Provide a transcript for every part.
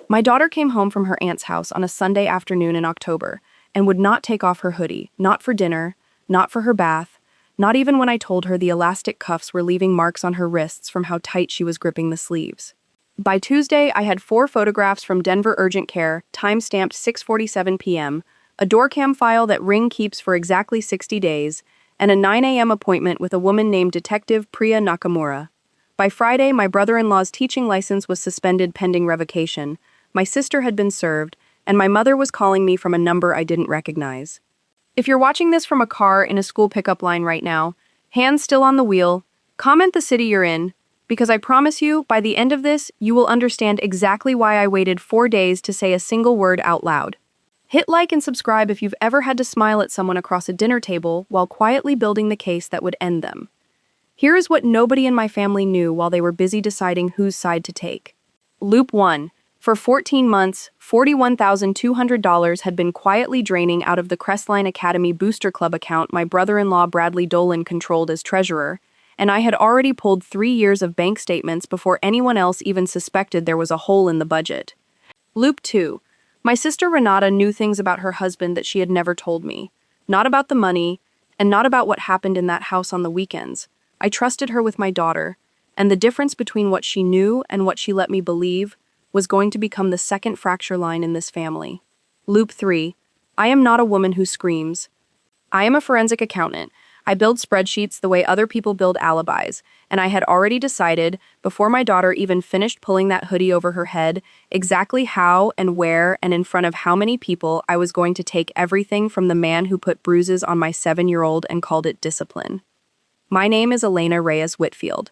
My daughter came home from her aunt's house on a Sunday afternoon in October and would not take off her hoodie, not for dinner, not for her bath, not even when I told her the elastic cuffs were leaving marks on her wrists from how tight she was gripping the sleeves. By Tuesday, I had 4 photographs from Denver Urgent Care, time-stamped 6:47 p.m., a doorcam file that Ring keeps for exactly 60 days, and a 9 a.m. appointment with a woman named Detective Priya Nakamura. By Friday, my brother-in-law's teaching license was suspended pending revocation, my sister had been served, and my mother was calling me from a number I didn't recognize. If you're watching this from a car in a school pickup line right now, hands still on the wheel, comment the city you're in, because I promise you, by the end of this, you will understand exactly why I waited 4 days to say a single word out loud. Hit like and subscribe if you've ever had to smile at someone across a dinner table while quietly building the case that would end them. Here is what nobody in my family knew while they were busy deciding whose side to take. Loop 1. For 14 months, $41,200 had been quietly draining out of the Crestline Academy Booster Club account my brother-in-law Bradley Dolan controlled as treasurer, and I had already pulled 3 years of bank statements before anyone else even suspected there was a hole in the budget. Loop 2. My sister Renata knew things about her husband that she had never told me. Not about the money, and not about what happened in that house on the weekends. I trusted her with my daughter, and the difference between what she knew and what she let me believe was going to become the second fracture line in this family. Loop 3. I am not a woman who screams. I am a forensic accountant. I build spreadsheets the way other people build alibis, and I had already decided, before my daughter even finished pulling that hoodie over her head, exactly how and where and in front of how many people I was going to take everything from the man who put bruises on my 7-year-old and called it discipline. My name is Elena Reyes Whitfield.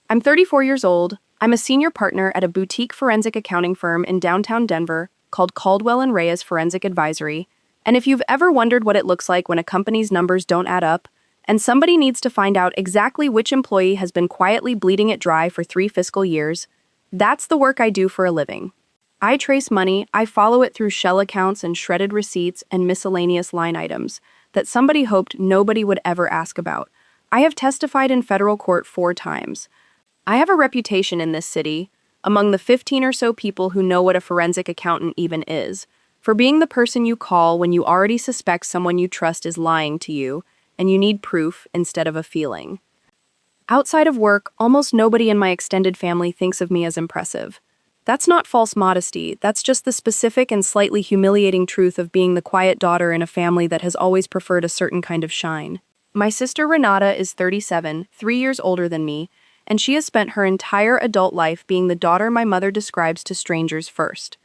I'm 34 years old. I'm a senior partner at a boutique forensic accounting firm in downtown Denver called Caldwell & Reyes Forensic Advisory, and if you've ever wondered what it looks like when a company's numbers don't add up, and somebody needs to find out exactly which employee has been quietly bleeding it dry for 3 fiscal years, that's the work I do for a living. I trace money, I follow it through shell accounts and shredded receipts and miscellaneous line items that somebody hoped nobody would ever ask about. I have testified in federal court 4 times. I have a reputation in this city, among the 15 or so people who know what a forensic accountant even is, for being the person you call when you already suspect someone you trust is lying to you, and you need proof instead of a feeling. Outside of work, almost nobody in my extended family thinks of me as impressive. That's not false modesty, that's just the specific and slightly humiliating truth of being the quiet daughter in a family that has always preferred a certain kind of shine. My sister Renata is 37, 3 years older than me, and she has spent her entire adult life being the daughter my mother describes to strangers first.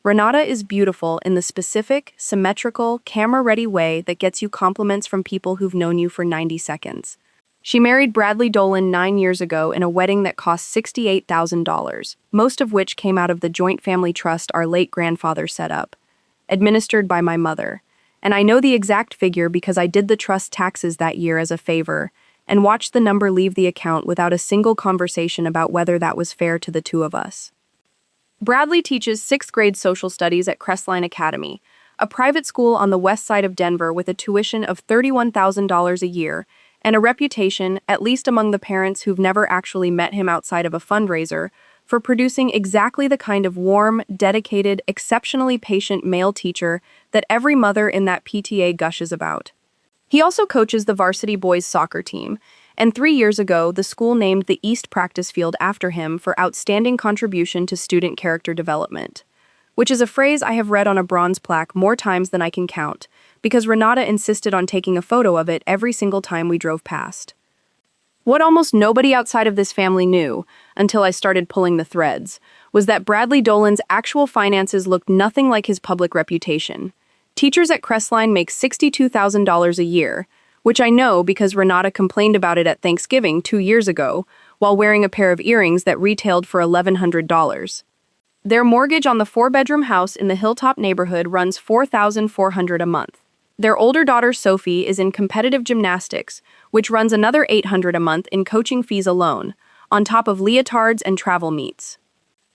Renata is beautiful in the specific, symmetrical, camera-ready way that gets you compliments from people who've known you for 90 seconds. She married Bradley Dolan 9 years ago in a wedding that cost $68,000, most of which came out of the joint family trust our late grandfather set up, administered by my mother. And I know the exact figure because I did the trust taxes that year as a favor, and watched the number leave the account without a single conversation about whether that was fair to the two of us. Bradley teaches 6th grade social studies at Crestline Academy, a private school on the west side of Denver with a tuition of $31,000 a year and a reputation, at least among the parents who've never actually met him outside of a fundraiser, for producing exactly the kind of warm, dedicated, exceptionally patient male teacher that every mother in that PTA gushes about. He also coaches the varsity boys soccer team, and 3 years ago, the school named the East practice field after him for outstanding contribution to student character development, which is a phrase I have read on a bronze plaque more times than I can count, because Renata insisted on taking a photo of it every single time we drove past. What almost nobody outside of this family knew, until I started pulling the threads, was that Bradley Dolan's actual finances looked nothing like his public reputation. Teachers at Crestline make $62,000 a year, which I know because Renata complained about it at Thanksgiving 2 years ago, while wearing a pair of earrings that retailed for $1,100. Their mortgage on the 4-bedroom house in the Hilltop neighborhood runs $4,400 a month. Their older daughter Sophie is in competitive gymnastics, which runs another $800 a month in coaching fees alone, on top of leotards and travel meets.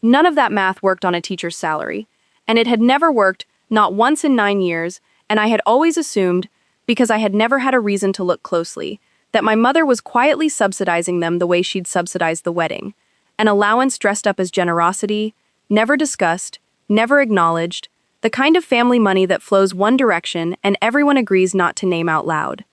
None of that math worked on a teacher's salary, and it had never worked, not once in 9 years, and I had always assumed, because I had never had a reason to look closely, that my mother was quietly subsidizing them the way she'd subsidized the wedding, an allowance dressed up as generosity, never discussed, never acknowledged, the kind of family money that flows one direction and everyone agrees not to name out loud.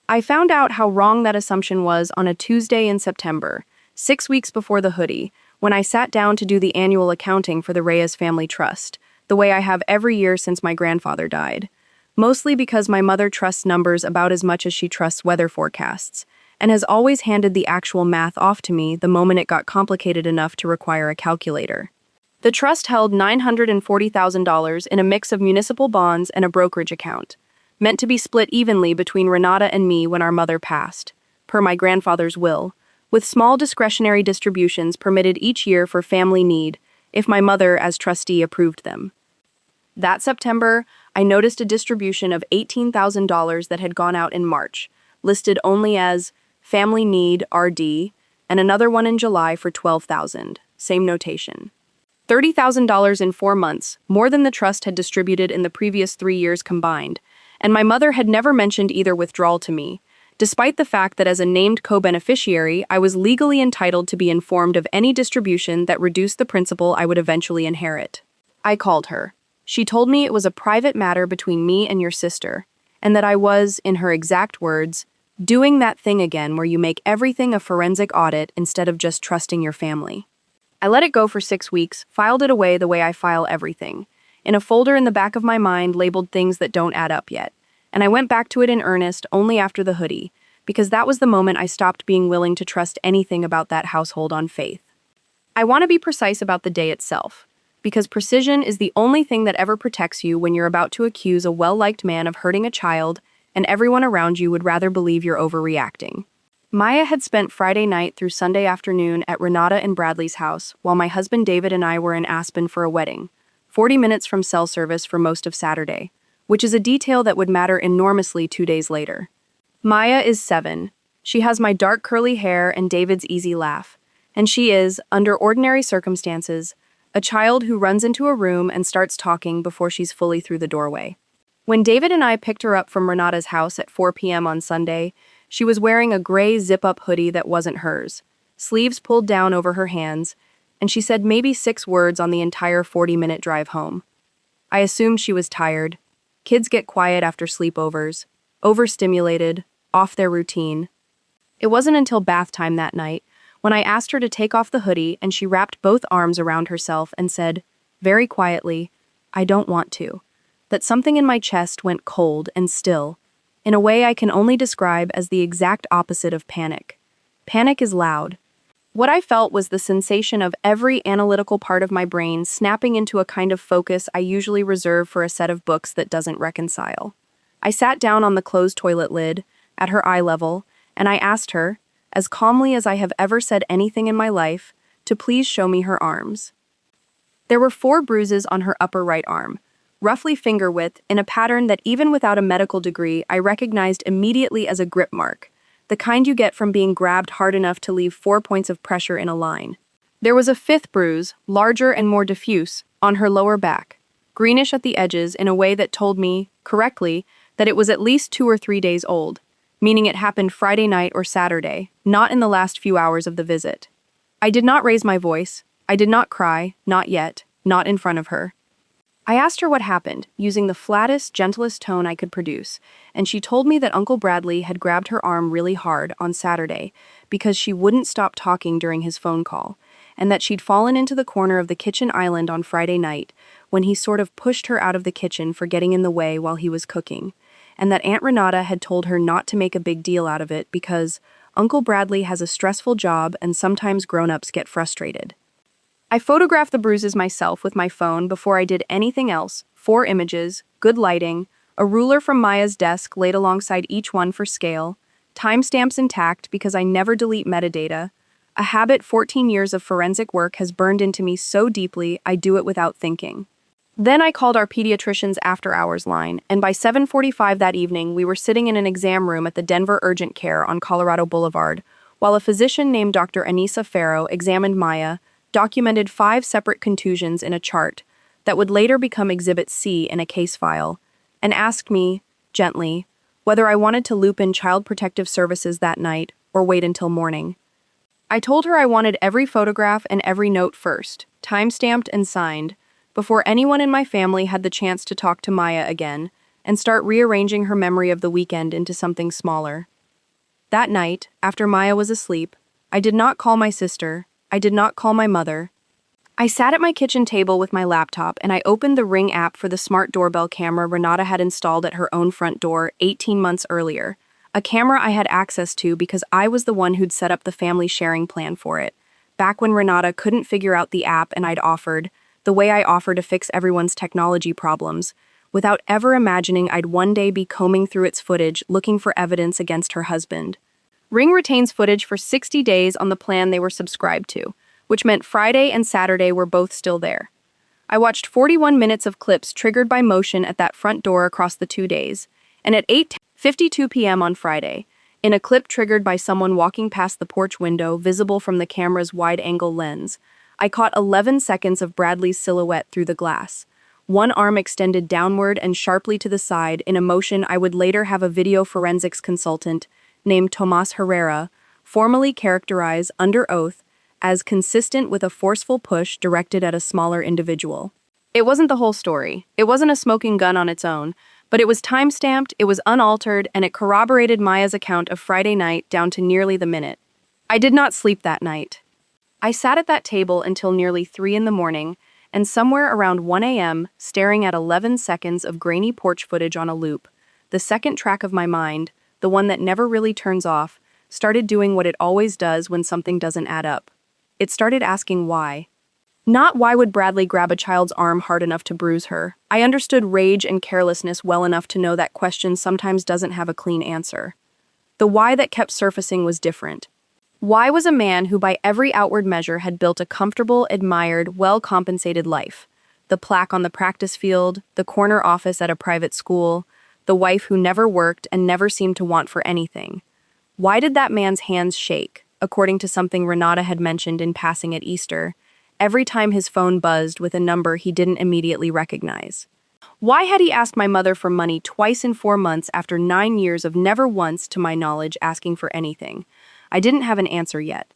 I found out how wrong that assumption was on a Tuesday in September, 6 weeks before the hoodie, when I sat down to do the annual accounting for the Reyes Family Trust, the way I have every year since my grandfather died. Mostly because my mother trusts numbers about as much as she trusts weather forecasts, and has always handed the actual math off to me the moment it got complicated enough to require a calculator. The trust held $940,000 in a mix of municipal bonds and a brokerage account, meant to be split evenly between Renata and me when our mother passed, per my grandfather's will, with small discretionary distributions permitted each year for family need, if my mother, as trustee, approved them. That September, I noticed a distribution of $18,000 that had gone out in March, listed only as Family Need RD, and another one in July for $12,000, same notation. $30,000 in 4 months, more than the trust had distributed in the previous 3 years combined, and my mother had never mentioned either withdrawal to me, despite the fact that as a named co-beneficiary, I was legally entitled to be informed of any distribution that reduced the principal I would eventually inherit. I called her. She told me it was a private matter between me and your sister, and that I was, in her exact words, doing that thing again where you make everything a forensic audit instead of just trusting your family. I let it go for 6 weeks, filed it away the way I file everything, in a folder in the back of my mind labeled things that don't add up yet, and I went back to it in earnest only after the hoodie, because that was the moment I stopped being willing to trust anything about that household on faith. I want to be precise about the day itself, because precision is the only thing that ever protects you when you're about to accuse a well-liked man of hurting a child and everyone around you would rather believe you're overreacting. Maya had spent Friday night through Sunday afternoon at Renata and Bradley's house while my husband David and I were in Aspen for a wedding, 40 minutes from cell service for most of Saturday, which is a detail that would matter enormously 2 days later. Maya is 7. She has my dark curly hair and David's easy laugh, and she is, under ordinary circumstances, a child who runs into a room and starts talking before she's fully through the doorway. When David and I picked her up from Renata's house at 4 p.m. on Sunday, she was wearing a gray zip-up hoodie that wasn't hers, sleeves pulled down over her hands, and she said maybe 6 words on the entire 40-minute drive home. I assumed she was tired. Kids get quiet after sleepovers, overstimulated, off their routine. It wasn't until bath time that night when I asked her to take off the hoodie and she wrapped both arms around herself and said, very quietly, I don't want to, that something in my chest went cold and still, in a way I can only describe as the exact opposite of panic. Panic is loud. What I felt was the sensation of every analytical part of my brain snapping into a kind of focus I usually reserve for a set of books that doesn't reconcile. I sat down on the closed toilet lid, at her eye level, and I asked her, as calmly as I have ever said anything in my life, to please show me her arms. There were 4 bruises on her upper right arm, roughly finger width, in a pattern that even without a medical degree I recognized immediately as a grip mark, the kind you get from being grabbed hard enough to leave 4 points of pressure in a line. There was a 5th bruise, larger and more diffuse, on her lower back, greenish at the edges in a way that told me, correctly, that it was at least 2 or 3 days old, meaning it happened Friday night or Saturday, not in the last few hours of the visit. I did not raise my voice. I did not cry, not yet, not in front of her. I asked her what happened, using the flattest, gentlest tone I could produce, and she told me that Uncle Bradley had grabbed her arm really hard on Saturday because she wouldn't stop talking during his phone call, and that she'd fallen into the corner of the kitchen island on Friday night when he sort of pushed her out of the kitchen for getting in the way while he was cooking, and that Aunt Renata had told her not to make a big deal out of it because Uncle Bradley has a stressful job and sometimes grown-ups get frustrated. I photographed the bruises myself with my phone before I did anything else, 4 images, good lighting, a ruler from Maya's desk laid alongside each one for scale, timestamps intact because I never delete metadata, a habit 14 years of forensic work has burned into me so deeply I do it without thinking. Then I called our pediatrician's after-hours line, and by 7:45 that evening we were sitting in an exam room at the Denver Urgent Care on Colorado Boulevard, while a physician named Dr. Anissa Farrow examined Maya, documented 5 separate contusions in a chart that would later become Exhibit C in a case file, and asked me, gently, whether I wanted to loop in Child Protective Services that night or wait until morning. I told her I wanted every photograph and every note first, time-stamped and signed, before anyone in my family had the chance to talk to Maya again and start rearranging her memory of the weekend into something smaller. That night, after Maya was asleep, I did not call my sister, I did not call my mother. I sat at my kitchen table with my laptop and I opened the Ring app for the smart doorbell camera Renata had installed at her own front door 18 months earlier, a camera I had access to because I was the one who'd set up the family sharing plan for it, back when Renata couldn't figure out the app and I'd offered, the way I offer to fix everyone's technology problems, without ever imagining I'd one day be combing through its footage looking for evidence against her husband. Ring retains footage for 60 days on the plan they were subscribed to, which meant Friday and Saturday were both still there. I watched 41 minutes of clips triggered by motion at that front door across the 2 days, and at 8:52 p.m. on Friday, in a clip triggered by someone walking past the porch window visible from the camera's wide-angle lens, I caught 11 seconds of Bradley's silhouette through the glass, one arm extended downward and sharply to the side in a motion I would later have a video forensics consultant named Tomas Herrera formally characterize under oath as consistent with a forceful push directed at a smaller individual. It wasn't the whole story. It wasn't a smoking gun on its own, but it was time-stamped, it was unaltered, and it corroborated Maya's account of Friday night down to nearly the minute. I did not sleep that night. I sat at that table until nearly 3 in the morning, and somewhere around 1 a.m., staring at 11 seconds of grainy porch footage on a loop, the second track of my mind, the one that never really turns off, started doing what it always does when something doesn't add up. It started asking why. Not why would Bradley grab a child's arm hard enough to bruise her. I understood rage and carelessness well enough to know that question sometimes doesn't have a clean answer. The why that kept surfacing was different. Why was a man who by every outward measure had built a comfortable, admired, well-compensated life? The plaque on the practice field, the corner office at a private school, the wife who never worked and never seemed to want for anything. Why did that man's hands shake, according to something Renata had mentioned in passing at Easter, every time his phone buzzed with a number he didn't immediately recognize? Why had he asked my mother for money twice in 4 months after 9 years of never once, to my knowledge, asking for anything? I didn't have an answer yet.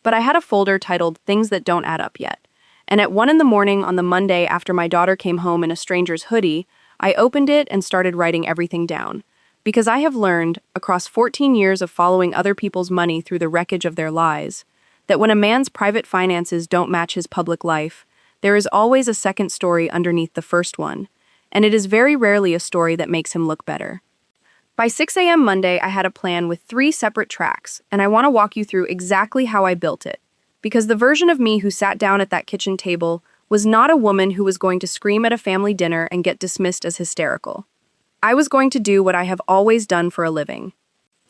But I had a folder titled Things That Don't Add Up Yet. And at 1 in the morning on the Monday after my daughter came home in a stranger's hoodie, I opened it and started writing everything down. Because I have learned, across 14 years of following other people's money through the wreckage of their lies, that when a man's private finances don't match his public life, there is always a second story underneath the first one, and it is very rarely a story that makes him look better. By 6 a.m. Monday, I had a plan with 3 separate tracks, and I want to walk you through exactly how I built it. Because the version of me who sat down at that kitchen table was not a woman who was going to scream at a family dinner and get dismissed as hysterical. I was going to do what I have always done for a living.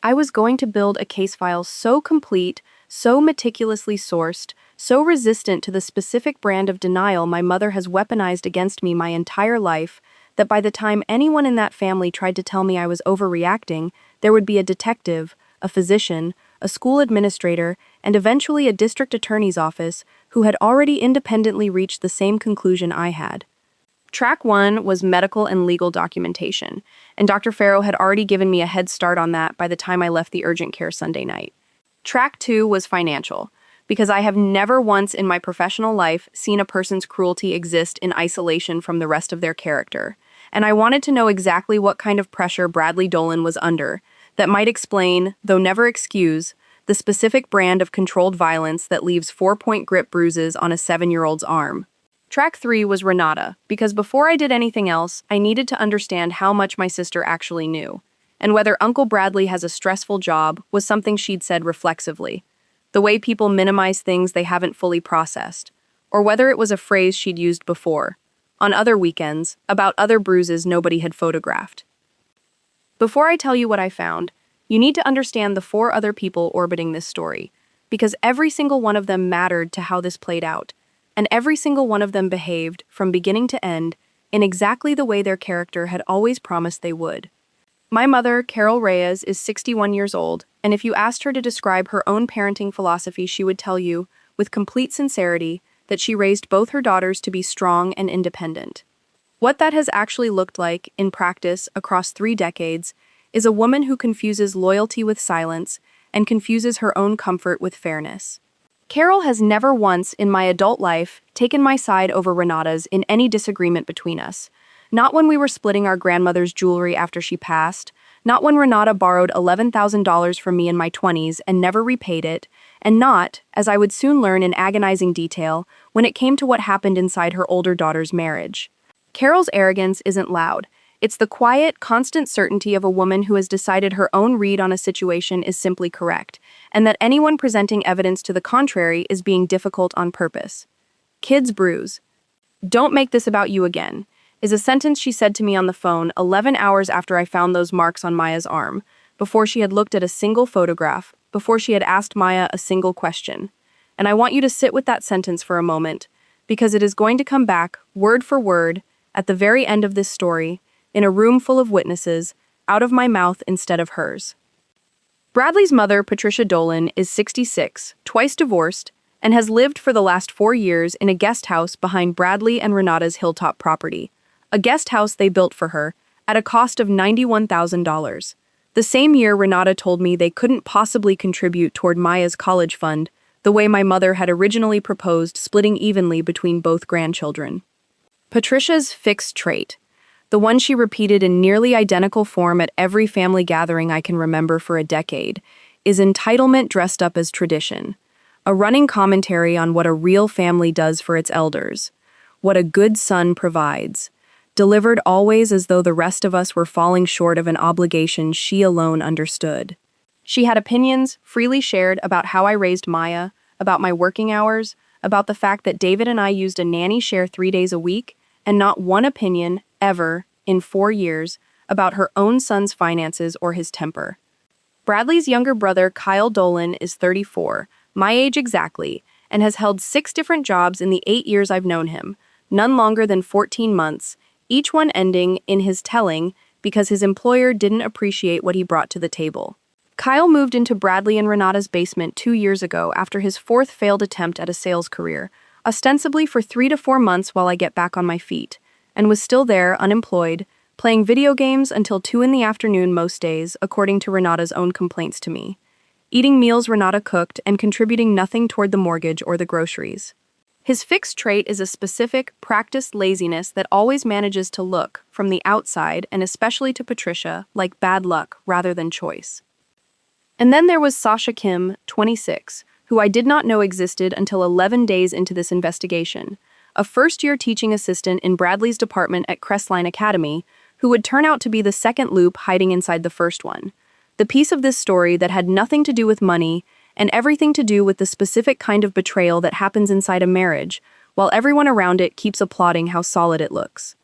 I was going to build a case file so complete, so meticulously sourced, so resistant to the specific brand of denial my mother has weaponized against me my entire life, that by the time anyone in that family tried to tell me I was overreacting, there would be a detective, a physician, a school administrator, and eventually a district attorney's office who had already independently reached the same conclusion I had. Track 1 was medical and legal documentation, and Dr. Farrow had already given me a head start on that by the time I left the urgent care Sunday night. Track 2 was financial, because I have never once in my professional life seen a person's cruelty exist in isolation from the rest of their character, and I wanted to know exactly what kind of pressure Bradley Dolan was under that might explain, though never excuse, the specific brand of controlled violence that leaves 4-point grip bruises on a 7-year-old's arm. Track 3 was Renata, because before I did anything else, I needed to understand how much my sister actually knew, and whether Uncle Bradley has a stressful job was something she'd said reflexively, the way people minimize things they haven't fully processed, or whether it was a phrase she'd used before, on other weekends, about other bruises nobody had photographed. Before I tell you what I found, you need to understand the 4 other people orbiting this story, because every single one of them mattered to how this played out, and every single one of them behaved, from beginning to end, in exactly the way their character had always promised they would. My mother, Carol Reyes, is 61 years old, and if you asked her to describe her own parenting philosophy, she would tell you, with complete sincerity, that she raised both her daughters to be strong and independent. What that has actually looked like, in practice, across 3 decades, is a woman who confuses loyalty with silence and confuses her own comfort with fairness. Carol has never once in my adult life taken my side over Renata's in any disagreement between us. Not when we were splitting our grandmother's jewelry after she passed, not when Renata borrowed $11,000 from me in my 20s and never repaid it, and not, as I would soon learn in agonizing detail, when it came to what happened inside her older daughter's marriage. Carol's arrogance isn't loud. It's the quiet, constant certainty of a woman who has decided her own read on a situation is simply correct, and that anyone presenting evidence to the contrary is being difficult on purpose. Kids bruise. "Don't make this about you again," is a sentence she said to me on the phone 11 hours after I found those marks on Maya's arm, before she had looked at a single photograph, before she had asked Maya a single question. And I want you to sit with that sentence for a moment, because it is going to come back, word for word, at the very end of this story, in a room full of witnesses, out of my mouth instead of hers. Bradley's mother, Patricia Dolan, is 66, twice divorced, and has lived for the last 4 years in a guest house behind Bradley and Renata's hilltop property, a guest house they built for her, at a cost of $91,000. The same year Renata told me they couldn't possibly contribute toward Maya's college fund, the way my mother had originally proposed splitting evenly between both grandchildren. Patricia's fixed trait, the one she repeated in nearly identical form at every family gathering I can remember for a decade, is entitlement dressed up as tradition, a running commentary on what a real family does for its elders, what a good son provides, delivered always as though the rest of us were falling short of an obligation she alone understood. She had opinions, freely shared, about how I raised Maya, about my working hours, about the fact that David and I used a nanny share 3 days a week, and not one opinion, ever, in 4 years, about her own son's finances or his temper. Bradley's younger brother, Kyle Dolan, is 34, my age exactly, and has held 6 different jobs in the 8 years I've known him, none longer than 14 months, each one ending in his telling because his employer didn't appreciate what he brought to the table. Kyle moved into Bradley and Renata's basement 2 years ago after his 4th failed attempt at a sales career, ostensibly for 3 to 4 months while I get back on my feet, and was still there, unemployed, playing video games until 2 in the afternoon most days, according to Renata's own complaints to me, eating meals Renata cooked and contributing nothing toward the mortgage or the groceries. His fixed trait is a specific, practiced laziness that always manages to look, from the outside, and especially to Patricia, like bad luck rather than choice. And then there was Sasha Kim, 26, who I did not know existed until 11 days into this investigation, a first-year teaching assistant in Bradley's department at Crestline Academy, who would turn out to be the second loop hiding inside the first one. The piece of this story that had nothing to do with money and everything to do with the specific kind of betrayal that happens inside a marriage, while everyone around it keeps applauding how solid it looks.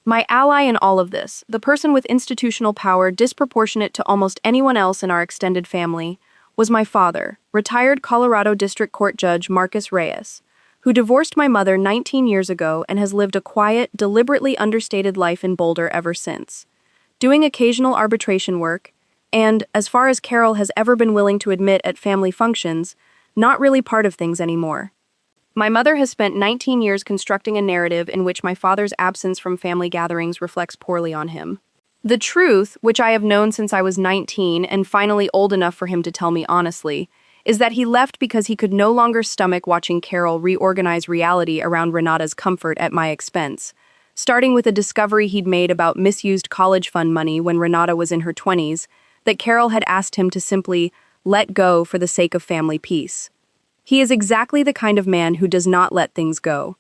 My ally in all of this, the person with institutional power disproportionate to almost anyone else in our extended family, was my father, retired Colorado District Court Judge Marcus Reyes, who divorced my mother 19 years ago and has lived a quiet, deliberately understated life in Boulder ever since, doing occasional arbitration work, and, as far as Carol has ever been willing to admit at family functions, not really part of things anymore. My mother has spent 19 years constructing a narrative in which my father's absence from family gatherings reflects poorly on him. The truth, which I have known since I was 19 and finally old enough for him to tell me honestly, is that he left because he could no longer stomach watching Carol reorganize reality around Renata's comfort at my expense, starting with a discovery he'd made about misused college fund money when Renata was in her 20s, that Carol had asked him to simply let go for the sake of family peace. He is exactly the kind of man who does not let things go.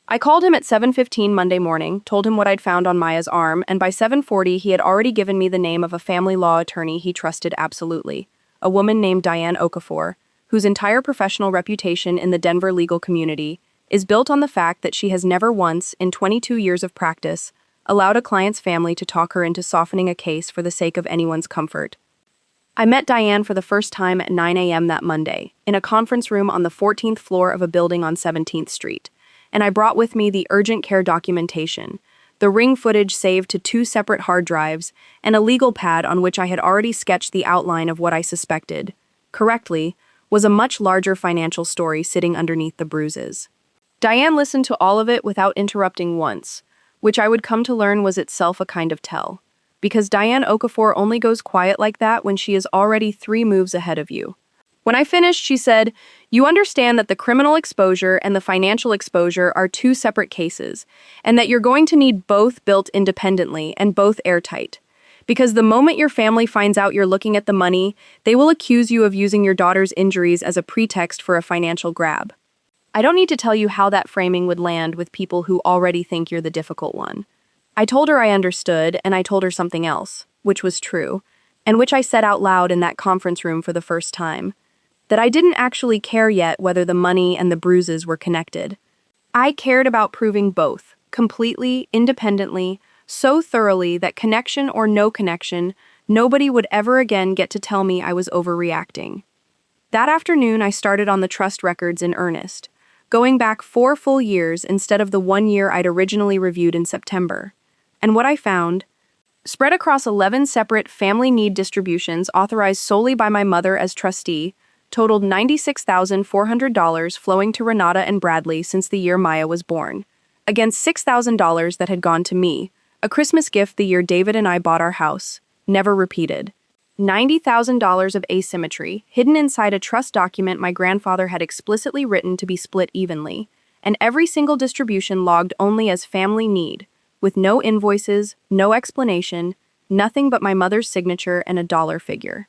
I called him at 7:15 Monday morning, told him what I'd found on Maya's arm, and by 7:40 he had already given me the name of a family law attorney he trusted absolutely, a woman named Diane Okafor, whose entire professional reputation in the Denver legal community is built on the fact that she has never once, in 22 years of practice, allowed a client's family to talk her into softening a case for the sake of anyone's comfort. I met Diane for the first time at 9 a.m. that Monday, in a conference room on the 14th floor of a building on 17th Street, and I brought with me the urgent care documentation, the ring footage saved to 2 separate hard drives, and a legal pad on which I had already sketched the outline of what I suspected, correctly, was a much larger financial story sitting underneath the bruises. Diane listened to all of it without interrupting once, which I would come to learn was itself a kind of tell, because Diane Okafor only goes quiet like that when she is already 3 moves ahead of you. When I finished, she said, "You understand that the criminal exposure and the financial exposure are two separate cases, and that you're going to need both built independently and both airtight. Because the moment your family finds out you're looking at the money, they will accuse you of using your daughter's injuries as a pretext for a financial grab." I don't need to tell you how that framing would land with people who already think you're the difficult one. I told her I understood, and I told her something else, which was true, and which I said out loud in that conference room for the first time, that I didn't actually care yet whether the money and the bruises were connected. I cared about proving both, completely, independently, so thoroughly that connection or no connection, nobody would ever again get to tell me I was overreacting. That afternoon, I started on the trust records in earnest, going back 4 full years instead of the 1 year I'd originally reviewed in September. And what I found, spread across 11 separate family need distributions authorized solely by my mother as trustee, totaled $96,400 flowing to Renata and Bradley since the year Maya was born, against $6,000 that had gone to me, a Christmas gift the year David and I bought our house, never repeated. $90,000 of asymmetry, hidden inside a trust document my grandfather had explicitly written to be split evenly, and every single distribution logged only as family need, with no invoices, no explanation, nothing but my mother's signature and a dollar figure.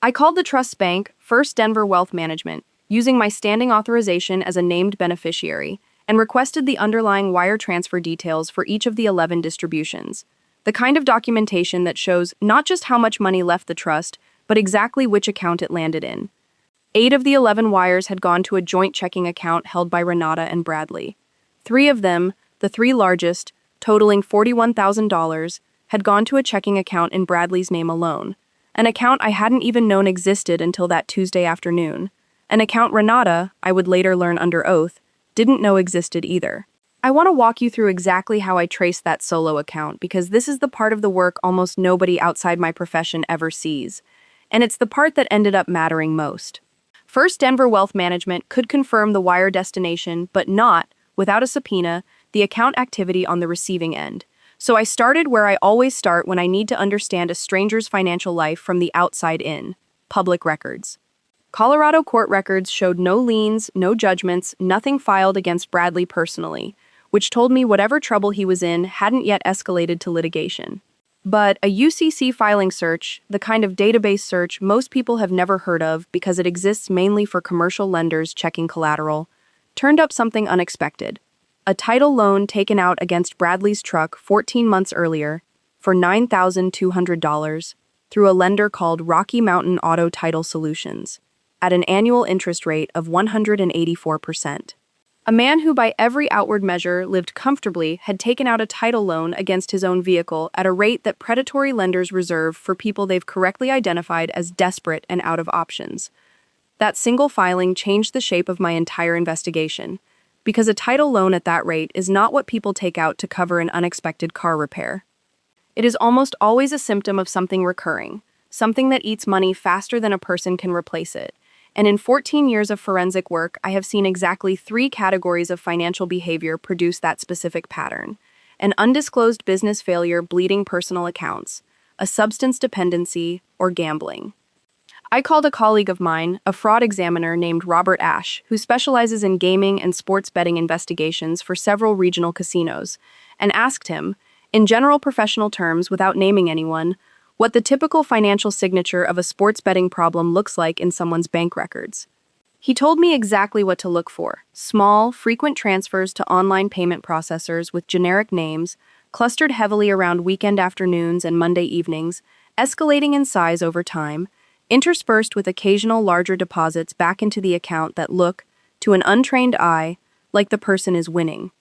I called the trust bank, First Denver Wealth Management, using my standing authorization as a named beneficiary, and requested the underlying wire transfer details for each of the 11 distributions, the kind of documentation that shows not just how much money left the trust, but exactly which account it landed in. 8 of the 11 wires had gone to a joint checking account held by Renata and Bradley. 3 of them, the 3 largest, totaling $41,000, had gone to a checking account in Bradley's name alone, an account I hadn't even known existed until that Tuesday afternoon, an account Renata, I would later learn under oath, didn't know existed either. I want to walk you through exactly how I traced that solo account because this is the part of the work almost nobody outside my profession ever sees, and it's the part that ended up mattering most. First Denver Wealth Management could confirm the wire destination, but not, without a subpoena, the account activity on the receiving end. So I started where I always start when I need to understand a stranger's financial life from the outside in: public records. Colorado court records showed no liens, no judgments, nothing filed against Bradley personally, which told me whatever trouble he was in hadn't yet escalated to litigation. But a UCC filing search, the kind of database search most people have never heard of because it exists mainly for commercial lenders checking collateral, turned up something unexpected: a title loan taken out against Bradley's truck 14 months earlier for $9,200 through a lender called Rocky Mountain Auto Title Solutions at an annual interest rate of 184%. A man who by every outward measure lived comfortably had taken out a title loan against his own vehicle at a rate that predatory lenders reserve for people they've correctly identified as desperate and out of options. That single filing changed the shape of my entire investigation, because a title loan at that rate is not what people take out to cover an unexpected car repair. It is almost always a symptom of something recurring, something that eats money faster than a person can replace it. And in 14 years of forensic work, I have seen exactly 3 categories of financial behavior produce that specific pattern: an undisclosed business failure bleeding personal accounts, a substance dependency, or gambling. I called a colleague of mine, a fraud examiner named Robert Ash, who specializes in gaming and sports betting investigations for several regional casinos, and asked him, in general professional terms without naming anyone, what the typical financial signature of a sports betting problem looks like in someone's bank records. He told me exactly what to look for: small, frequent transfers to online payment processors with generic names, clustered heavily around weekend afternoons and Monday evenings, escalating in size over time, interspersed with occasional larger deposits back into the account that look, to an untrained eye, like the person is winning.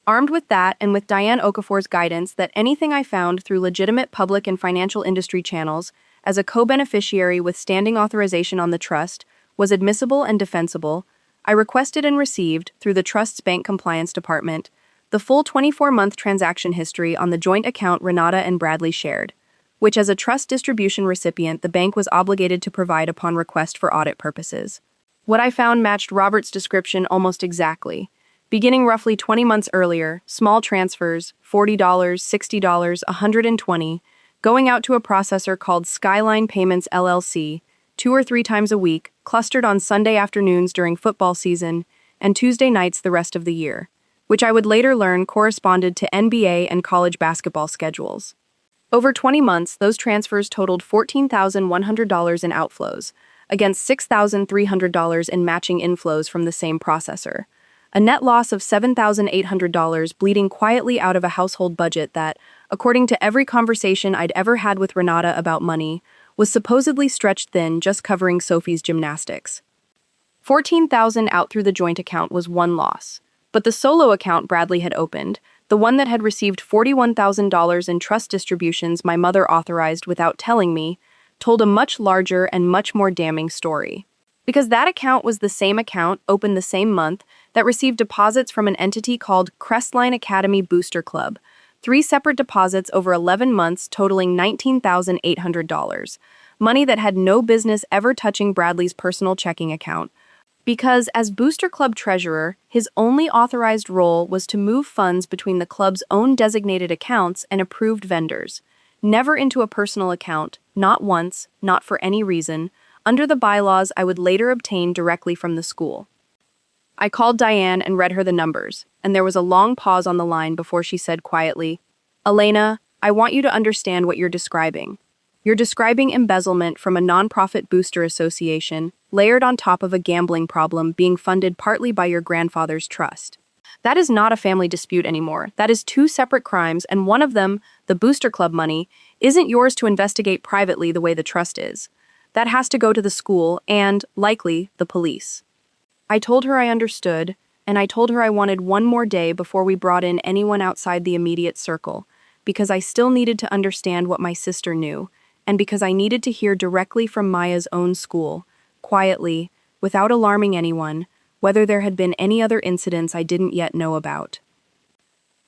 Armed with that, and with Diane Okafor's guidance that anything I found through legitimate public and financial industry channels, as a co-beneficiary with standing authorization on the trust, was admissible and defensible, I requested and received, through the Trust's Bank Compliance Department, the full 24-month transaction history on the joint account Renata and Bradley shared, which as a trust distribution recipient the bank was obligated to provide upon request for audit purposes. What I found matched Robert's description almost exactly. Beginning roughly 20 months earlier, small transfers, $40, $60, $120, going out to a processor called Skyline Payments LLC, 2 or 3 times a week, clustered on Sunday afternoons during football season, and Tuesday nights the rest of the year, which I would later learn corresponded to NBA and college basketball schedules. Over 20 months, those transfers totaled $14,100 in outflows, against $6,300 in matching inflows from the same processor. A net loss of $7,800 bleeding quietly out of a household budget that, according to every conversation I'd ever had with Renata about money, was supposedly stretched thin just covering Sophie's gymnastics. $14,000 out through the joint account was one loss, but the solo account Bradley had opened, the one that had received $41,000 in trust distributions my mother authorized without telling me, told a much larger and much more damning story. Because that account was the same account, opened the same month, that received deposits from an entity called Crestline Academy Booster Club, 3 separate deposits over 11 months totaling $19,800, money that had no business ever touching Bradley's personal checking account, because as Booster Club treasurer, his only authorized role was to move funds between the club's own designated accounts and approved vendors, never into a personal account, not once, not for any reason, under the bylaws I would later obtain directly from the school. I called Diane and read her the numbers, and there was a long pause on the line before she said quietly, "Elena, I want you to understand what you're describing. You're describing embezzlement from a nonprofit booster association, layered on top of a gambling problem being funded partly by your grandfather's trust. That is not a family dispute anymore. That is 2 separate crimes, and one of them, the Booster Club money, isn't yours to investigate privately the way the trust is. That has to go to the school and, likely, the police." I told her I understood, and I told her I wanted one more day before we brought in anyone outside the immediate circle, because I still needed to understand what my sister knew, and because I needed to hear directly from Maya's own school, quietly, without alarming anyone, whether there had been any other incidents I didn't yet know about.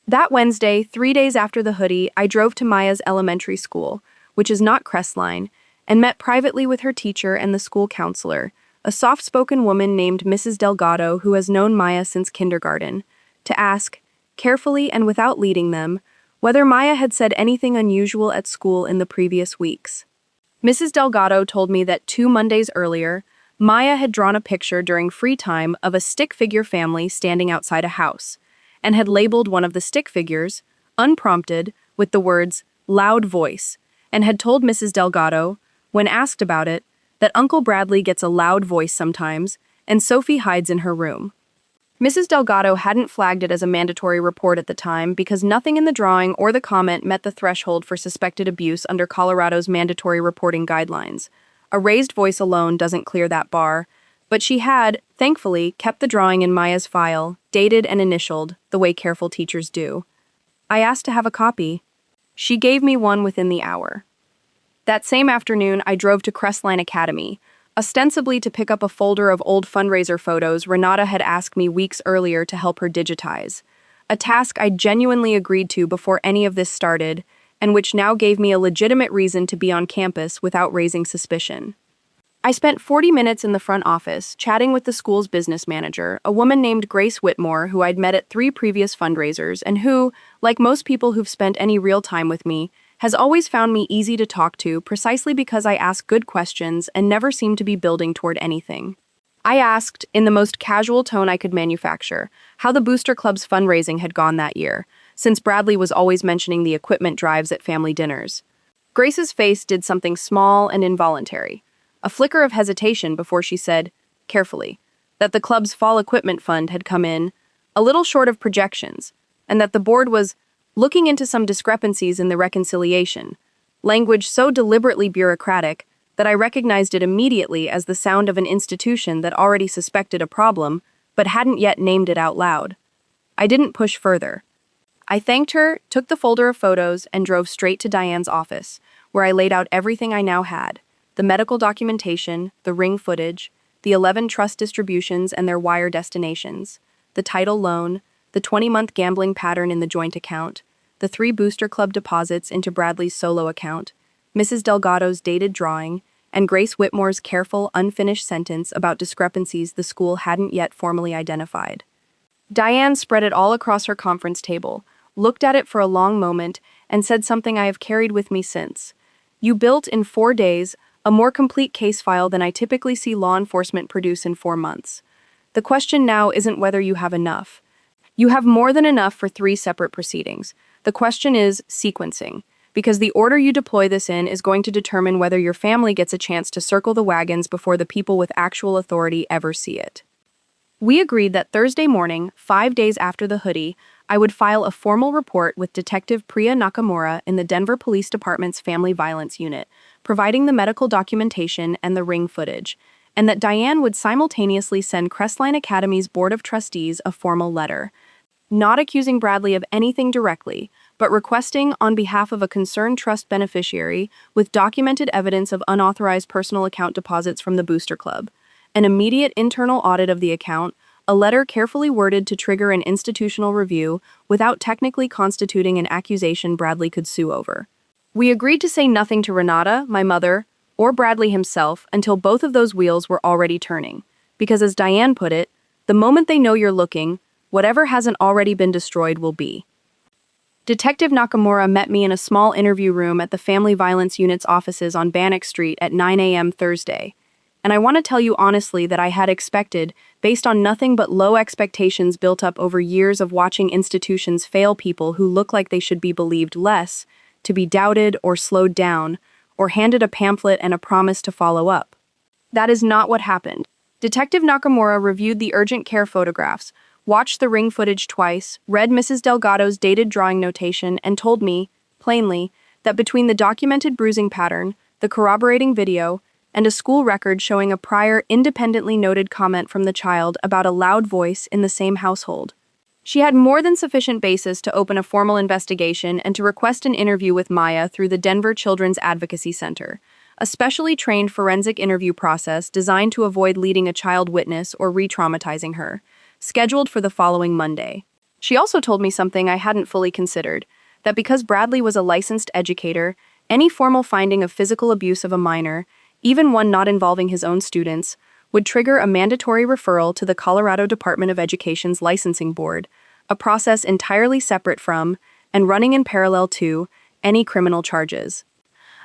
That Wednesday, 3 days after the hoodie, I drove to Maya's elementary school, which is not Crestline, and met privately with her teacher and the school counselor, a soft-spoken woman named Mrs. Delgado who has known Maya since kindergarten, to ask, carefully and without leading them, whether Maya had said anything unusual at school in the previous weeks. Mrs. Delgado told me that 2 Mondays earlier, Maya had drawn a picture during free time of a stick figure family standing outside a house, and had labeled one of the stick figures, unprompted, with the words, "loud voice," and had told Mrs. Delgado, when asked about it, that Uncle Bradley gets a loud voice sometimes, and Sophie hides in her room. Mrs. Delgado hadn't flagged it as a mandatory report at the time because nothing in the drawing or the comment met the threshold for suspected abuse under Colorado's mandatory reporting guidelines. A raised voice alone doesn't clear that bar, but she had, thankfully, kept the drawing in Maya's file, dated and initialed, the way careful teachers do. I asked to have a copy. She gave me one within the hour. That same afternoon, I drove to Crestline Academy, ostensibly to pick up a folder of old fundraiser photos Renata had asked me weeks earlier to help her digitize, a task I genuinely agreed to before any of this started, and which now gave me a legitimate reason to be on campus without raising suspicion. I spent 40 minutes in the front office, chatting with the school's business manager, a woman named Grace Whitmore who I'd met at 3 previous fundraisers and who, like most people who've spent any real time with me, has always found me easy to talk to precisely because I ask good questions and never seem to be building toward anything. I asked, in the most casual tone I could manufacture, how the Booster Club's fundraising had gone that year, since Bradley was always mentioning the equipment drives at family dinners. Grace's face did something small and involuntary, a flicker of hesitation before she said, carefully, that the club's fall equipment fund had come in a little short of projections, and that the board was looking into some discrepancies in the reconciliation, language so deliberately bureaucratic that I recognized it immediately as the sound of an institution that already suspected a problem, but hadn't yet named it out loud. I didn't push further. I thanked her, took the folder of photos, and drove straight to Diane's office, where I laid out everything I now had, the medical documentation, the ring footage, the 11 trust distributions and their wire destinations, the title loan, the 20-month gambling pattern in the joint account, the 3 Booster Club deposits into Bradley's solo account, Mrs. Delgado's dated drawing, and Grace Whitmore's careful, unfinished sentence about discrepancies the school hadn't yet formally identified. Diane spread it all across her conference table, looked at it for a long moment, and said something I have carried with me since. You built in 4 days a more complete case file than I typically see law enforcement produce in 4 months. The question now isn't whether you have enough. You have more than enough for 3 separate proceedings. The question is sequencing, because the order you deploy this in is going to determine whether your family gets a chance to circle the wagons before the people with actual authority ever see it. We agreed that Thursday morning, 5 days after the hoodie, I would file a formal report with Detective Priya Nakamura in the Denver Police Department's Family Violence Unit, providing the medical documentation and the ring footage, and that Diane would simultaneously send Crestline Academy's Board of Trustees a formal letter, not accusing Bradley of anything directly, but requesting, on behalf of a concerned trust beneficiary, with documented evidence of unauthorized personal account deposits from the Booster Club, an immediate internal audit of the account, a letter carefully worded to trigger an institutional review without technically constituting an accusation Bradley could sue over. We agreed to say nothing to Renata, my mother, or Bradley himself until both of those wheels were already turning, because as Diane put it, the moment they know you're looking, whatever hasn't already been destroyed will be. Detective Nakamura met me in a small interview room at the Family Violence Unit's offices on Bannock Street at 9 a.m. Thursday. And I want to tell you honestly that I had expected, based on nothing but low expectations built up over years of watching institutions fail people who look like they should be believed less, to be doubted or slowed down, or handed a pamphlet and a promise to follow up. That is not what happened. Detective Nakamura reviewed the urgent care photographs, watched the ring footage twice, read Mrs. Delgado's dated drawing notation, and told me, plainly, that between the documented bruising pattern, the corroborating video, and a school record showing a prior independently noted comment from the child about a loud voice in the same household, she had more than sufficient basis to open a formal investigation and to request an interview with Maya through the Denver Children's Advocacy Center, a specially trained forensic interview process designed to avoid leading a child witness or re-traumatizing her, scheduled for the following Monday. She also told me something I hadn't fully considered, that because Bradley was a licensed educator, any formal finding of physical abuse of a minor, even one not involving his own students, would trigger a mandatory referral to the Colorado Department of Education's licensing board, a process entirely separate from, and running in parallel to, any criminal charges.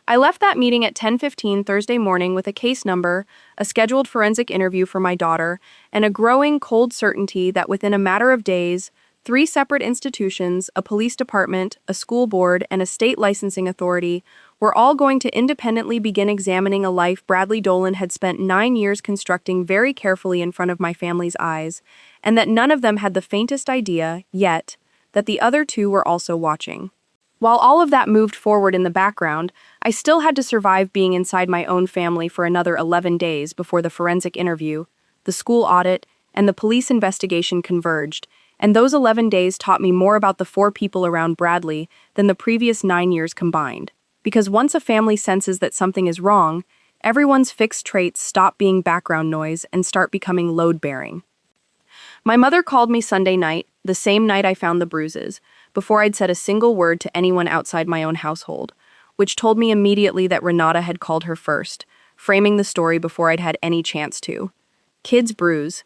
I left that meeting at 10:15 Thursday morning with a case number, a scheduled forensic interview for my daughter, and a growing cold certainty that within a matter of days, 3 separate institutions, a police department, a school board, and a state licensing authority, were all going to independently begin examining a life Bradley Dolan had spent 9 years constructing very carefully in front of my family's eyes, and that none of them had the faintest idea, yet, that the other 2 were also watching. While all of that moved forward in the background, I still had to survive being inside my own family for another 11 days before the forensic interview, the school audit, and the police investigation converged, and those 11 days taught me more about the 4 people around Bradley than the previous 9 years combined. Because once a family senses that something is wrong, everyone's fixed traits stop being background noise and start becoming load-bearing. My mother called me Sunday night, the same night I found the bruises, before I'd said a single word to anyone outside my own household, which told me immediately that Renata had called her first, framing the story before I'd had any chance to. Kids bruise.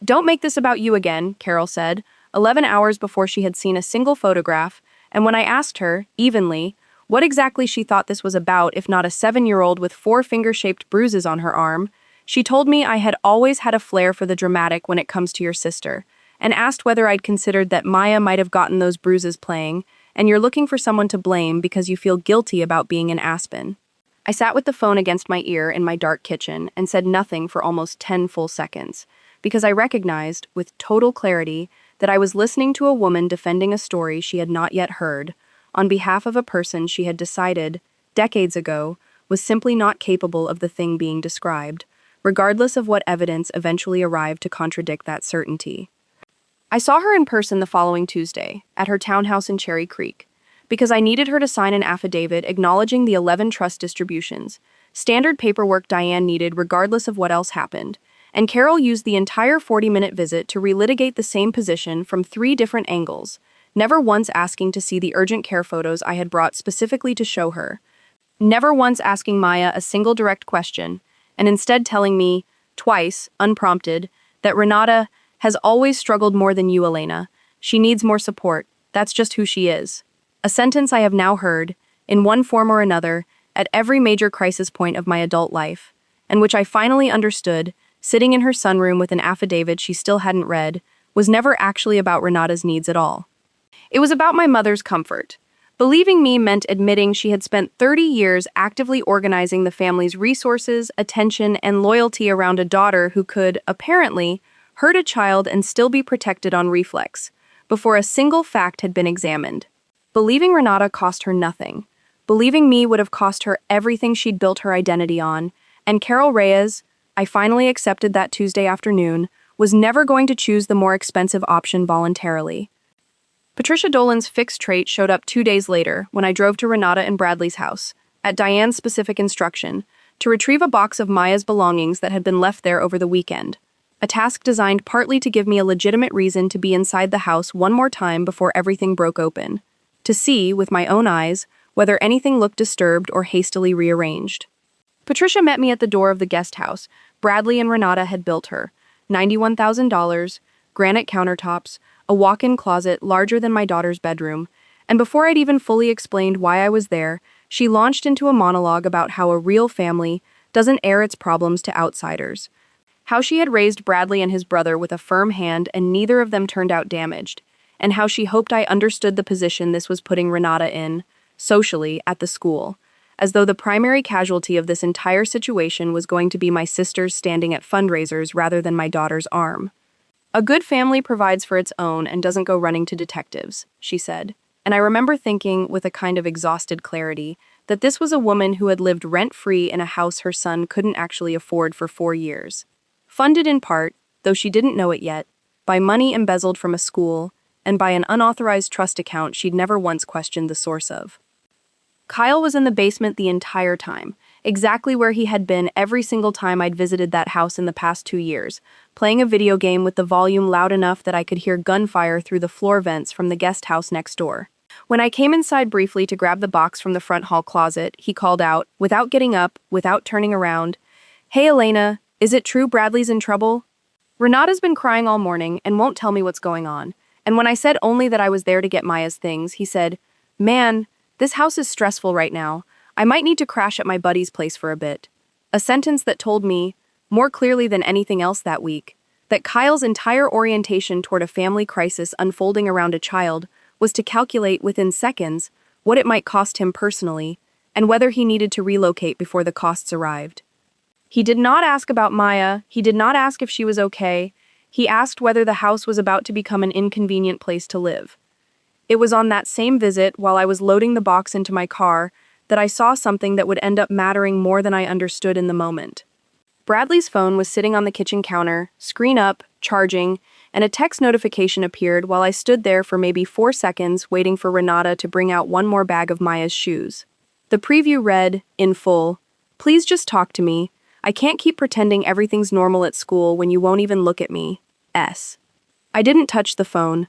"Don't make this about you again," Carol said, 11 hours before she had seen a single photograph, and when I asked her, evenly, what exactly she thought this was about if not a 7-year-old with 4 finger-shaped bruises on her arm, she told me I had always had a flair for the dramatic when it comes to your sister, and asked whether I'd considered that Maya might have gotten those bruises playing, and you're looking for someone to blame because you feel guilty about being an Aspen. I sat with the phone against my ear in my dark kitchen and said nothing for almost 10 full seconds, because I recognized, with total clarity, that I was listening to a woman defending a story she had not yet heard, on behalf of a person she had decided, decades ago, was simply not capable of the thing being described, regardless of what evidence eventually arrived to contradict that certainty. I saw her in person the following Tuesday, at her townhouse in Cherry Creek, because I needed her to sign an affidavit acknowledging the 11 trust distributions, standard paperwork Diane needed regardless of what else happened, and Carol used the entire 40-minute visit to relitigate the same position from 3 different angles, never once asking to see the urgent care photos I had brought specifically to show her, never once asking Maya a single direct question, and instead telling me, twice, unprompted, that Renata has always struggled more than you, Elena. She needs more support. That's just who she is. A sentence I have now heard, in one form or another, at every major crisis point of my adult life, and which I finally understood, sitting in her sunroom with an affidavit she still hadn't read, was never actually about Renata's needs at all. It was about my mother's comfort. Believing me meant admitting she had spent 30 years actively organizing the family's resources, attention, and loyalty around a daughter who could, apparently, hurt a child and still be protected on reflex, before a single fact had been examined. Believing Renata cost her nothing. Believing me would have cost her everything she'd built her identity on, and Carol Reyes, I finally accepted that Tuesday afternoon, was never going to choose the more expensive option voluntarily. Patricia Dolan's fixed trait showed up 2 days later when I drove to Renata and Bradley's house, at Diane's specific instruction, to retrieve a box of Maya's belongings that had been left there over the weekend, a task designed partly to give me a legitimate reason to be inside the house one more time before everything broke open, to see, with my own eyes, whether anything looked disturbed or hastily rearranged. Patricia met me at the door of the guest house Bradley and Renata had built her, $91,000, granite countertops, a walk-in closet larger than my daughter's bedroom, and before I'd even fully explained why I was there, she launched into a monologue about how a real family doesn't air its problems to outsiders, how she had raised Bradley and his brother with a firm hand and neither of them turned out damaged, and how she hoped I understood the position this was putting Renata in, socially, at the school, as though the primary casualty of this entire situation was going to be my sisters standing at fundraisers rather than my daughter's arm. A good family provides for its own and doesn't go running to detectives, she said, and I remember thinking, with a kind of exhausted clarity, that this was a woman who had lived rent-free in a house her son couldn't actually afford for 4 years. Funded in part, though she didn't know it yet, by money embezzled from a school, and by an unauthorized trust account she'd never once questioned the source of. Kyle was in the basement the entire time, exactly where he had been every single time I'd visited that house in the past 2 years, playing a video game with the volume loud enough that I could hear gunfire through the floor vents from the guest house next door. When I came inside briefly to grab the box from the front hall closet, he called out, without getting up, without turning around, "Hey Elena, is it true Bradley's in trouble?" Renata's been crying all morning and won't tell me what's going on, and when I said only that I was there to get Maya's things, he said, "Man, this house is stressful right now. I might need to crash at my buddy's place for a bit." A sentence that told me, more clearly than anything else that week, that Kyle's entire orientation toward a family crisis unfolding around a child was to calculate within seconds what it might cost him personally and whether he needed to relocate before the costs arrived. He did not ask about Maya, he did not ask if she was okay, he asked whether the house was about to become an inconvenient place to live. It was on that same visit, while I was loading the box into my car, that I saw something that would end up mattering more than I understood in the moment. Bradley's phone was sitting on the kitchen counter, screen up, charging, and a text notification appeared while I stood there for maybe 4 seconds waiting for Renata to bring out one more bag of Maya's shoes. The preview read, in full, "Please just talk to me. I can't keep pretending everything's normal at school when you won't even look at me. S." I didn't touch the phone.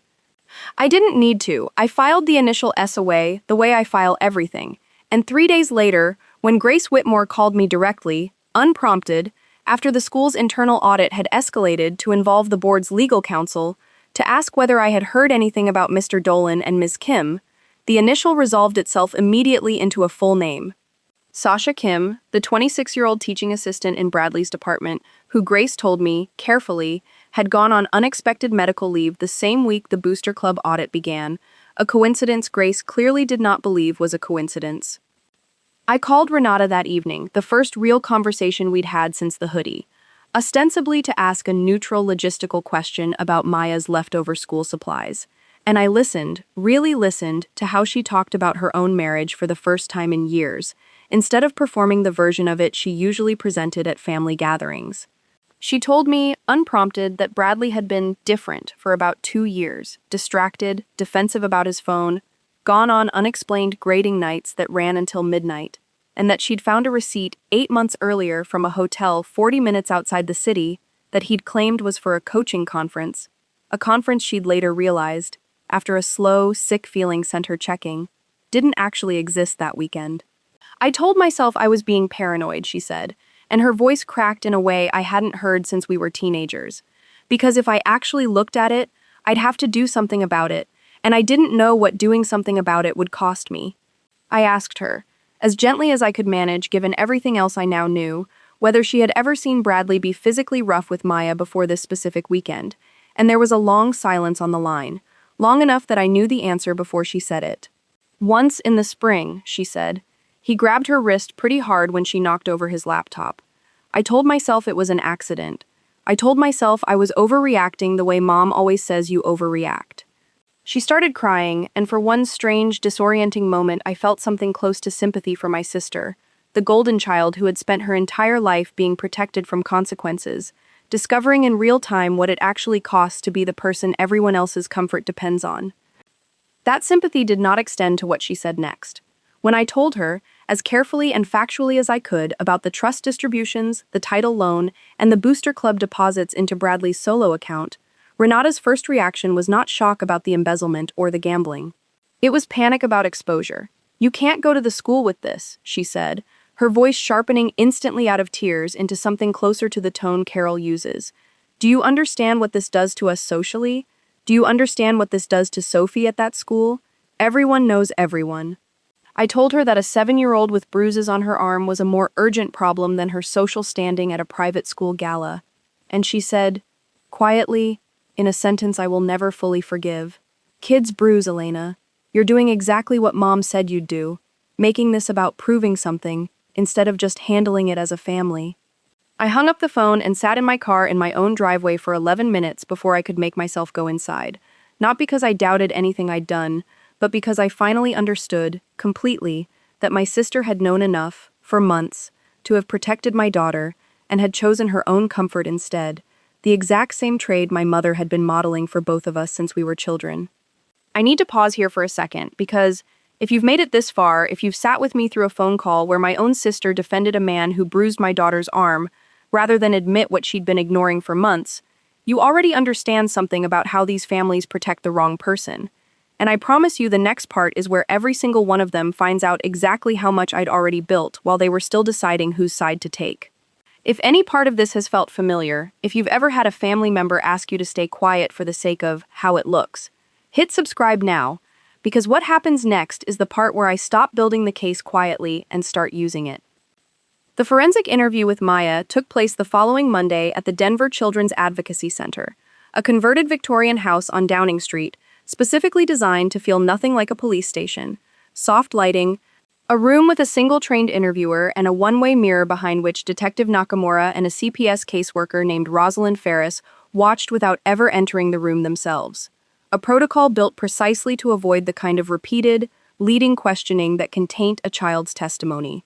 I didn't need to. I filed the initial S away, the way I file everything. And 3 days later, when Grace Whitmore called me directly, unprompted, after the school's internal audit had escalated to involve the board's legal counsel, to ask whether I had heard anything about Mr. Dolan and Ms. Kim, the initial resolved itself immediately into a full name. Sasha Kim, the 26-year-old teaching assistant in Bradley's department, who Grace told me, carefully, had gone on unexpected medical leave the same week the Booster Club audit began, a coincidence Grace clearly did not believe was a coincidence. I called Renata that evening, the first real conversation we'd had since the hoodie, ostensibly to ask a neutral logistical question about Maya's leftover school supplies. And I listened, really listened, to how she talked about her own marriage for the first time in years, instead of performing the version of it she usually presented at family gatherings. She told me, unprompted, that Bradley had been different for about 2 years, distracted, defensive about his phone, gone on unexplained grading nights that ran until midnight, and that she'd found a receipt 8 months earlier from a hotel 40 minutes outside the city that he'd claimed was for a coaching conference, a conference she'd later realized, after a slow, sick feeling sent her checking, didn't actually exist that weekend. I told myself I was being paranoid, she said, and her voice cracked in a way I hadn't heard since we were teenagers. Because if I actually looked at it, I'd have to do something about it, and I didn't know what doing something about it would cost me. I asked her, as gently as I could manage given everything else I now knew, whether she had ever seen Bradley be physically rough with Maya before this specific weekend, and there was a long silence on the line, long enough that I knew the answer before she said it. Once in the spring, she said. He grabbed her wrist pretty hard when she knocked over his laptop. I told myself it was an accident. I told myself I was overreacting the way Mom always says you overreact. She started crying, and for one strange, disorienting moment I felt something close to sympathy for my sister, the golden child who had spent her entire life being protected from consequences, discovering in real time what it actually costs to be the person everyone else's comfort depends on. That sympathy did not extend to what she said next. When I told her, as carefully and factually as I could, about the trust distributions, the title loan, and the booster club deposits into Bradley's solo account, Renata's first reaction was not shock about the embezzlement or the gambling. It was panic about exposure. "You can't go to the school with this," she said, her voice sharpening instantly out of tears into something closer to the tone Carol uses. "Do you understand what this does to us socially? Do you understand what this does to Sophie at that school? Everyone knows everyone." I told her that a 7-year-old with bruises on her arm was a more urgent problem than her social standing at a private school gala. And she said, quietly, in a sentence I will never fully forgive, "Kids bruise, Elena. You're doing exactly what Mom said you'd do, making this about proving something, instead of just handling it as a family." I hung up the phone and sat in my car in my own driveway for 11 minutes before I could make myself go inside, not because I doubted anything I'd done, but because I finally understood, completely, that my sister had known enough, for months, to have protected my daughter, and had chosen her own comfort instead, the exact same trade my mother had been modeling for both of us since we were children. I need to pause here for a second, because if you've made it this far, if you've sat with me through a phone call where my own sister defended a man who bruised my daughter's arm, rather than admit what she'd been ignoring for months, you already understand something about how these families protect the wrong person. And I promise you the next part is where every single one of them finds out exactly how much I'd already built while they were still deciding whose side to take. If any part of this has felt familiar, if you've ever had a family member ask you to stay quiet for the sake of how it looks, hit subscribe now, because what happens next is the part where I stop building the case quietly and start using it. The forensic interview with Maya took place the following Monday at the Denver Children's Advocacy Center, a converted Victorian house on Downing Street, specifically designed to feel nothing like a police station. Soft lighting, a room with a single trained interviewer, and a one-way mirror behind which Detective Nakamura and a CPS caseworker named Rosalind Ferris watched without ever entering the room themselves. A protocol built precisely to avoid the kind of repeated, leading questioning that can taint a child's testimony.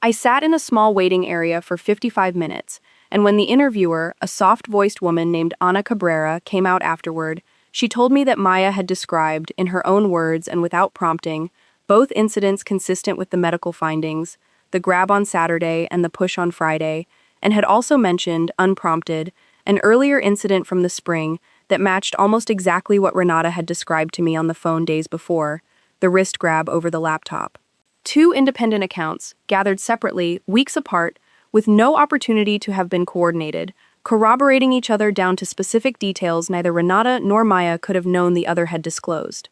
I sat in a small waiting area for 55 minutes, and when the interviewer, a soft-voiced woman named Ana Cabrera, came out afterward, she told me that Maya had described, in her own words and without prompting, both incidents consistent with the medical findings, the grab on Saturday and the push on Friday, and had also mentioned, unprompted, an earlier incident from the spring that matched almost exactly what Renata had described to me on the phone days before, the wrist grab over the laptop. Two independent accounts, gathered separately, weeks apart, with no opportunity to have been coordinated, corroborating each other down to specific details neither Renata nor Maya could have known the other had disclosed.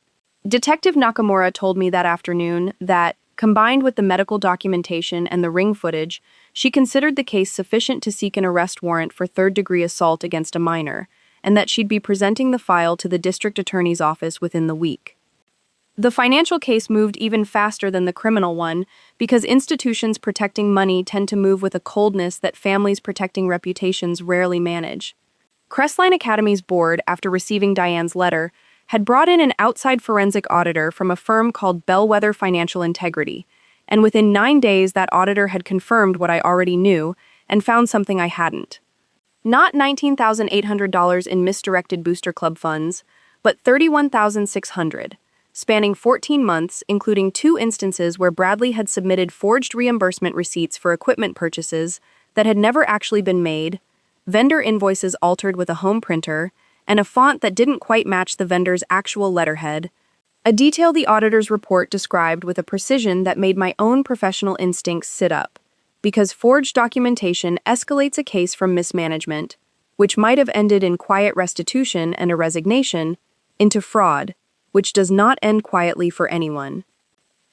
Detective Nakamura told me that afternoon that, combined with the medical documentation and the ring footage, she considered the case sufficient to seek an arrest warrant for third-degree assault against a minor, and that she'd be presenting the file to the district attorney's office within the week. The financial case moved even faster than the criminal one because institutions protecting money tend to move with a coldness that families protecting reputations rarely manage. Crestline Academy's board, after receiving Diane's letter, had brought in an outside forensic auditor from a firm called Bellwether Financial Integrity, and within 9 days that auditor had confirmed what I already knew and found something I hadn't. Not $19,800 in misdirected booster club funds, but $31,600. Spanning 14 months, including 2 instances where Bradley had submitted forged reimbursement receipts for equipment purchases that had never actually been made, vendor invoices altered with a home printer, and a font that didn't quite match the vendor's actual letterhead, a detail the auditor's report described with a precision that made my own professional instincts sit up, because forged documentation escalates a case from mismanagement, which might have ended in quiet restitution and a resignation, into fraud, which does not end quietly for anyone.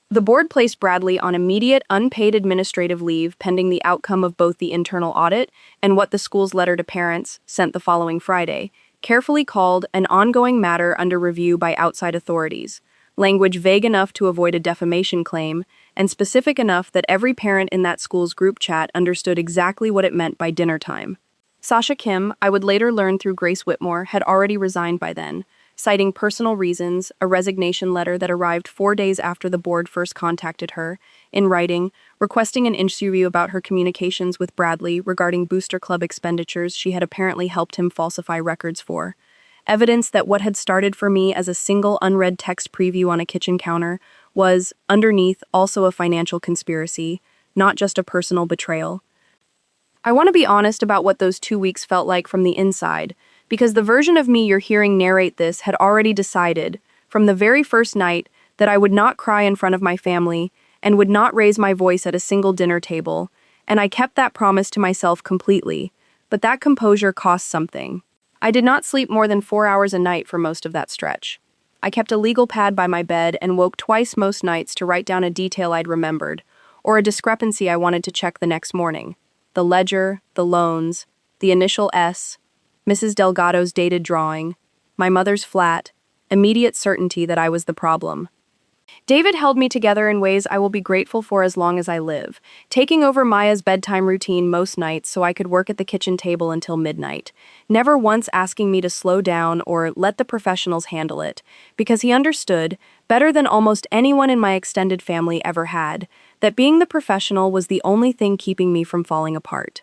The board placed Bradley on immediate, unpaid administrative leave pending the outcome of both the internal audit and what the school's letter to parents, sent the following Friday, carefully called an ongoing matter under review by outside authorities, language vague enough to avoid a defamation claim, and specific enough that every parent in that school's group chat understood exactly what it meant by dinner time. Sasha Kim, I would later learn through Grace Whitmore, had already resigned by then, citing personal reasons, a resignation letter that arrived 4 days after the board first contacted her, in writing, requesting an interview about her communications with Bradley regarding Booster Club expenditures she had apparently helped him falsify records for. Evidence that what had started for me as a single unread text preview on a kitchen counter was, underneath, also a financial conspiracy, not just a personal betrayal. I want to be honest about what those 2 weeks felt like from the inside, because the version of me you're hearing narrate this had already decided, from the very first night, that I would not cry in front of my family and would not raise my voice at a single dinner table, and I kept that promise to myself completely, but that composure cost something. I did not sleep more than 4 hours a night for most of that stretch. I kept a legal pad by my bed and woke twice most nights to write down a detail I'd remembered, or a discrepancy I wanted to check the next morning. The ledger, the loans, the initial S, Mrs. Delgado's dated drawing, my mother's flat, immediate certainty that I was the problem. David held me together in ways I will be grateful for as long as I live, taking over Maya's bedtime routine most nights so I could work at the kitchen table until midnight, never once asking me to slow down or let the professionals handle it, because he understood, better than almost anyone in my extended family ever had, that being the professional was the only thing keeping me from falling apart.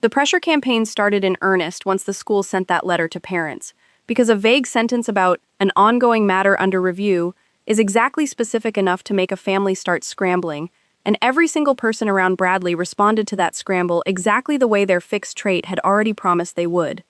The pressure campaign started in earnest once the school sent that letter to parents, because a vague sentence about an ongoing matter under review is exactly specific enough to make a family start scrambling, and every single person around Bradley responded to that scramble exactly the way their fixed trait had already promised they would.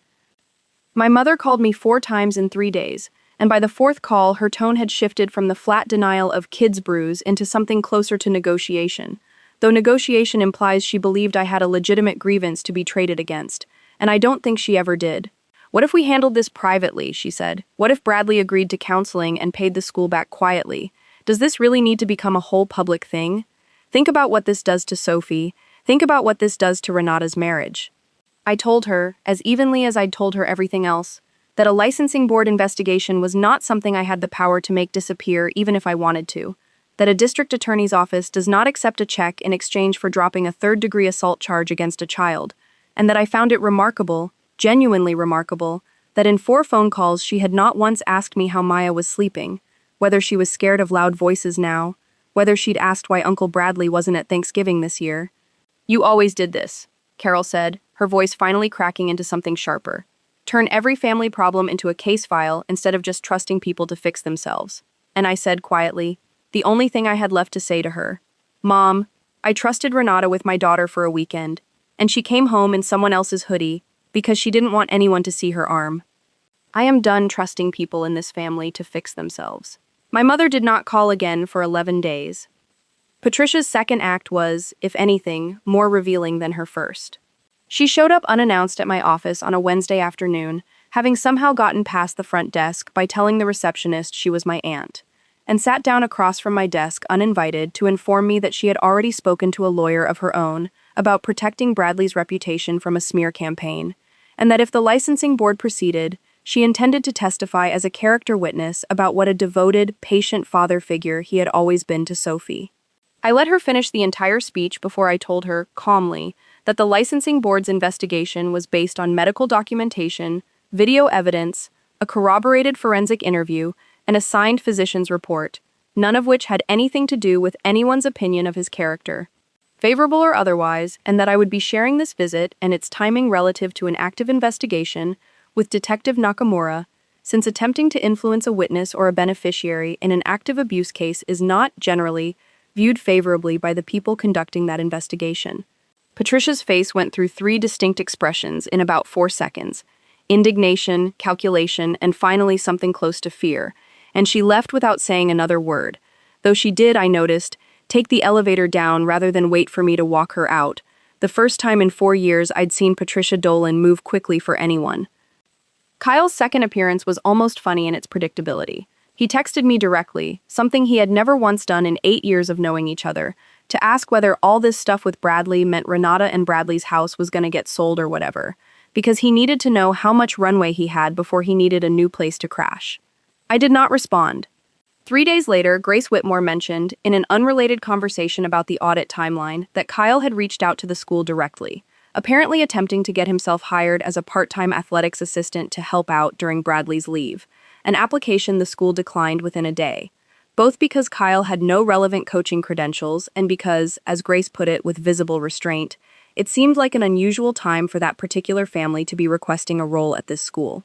My mother called me 4 times in 3 days, and by the 4th call, her tone had shifted from the flat denial of kids' bruise into something closer to negotiation, though negotiation implies she believed I had a legitimate grievance to be traded against, and I don't think she ever did. What if we handled this privately, she said. What if Bradley agreed to counseling and paid the school back quietly? Does this really need to become a whole public thing? Think about what this does to Sophie. Think about what this does to Renata's marriage. I told her, as evenly as I'd told her everything else, that a licensing board investigation was not something I had the power to make disappear even if I wanted to, that a district attorney's office does not accept a check in exchange for dropping a third-degree assault charge against a child, and that I found it remarkable, genuinely remarkable, that in 4 phone calls she had not once asked me how Maya was sleeping, whether she was scared of loud voices now, whether she'd asked why Uncle Bradley wasn't at Thanksgiving this year. You always did this, Carol said, her voice finally cracking into something sharper. Turn every family problem into a case file instead of just trusting people to fix themselves. And I said quietly, the only thing I had left to say to her, Mom, I trusted Renata with my daughter for a weekend, and she came home in someone else's hoodie because she didn't want anyone to see her arm. I am done trusting people in this family to fix themselves. My mother did not call again for 11 days. Patricia's second act was, if anything, more revealing than her first. She showed up unannounced at my office on a Wednesday afternoon, having somehow gotten past the front desk by telling the receptionist she was my aunt, and sat down across from my desk uninvited to inform me that she had already spoken to a lawyer of her own about protecting Bradley's reputation from a smear campaign, and that if the licensing board proceeded, she intended to testify as a character witness about what a devoted, patient father figure he had always been to Sophie. I let her finish the entire speech before I told her, calmly, that the licensing board's investigation was based on medical documentation, video evidence, a corroborated forensic interview, and a signed physician's report, none of which had anything to do with anyone's opinion of his character, favorable or otherwise, and that I would be sharing this visit and its timing relative to an active investigation with Detective Nakamura, since attempting to influence a witness or a beneficiary in an active abuse case is not, generally, viewed favorably by the people conducting that investigation. Patricia's face went through 3 distinct expressions in about 4 seconds: indignation, calculation, and finally something close to fear, and she left without saying another word, though she did, I noticed, take the elevator down rather than wait for me to walk her out, the first time in 4 years I'd seen Patricia Dolan move quickly for anyone. Kyle's second appearance was almost funny in its predictability. He texted me directly, something he had never once done in 8 years of knowing each other, to ask whether all this stuff with Bradley meant Renata and Bradley's house was going to get sold or whatever, because he needed to know how much runway he had before he needed a new place to crash. I did not respond. 3 days later, Grace Whitmore mentioned, in an unrelated conversation about the audit timeline, that Kyle had reached out to the school directly, apparently attempting to get himself hired as a part-time athletics assistant to help out during Bradley's leave, an application the school declined within a day, both because Kyle had no relevant coaching credentials and because, as Grace put it with visible restraint, it seemed like an unusual time for that particular family to be requesting a role at this school.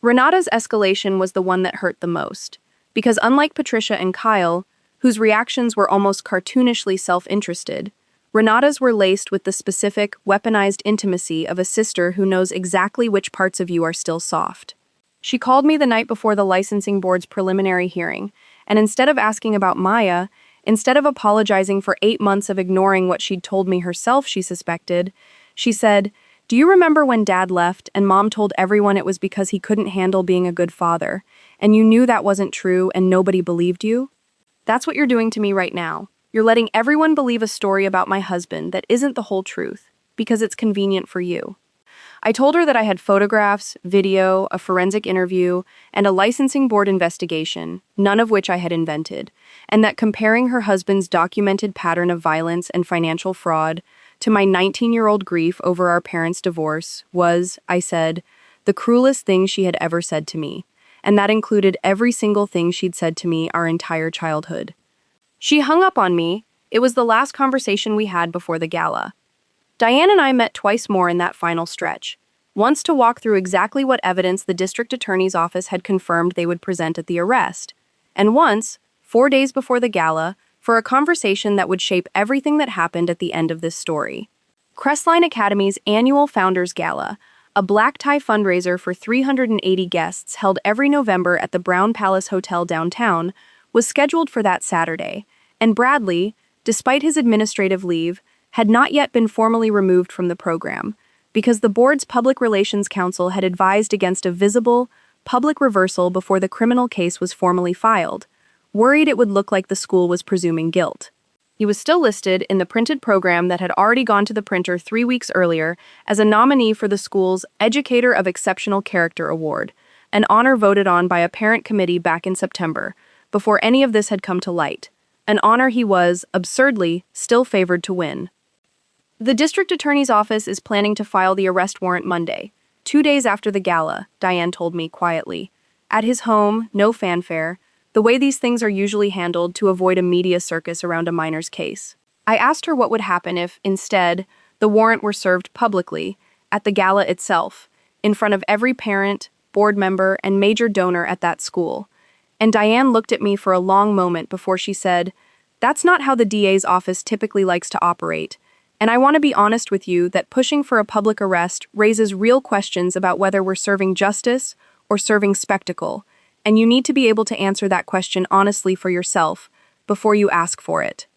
Renata's escalation was the one that hurt the most, because unlike Patricia and Kyle, whose reactions were almost cartoonishly self-interested, Renata's were laced with the specific, weaponized intimacy of a sister who knows exactly which parts of you are still soft. She called me the night before the licensing board's preliminary hearing, and instead of asking about Maya, instead of apologizing for 8 months of ignoring what she'd told me herself she suspected, she said, "Do you remember when Dad left and Mom told everyone it was because he couldn't handle being a good father, and you knew that wasn't true and nobody believed you? That's what you're doing to me right now. You're letting everyone believe a story about my husband that isn't the whole truth, because it's convenient for you." I told her that I had photographs, video, a forensic interview, and a licensing board investigation, none of which I had invented, and that comparing her husband's documented pattern of violence and financial fraud to my 19-year-old grief over our parents' divorce was, I said, the cruelest thing she had ever said to me, and that included every single thing she'd said to me our entire childhood. She hung up on me. It was the last conversation we had before the gala. Diane and I met twice more in that final stretch, once to walk through exactly what evidence the district attorney's office had confirmed they would present at the arrest, and once, 4 days before the gala, for a conversation that would shape everything that happened at the end of this story. Crestline Academy's annual Founders Gala, a black tie fundraiser for 380 guests held every November at the Brown Palace Hotel downtown, was scheduled for that Saturday, and Bradley, despite his administrative leave, had not yet been formally removed from the program, because the board's Public Relations Council had advised against a visible, public reversal before the criminal case was formally filed, worried it would look like the school was presuming guilt. He was still listed in the printed program that had already gone to the printer 3 weeks earlier as a nominee for the school's Educator of Exceptional Character Award, an honor voted on by a parent committee back in September, before any of this had come to light, an honor he was, absurdly, still favored to win. The district attorney's office is planning to file the arrest warrant Monday, 2 days after the gala, Diane told me quietly. At his home, no fanfare, the way these things are usually handled to avoid a media circus around a minor's case. I asked her what would happen if, instead, the warrant were served publicly, at the gala itself, in front of every parent, board member, and major donor at that school. And Diane looked at me for a long moment before she said, "That's not how the DA's office typically likes to operate. And I want to be honest with you that pushing for a public arrest raises real questions about whether we're serving justice or serving spectacle, and you need to be able to answer that question honestly for yourself before you ask for it."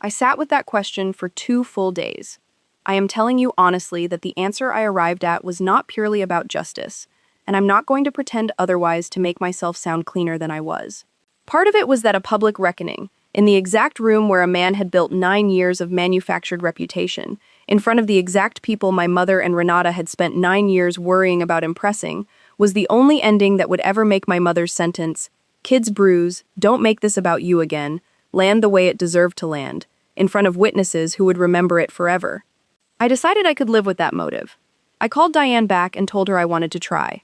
I sat with that question for 2 full days. I am telling you honestly that the answer I arrived at was not purely about justice, and I'm not going to pretend otherwise to make myself sound cleaner than I was. Part of it was that a public reckoning, in the exact room where a man had built 9 years of manufactured reputation, in front of the exact people my mother and Renata had spent 9 years worrying about impressing, was the only ending that would ever make my mother's sentence, "Kids bruise, don't make this about you again," land the way it deserved to land, in front of witnesses who would remember it forever. I decided I could live with that motive. I called Diane back and told her I wanted to try.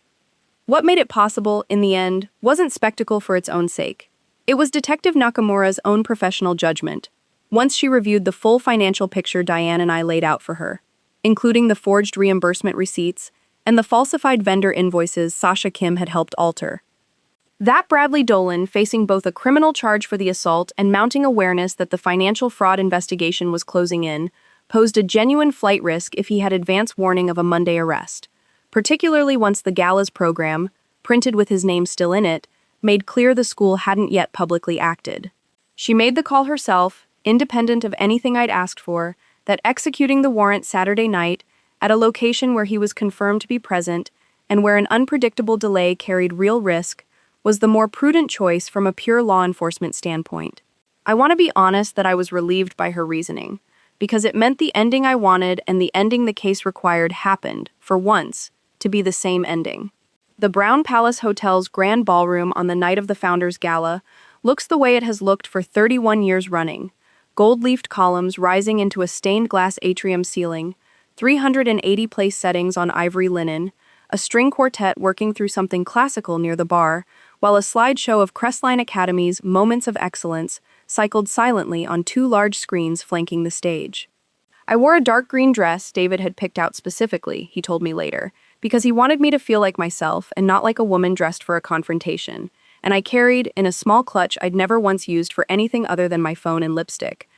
What made it possible, in the end, wasn't spectacle for its own sake. It was Detective Nakamura's own professional judgment, once she reviewed the full financial picture Diane and I laid out for her, including the forged reimbursement receipts and the falsified vendor invoices Sasha Kim had helped alter. That Bradley Dolan, facing both a criminal charge for the assault and mounting awareness that the financial fraud investigation was closing in, posed a genuine flight risk if he had advance warning of a Monday arrest, particularly once the gala's program, printed with his name still in it, made clear the school hadn't yet publicly acted. She made the call herself, independent of anything I'd asked for, that executing the warrant Saturday night, at a location where he was confirmed to be present, and where an unpredictable delay carried real risk, was the more prudent choice from a pure law enforcement standpoint. I want to be honest that I was relieved by her reasoning, because it meant the ending I wanted and the ending the case required happened, for once, to be the same ending. The Brown Palace Hotel's grand ballroom on the night of the Founders Gala looks the way it has looked for 31 years running. Gold-leafed columns rising into a stained glass atrium ceiling, 380 place settings on ivory linen, a string quartet working through something classical near the bar, while a slideshow of Crestline Academy's Moments of Excellence cycled silently on two large screens flanking the stage. I wore a dark green dress David had picked out specifically, he told me later, because he wanted me to feel like myself and not like a woman dressed for a confrontation, and I carried, in a small clutch I'd never once used for anything other than my phone and lipstick,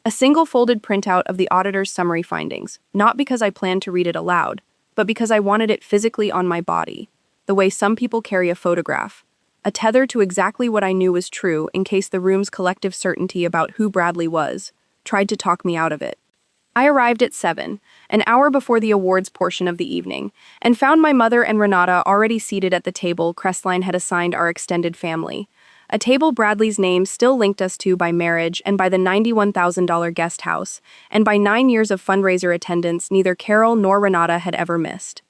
a single folded printout of the auditor's summary findings, not because I planned to read it aloud, but because I wanted it physically on my body, the way some people carry a photograph, a tether to exactly what I knew was true in case the room's collective certainty about who Bradley was tried to talk me out of it. I arrived at 7, an hour before the awards portion of the evening, and found my mother and Renata already seated at the table Crestline had assigned our extended family, a table Bradley's name still linked us to by marriage and by the $91,000 guest house, and by 9 years of fundraiser attendance neither Carol nor Renata had ever missed.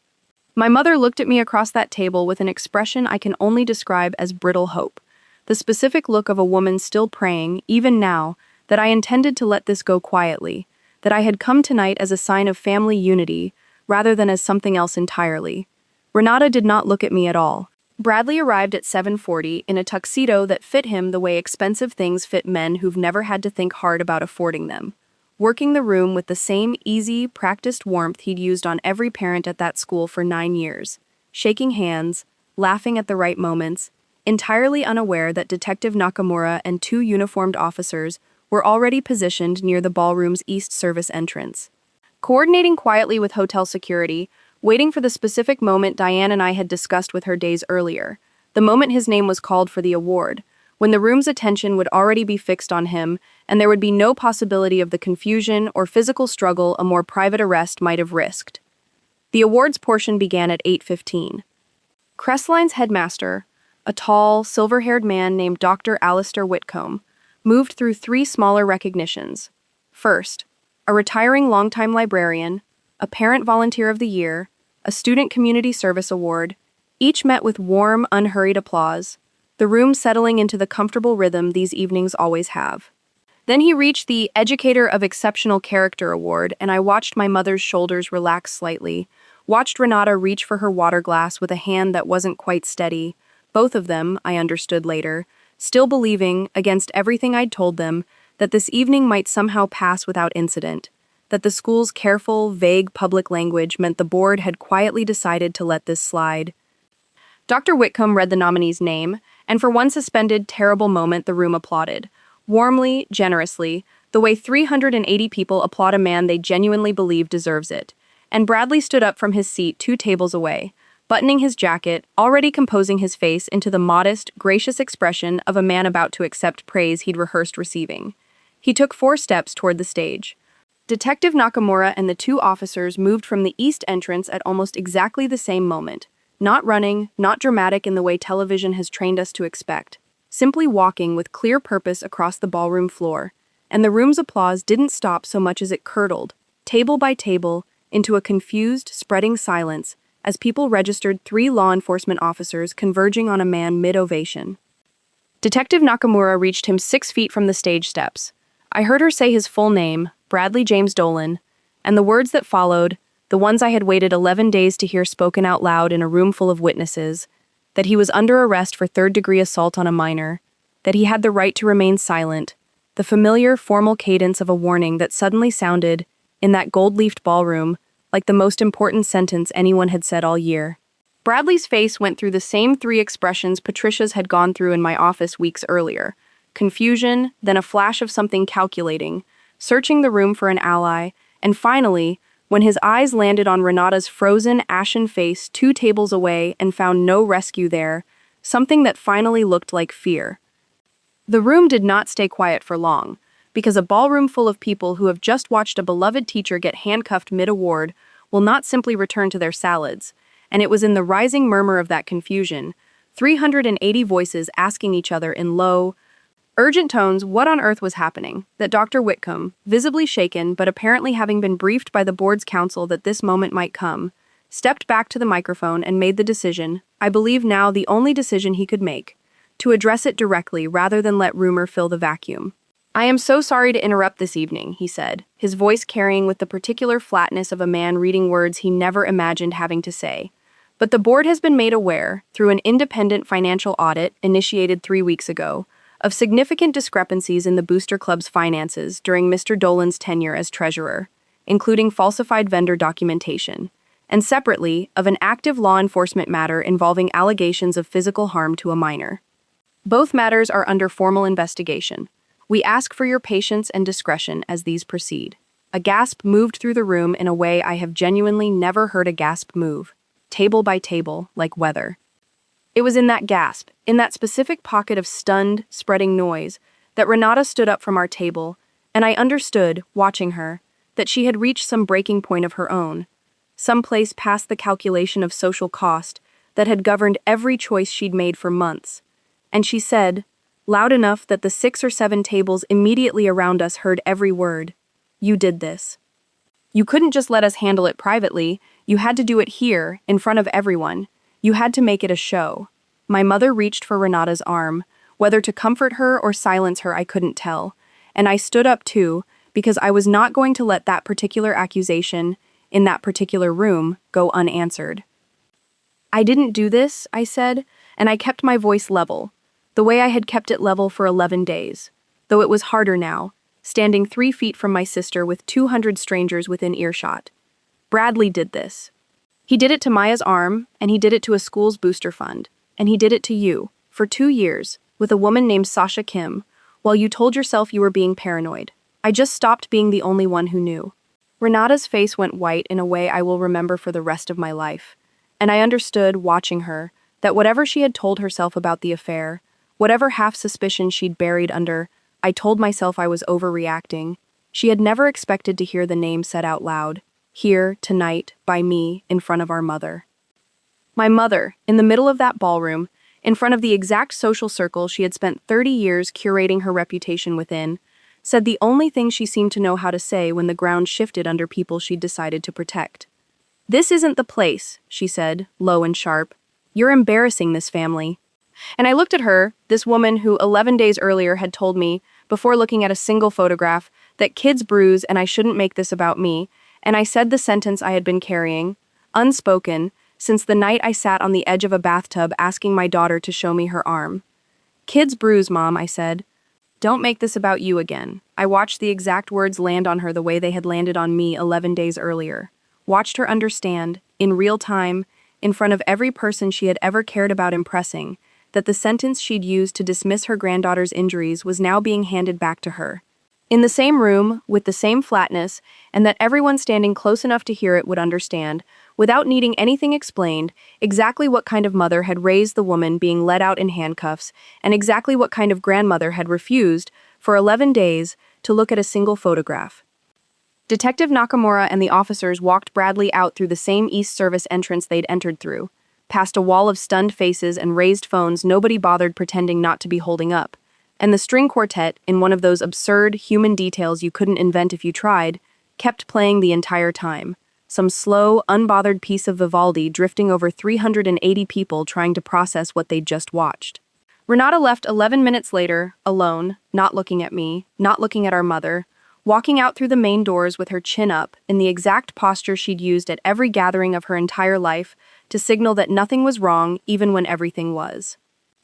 My mother looked at me across that table with an expression I can only describe as brittle hope, the specific look of a woman still praying, even now, that I intended to let this go quietly, that I had come tonight as a sign of family unity, rather than as something else entirely. Renata did not look at me at all. Bradley arrived at 7:40 in a tuxedo that fit him the way expensive things fit men who've never had to think hard about affording them, working the room with the same easy, practiced warmth he'd used on every parent at that school for 9 years, shaking hands, laughing at the right moments, entirely unaware that Detective Nakamura and 2 uniformed officers were already positioned near the ballroom's East Service entrance. Coordinating quietly with hotel security, waiting for the specific moment Diane and I had discussed with her days earlier, the moment his name was called for the award, when the room's attention would already be fixed on him, and there would be no possibility of the confusion or physical struggle a more private arrest might have risked. The awards portion began at 8:15. Crestline's headmaster, a tall, silver-haired man named Dr. Alistair Whitcomb, moved through 3 smaller recognitions. First, a retiring longtime librarian, a parent volunteer of the year, a student community service award, each met with warm, unhurried applause, the room settling into the comfortable rhythm these evenings always have. Then he reached the Educator of Exceptional Character Award, and I watched my mother's shoulders relax slightly, watched Renata reach for her water glass with a hand that wasn't quite steady, both of them, I understood later, still believing, against everything I'd told them, that this evening might somehow pass without incident, that the school's careful, vague public language meant the board had quietly decided to let this slide. Dr. Whitcomb read the nominee's name, and for one suspended, terrible moment the room applauded. Warmly, generously, the way 380 people applaud a man they genuinely believe deserves it. And Bradley stood up from his seat 2 tables away, buttoning his jacket, already composing his face into the modest, gracious expression of a man about to accept praise he'd rehearsed receiving. He took 4 steps toward the stage. Detective Nakamura and the 2 officers moved from the east entrance at almost exactly the same moment. Not running, not dramatic in the way television has trained us to expect, simply walking with clear purpose across the ballroom floor, and the room's applause didn't stop so much as it curdled, table by table, into a confused, spreading silence as people registered 3 law enforcement officers converging on a man mid-ovation. Detective Nakamura reached him 6 feet from the stage steps. I heard her say his full name, Bradley James Dolan, and the words that followed, the ones I had waited 11 days to hear spoken out loud in a room full of witnesses, that he was under arrest for 3rd-degree assault on a minor, that he had the right to remain silent, the familiar, formal cadence of a warning that suddenly sounded, in that gold-leafed ballroom, like the most important sentence anyone had said all year. Bradley's face went through the same 3 expressions Patricia's had gone through in my office weeks earlier: confusion, then a flash of something calculating, searching the room for an ally, and finally, when his eyes landed on Renata's frozen, ashen face 2 tables away and found no rescue there, something that finally looked like fear. The room did not stay quiet for long, because a ballroom full of people who have just watched a beloved teacher get handcuffed mid-award will not simply return to their salads, and it was in the rising murmur of that confusion, 380 voices asking each other in low, urgent tones what on earth was happening, that Dr. Whitcomb, visibly shaken but apparently having been briefed by the board's counsel that this moment might come, stepped back to the microphone and made the decision, I believe now the only decision he could make, to address it directly rather than let rumor fill the vacuum. "I am so sorry to interrupt this evening," he said, his voice carrying with the particular flatness of a man reading words he never imagined having to say. "But the board has been made aware, through an independent financial audit initiated 3 weeks ago, of significant discrepancies in the Booster Club's finances during Mr. Dolan's tenure as treasurer, including falsified vendor documentation, and separately, of an active law enforcement matter involving allegations of physical harm to a minor. Both matters are under formal investigation. We ask for your patience and discretion as these proceed." A gasp moved through the room in a way I have genuinely never heard a gasp move, table by table, like weather. It was in that gasp, in that specific pocket of stunned, spreading noise, that Renata stood up from our table, and I understood, watching her, that she had reached some breaking point of her own, some place past the calculation of social cost that had governed every choice she'd made for months. And she said, loud enough that the 6 or 7 tables immediately around us heard every word, "You did this. You couldn't just let us handle it privately, you had to do it here, in front of everyone. You had to make it a show." My mother reached for Renata's arm, whether to comfort her or silence her I couldn't tell, and I stood up too, because I was not going to let that particular accusation, in that particular room, go unanswered. "I didn't do this," I said, and I kept my voice level, the way I had kept it level for 11 days, though it was harder now, standing 3 feet from my sister with 200 strangers within earshot. "Bradley did this. He did it to Maya's arm, and he did it to a school's booster fund, and he did it to you, for 2 years, with a woman named Sasha Kim, while you told yourself you were being paranoid. I just stopped being the only one who knew." Renata's face went white in a way I will remember for the rest of my life, and I understood, watching her, that whatever she had told herself about the affair, whatever half-suspicion she'd buried under, "I told myself I was overreacting," she had never expected to hear the name said out loud, here, tonight, by me, in front of our mother. My mother, in the middle of that ballroom, in front of the exact social circle she had spent 30 years curating her reputation within, said the only thing she seemed to know how to say when the ground shifted under people she'd decided to protect. "This isn't the place," she said, low and sharp. "You're embarrassing this family." And I looked at her, this woman who 11 days earlier had told me, before looking at a single photograph, that kids bruise and I shouldn't make this about me, and I said the sentence I had been carrying, unspoken, since the night I sat on the edge of a bathtub asking my daughter to show me her arm. "Kids bruise, Mom," I said. "Don't make this about you again." I watched the exact words land on her the way they had landed on me 11 days earlier. Watched her understand, in real time, in front of every person she had ever cared about impressing, that the sentence she'd used to dismiss her granddaughter's injuries was now being handed back to her. In the same room, with the same flatness, and that everyone standing close enough to hear it would understand, without needing anything explained, exactly what kind of mother had raised the woman being led out in handcuffs, and exactly what kind of grandmother had refused, for 11 days, to look at a single photograph. Detective Nakamura and the officers walked Bradley out through the same East Service entrance they'd entered through, past a wall of stunned faces and raised phones nobody bothered pretending not to be holding up, and the string quartet, in one of those absurd, human details you couldn't invent if you tried, kept playing the entire time, some slow, unbothered piece of Vivaldi drifting over 380 people trying to process what they'd just watched. Renata left 11 minutes later, alone, not looking at me, not looking at our mother, walking out through the main doors with her chin up, in the exact posture she'd used at every gathering of her entire life, to signal that nothing was wrong even when everything was.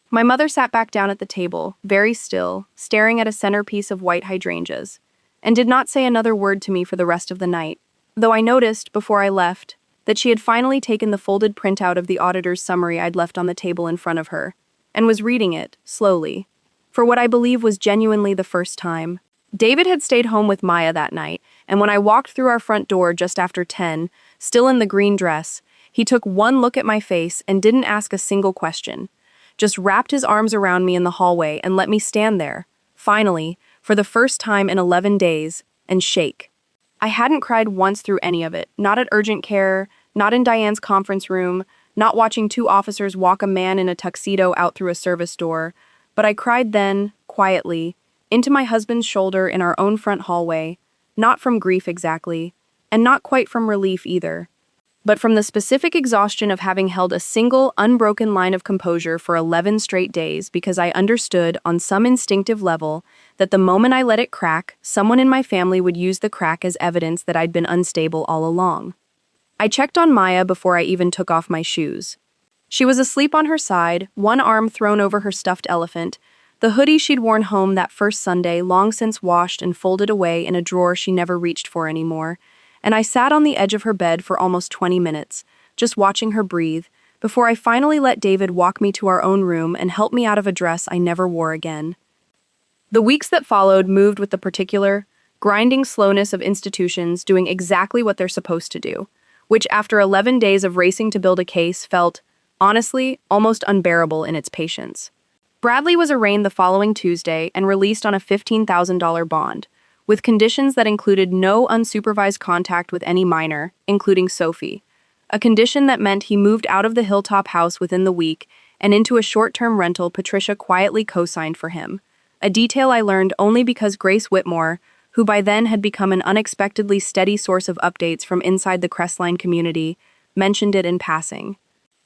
My mother sat back down at the table, very still, staring at a centerpiece of white hydrangeas, and did not say another word to me for the rest of the night, though I noticed, before I left, that she had finally taken the folded printout of the auditor's summary I'd left on the table in front of her, and was reading it, slowly, for what I believe was genuinely the first time. David had stayed home with Maya that night, and when I walked through our front door just after 10, still in the green dress, he took one look at my face and didn't ask a single question, just wrapped his arms around me in the hallway and let me stand there, finally, for the first time in 11 days, and shake. I hadn't cried once through any of it, not at urgent care, not in Diane's conference room, not watching two officers walk a man in a tuxedo out through a service door, but I cried then, quietly, into my husband's shoulder in our own front hallway, not from grief exactly, and not quite from relief either, but from the specific exhaustion of having held a single, unbroken line of composure for 11 straight days because I understood, on some instinctive level, that the moment I let it crack, someone in my family would use the crack as evidence that I'd been unstable all along. I checked on Maya before I even took off my shoes. She was asleep on her side, one arm thrown over her stuffed elephant, the hoodie she'd worn home that first Sunday long since washed and folded away in a drawer she never reached for anymore, and I sat on the edge of her bed for almost 20 minutes, just watching her breathe, before I finally let David walk me to our own room and help me out of a dress I never wore again. The weeks that followed moved with the particular, grinding slowness of institutions doing exactly what they're supposed to do, which after 11 days of racing to build a case felt, honestly, almost unbearable in its patience. Bradley was arraigned the following Tuesday and released on a $15,000 bond, with conditions that included no unsupervised contact with any minor, including Sophie, a condition that meant he moved out of the Hilltop house within the week and into a short-term rental Patricia quietly co-signed for him, a detail I learned only because Grace Whitmore, who by then had become an unexpectedly steady source of updates from inside the Crestline community, mentioned it in passing.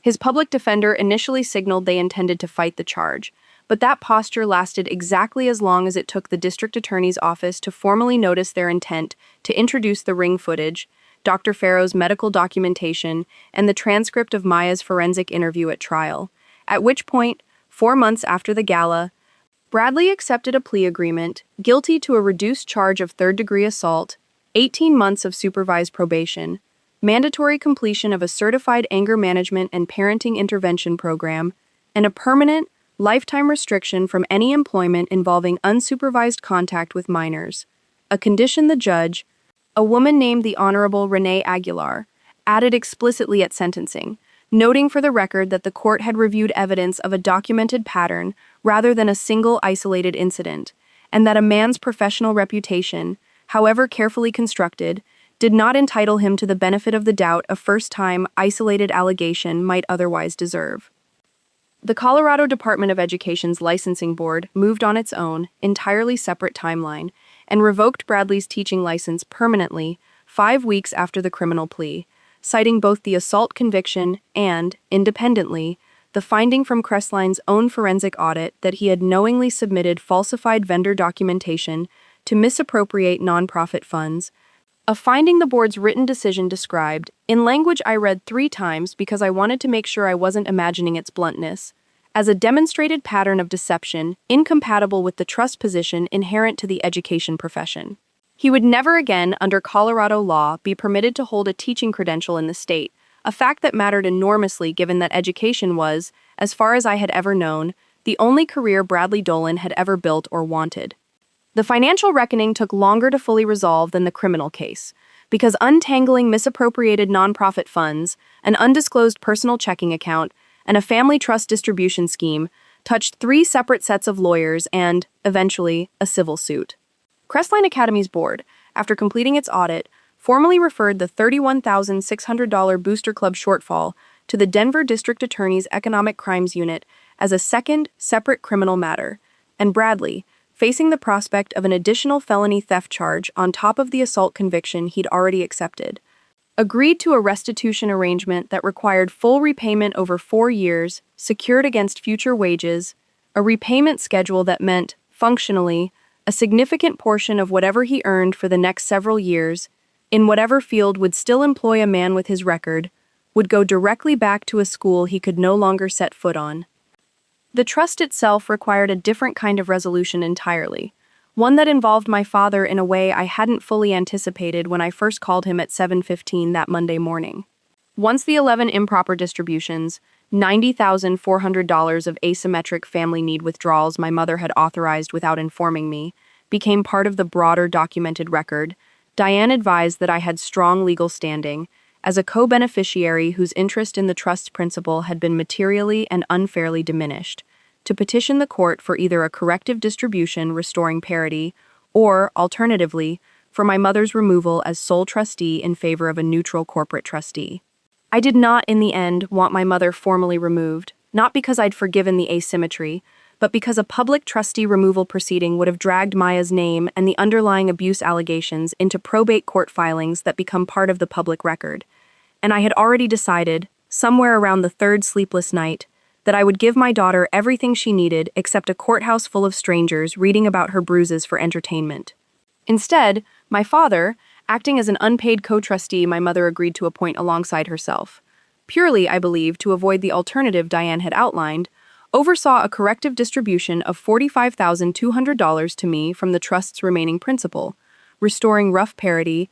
His public defender initially signaled they intended to fight the charge, but that posture lasted exactly as long as it took the district attorney's office to formally notice their intent to introduce the ring footage, Dr. Farrow's medical documentation, and the transcript of Maya's forensic interview at trial, at which point, 4 months after the gala, Bradley accepted a plea agreement, guilty to a reduced charge of third-degree assault, 18 months of supervised probation, mandatory completion of a certified anger management and parenting intervention program, and a permanent, lifetime restriction from any employment involving unsupervised contact with minors, a condition the judge, a woman named the Honorable Renee Aguilar, added explicitly at sentencing, noting for the record that the court had reviewed evidence of a documented pattern rather than a single isolated incident, and that a man's professional reputation, however carefully constructed, did not entitle him to the benefit of the doubt a first-time, isolated allegation might otherwise deserve. The Colorado Department of Education's licensing board moved on its own, entirely separate timeline, and revoked Bradley's teaching license permanently 5 weeks after the criminal plea, citing both the assault conviction and, independently, the finding from Crestline's own forensic audit that he had knowingly submitted falsified vendor documentation to misappropriate nonprofit funds, a finding the board's written decision described, in language I read 3 times because I wanted to make sure I wasn't imagining its bluntness, as a demonstrated pattern of deception incompatible with the trust position inherent to the education profession. He would never again, under Colorado law, be permitted to hold a teaching credential in the state, a fact that mattered enormously given that education was, as far as I had ever known, the only career Bradley Dolan had ever built or wanted. The financial reckoning took longer to fully resolve than the criminal case, because untangling misappropriated nonprofit funds, an undisclosed personal checking account, and a family trust distribution scheme touched 3 separate sets of lawyers and, eventually, a civil suit. Crestline Academy's board, after completing its audit, formally referred the $31,600 Booster Club shortfall to the Denver District Attorney's Economic Crimes Unit as a second, separate criminal matter, and Bradley, facing the prospect of an additional felony theft charge on top of the assault conviction he'd already accepted, agreed to a restitution arrangement that required full repayment over 4 years, secured against future wages, a repayment schedule that meant, functionally, a significant portion of whatever he earned for the next several years, in whatever field would still employ a man with his record, would go directly back to a school he could no longer set foot on. The trust itself required a different kind of resolution entirely, one that involved my father in a way I hadn't fully anticipated when I first called him at 7:15 that Monday morning. Once the 11 improper distributions, $90,400 of asymmetric family need withdrawals my mother had authorized without informing me, became part of the broader documented record, Diane advised that I had strong legal standing, as a co-beneficiary whose interest in the trust's principal had been materially and unfairly diminished, to petition the court for either a corrective distribution restoring parity or, alternatively, for my mother's removal as sole trustee in favor of a neutral corporate trustee. I did not, in the end, want my mother formally removed, not because I'd forgiven the asymmetry, but because a public trustee removal proceeding would have dragged Maya's name and the underlying abuse allegations into probate court filings that become part of the public record. And I had already decided, somewhere around the third sleepless night, that I would give my daughter everything she needed except a courthouse full of strangers reading about her bruises for entertainment. Instead, my father, acting as an unpaid co-trustee my mother agreed to appoint alongside herself, purely, I believe, to avoid the alternative Diane had outlined, oversaw a corrective distribution of $45,200 to me from the trust's remaining principal, restoring rough parity,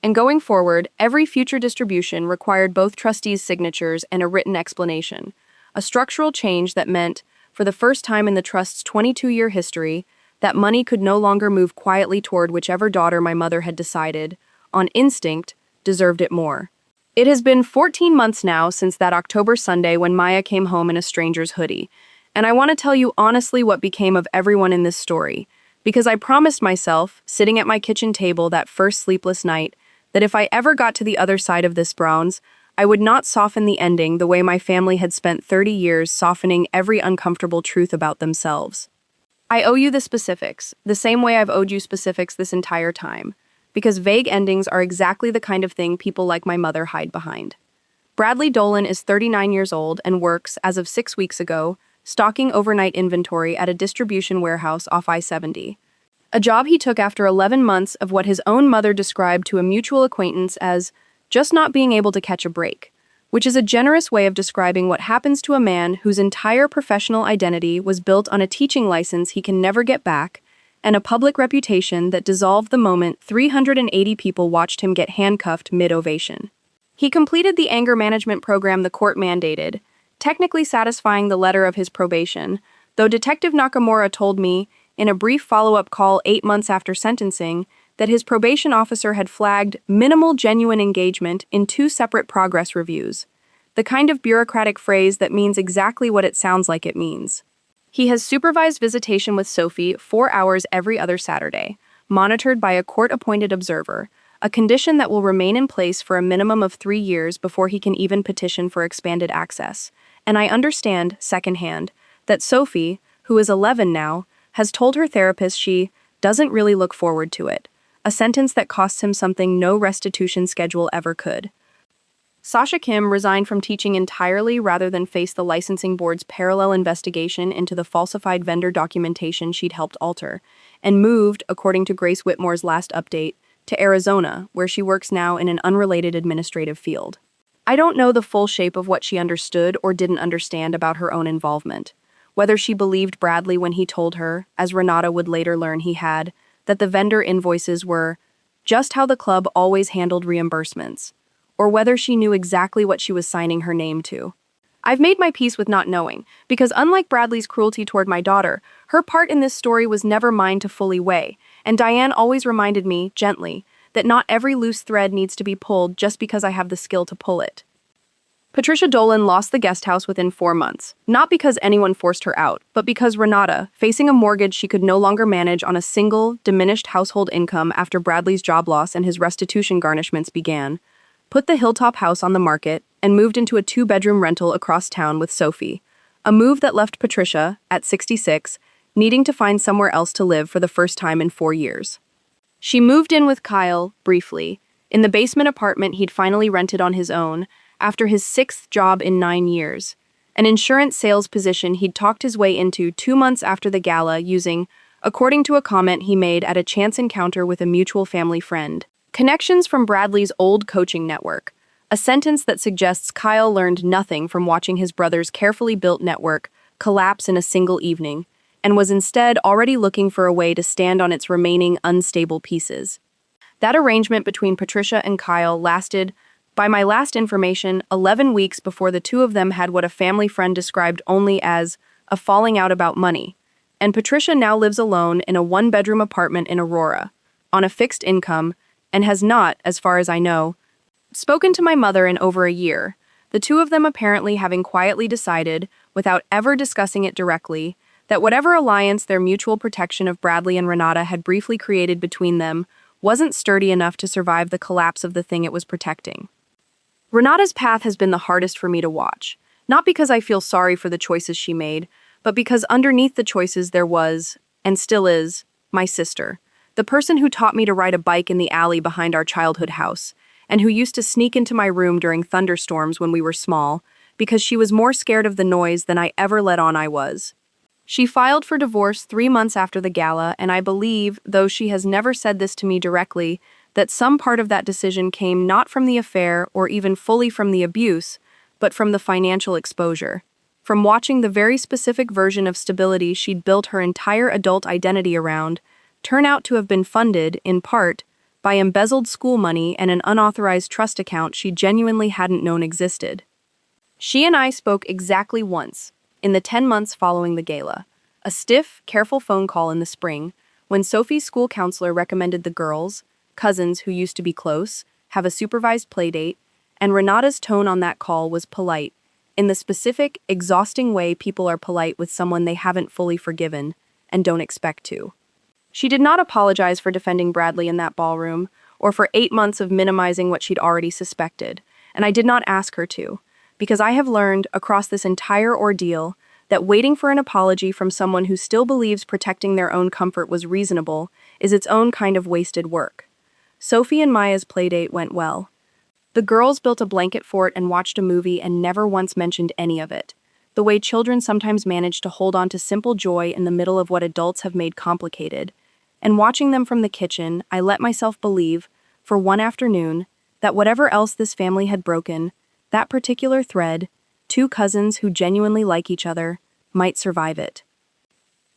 and going forward, every future distribution required both trustees' signatures and a written explanation, a structural change that meant, for the first time in the trust's 22-year history, that money could no longer move quietly toward whichever daughter my mother had decided, on instinct, deserved it more. It has been 14 months now since that October Sunday when Maya came home in a stranger's hoodie, and I want to tell you honestly what became of everyone in this story, because I promised myself, sitting at my kitchen table that first sleepless night, that if I ever got to the other side of this bronze, I would not soften the ending the way my family had spent 30 years softening every uncomfortable truth about themselves. I owe you the specifics, the same way I've owed you specifics this entire time, because vague endings are exactly the kind of thing people like my mother hide behind. Bradley Dolan is 39 years old and works, as of 6 weeks ago, stocking overnight inventory at a distribution warehouse off I-70. A job he took after 11 months of what his own mother described to a mutual acquaintance as just not being able to catch a break, which is a generous way of describing what happens to a man whose entire professional identity was built on a teaching license he can never get back and a public reputation that dissolved the moment 380 people watched him get handcuffed mid-ovation. He completed the anger management program the court mandated, technically satisfying the letter of his probation, though Detective Nakamura told me, in a brief follow-up call 8 months after sentencing, that his probation officer had flagged minimal genuine engagement in 2 separate progress reviews, the kind of bureaucratic phrase that means exactly what it sounds like it means. He has supervised visitation with Sophie 4 hours every other Saturday, monitored by a court-appointed observer, a condition that will remain in place for a minimum of 3 years before he can even petition for expanded access. And I understand, secondhand, that Sophie, who is 11 now, has told her therapist she doesn't really look forward to it, a sentence that costs him something no restitution schedule ever could. Sasha Kim resigned from teaching entirely rather than face the licensing board's parallel investigation into the falsified vendor documentation she'd helped alter, and moved, according to Grace Whitmore's last update, to Arizona, where she works now in an unrelated administrative field. I don't know the full shape of what she understood or didn't understand about her own involvement, whether she believed Bradley when he told her, as Renata would later learn he had, that the vendor invoices were just how the club always handled reimbursements, or whether she knew exactly what she was signing her name to. I've made my peace with not knowing, because unlike Bradley's cruelty toward my daughter, her part in this story was never mine to fully weigh, and Diane always reminded me, gently, that not every loose thread needs to be pulled just because I have the skill to pull it. Patricia Dolan lost the guest house within 4 months, not because anyone forced her out, but because Renata, facing a mortgage she could no longer manage on a single, diminished household income after Bradley's job loss and his restitution garnishments began, put the Hilltop house on the market and moved into a 2-bedroom rental across town with Sophie, a move that left Patricia, at 66, needing to find somewhere else to live for the first time in 4 years. She moved in with Kyle, briefly, in the basement apartment he'd finally rented on his own, after his 6th job in 9 years, an insurance sales position he'd talked his way into 2 months after the gala using, according to a comment he made at a chance encounter with a mutual family friend, connections from Bradley's old coaching network, a sentence that suggests Kyle learned nothing from watching his brother's carefully built network collapse in a single evening, and was instead already looking for a way to stand on its remaining unstable pieces. That arrangement between Patricia and Kyle lasted, by my last information, 11 weeks before the two of them had what a family friend described only as a falling out about money, and Patricia now lives alone in a 1-bedroom apartment in Aurora, on a fixed income, and has not, as far as I know, spoken to my mother in over a year, the two of them apparently having quietly decided, without ever discussing it directly, that whatever alliance their mutual protection of Bradley and Renata had briefly created between them wasn't sturdy enough to survive the collapse of the thing it was protecting. Renata's path has been the hardest for me to watch, not because I feel sorry for the choices she made, but because underneath the choices there was, and still is, my sister, the person who taught me to ride a bike in the alley behind our childhood house, and who used to sneak into my room during thunderstorms when we were small, because she was more scared of the noise than I ever let on I was. She filed for divorce 3 months after the gala, and I believe, though she has never said this to me directly, that some part of that decision came not from the affair or even fully from the abuse, but from the financial exposure. From watching the very specific version of stability she'd built her entire adult identity around turn out to have been funded, in part, by embezzled school money and an unauthorized trust account she genuinely hadn't known existed. She and I spoke exactly once, in the 10 months following the gala. A stiff, careful phone call in the spring, when Sophie's school counselor recommended the girls, cousins who used to be close, have a supervised playdate, and Renata's tone on that call was polite, in the specific, exhausting way people are polite with someone they haven't fully forgiven and don't expect to. She did not apologize for defending Bradley in that ballroom, or for 8 months of minimizing what she'd already suspected, and I did not ask her to, because I have learned, across this entire ordeal, that waiting for an apology from someone who still believes protecting their own comfort was reasonable is its own kind of wasted work. Sophie and Maya's playdate went well. The girls built a blanket fort and watched a movie and never once mentioned any of it, the way children sometimes manage to hold on to simple joy in the middle of what adults have made complicated. And watching them from the kitchen, I let myself believe, for one afternoon, that whatever else this family had broken, that particular thread, two cousins who genuinely like each other, might survive it.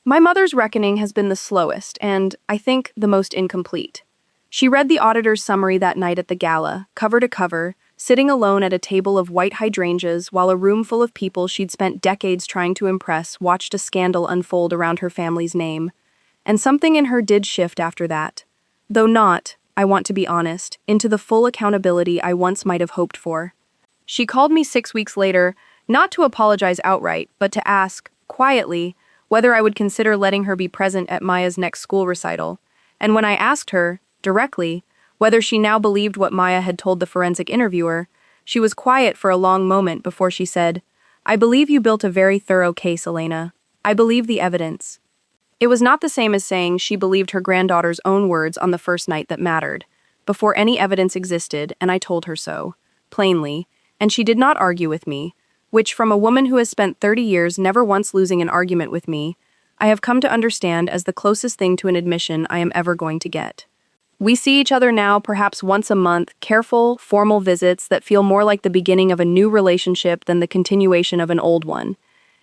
My mother's reckoning has been the slowest and, I think, the most incomplete. She read the auditor's summary that night at the gala, cover to cover, sitting alone at a table of white hydrangeas while a room full of people she'd spent decades trying to impress watched a scandal unfold around her family's name. And something in her did shift after that. Though not, I want to be honest, into the full accountability I once might have hoped for. She called me 6 weeks later, not to apologize outright, but to ask, quietly, whether I would consider letting her be present at Maya's next school recital. And when I asked her, directly, whether she now believed what Maya had told the forensic interviewer, she was quiet for a long moment before she said, "I believe you built a very thorough case, Elena. I believe the evidence." It was not the same as saying she believed her granddaughter's own words on the first night that mattered, before any evidence existed, and I told her so, plainly, and she did not argue with me, which from a woman who has spent 30 years never once losing an argument with me, I have come to understand as the closest thing to an admission I am ever going to get. We see each other now perhaps once a month, careful, formal visits that feel more like the beginning of a new relationship than the continuation of an old one.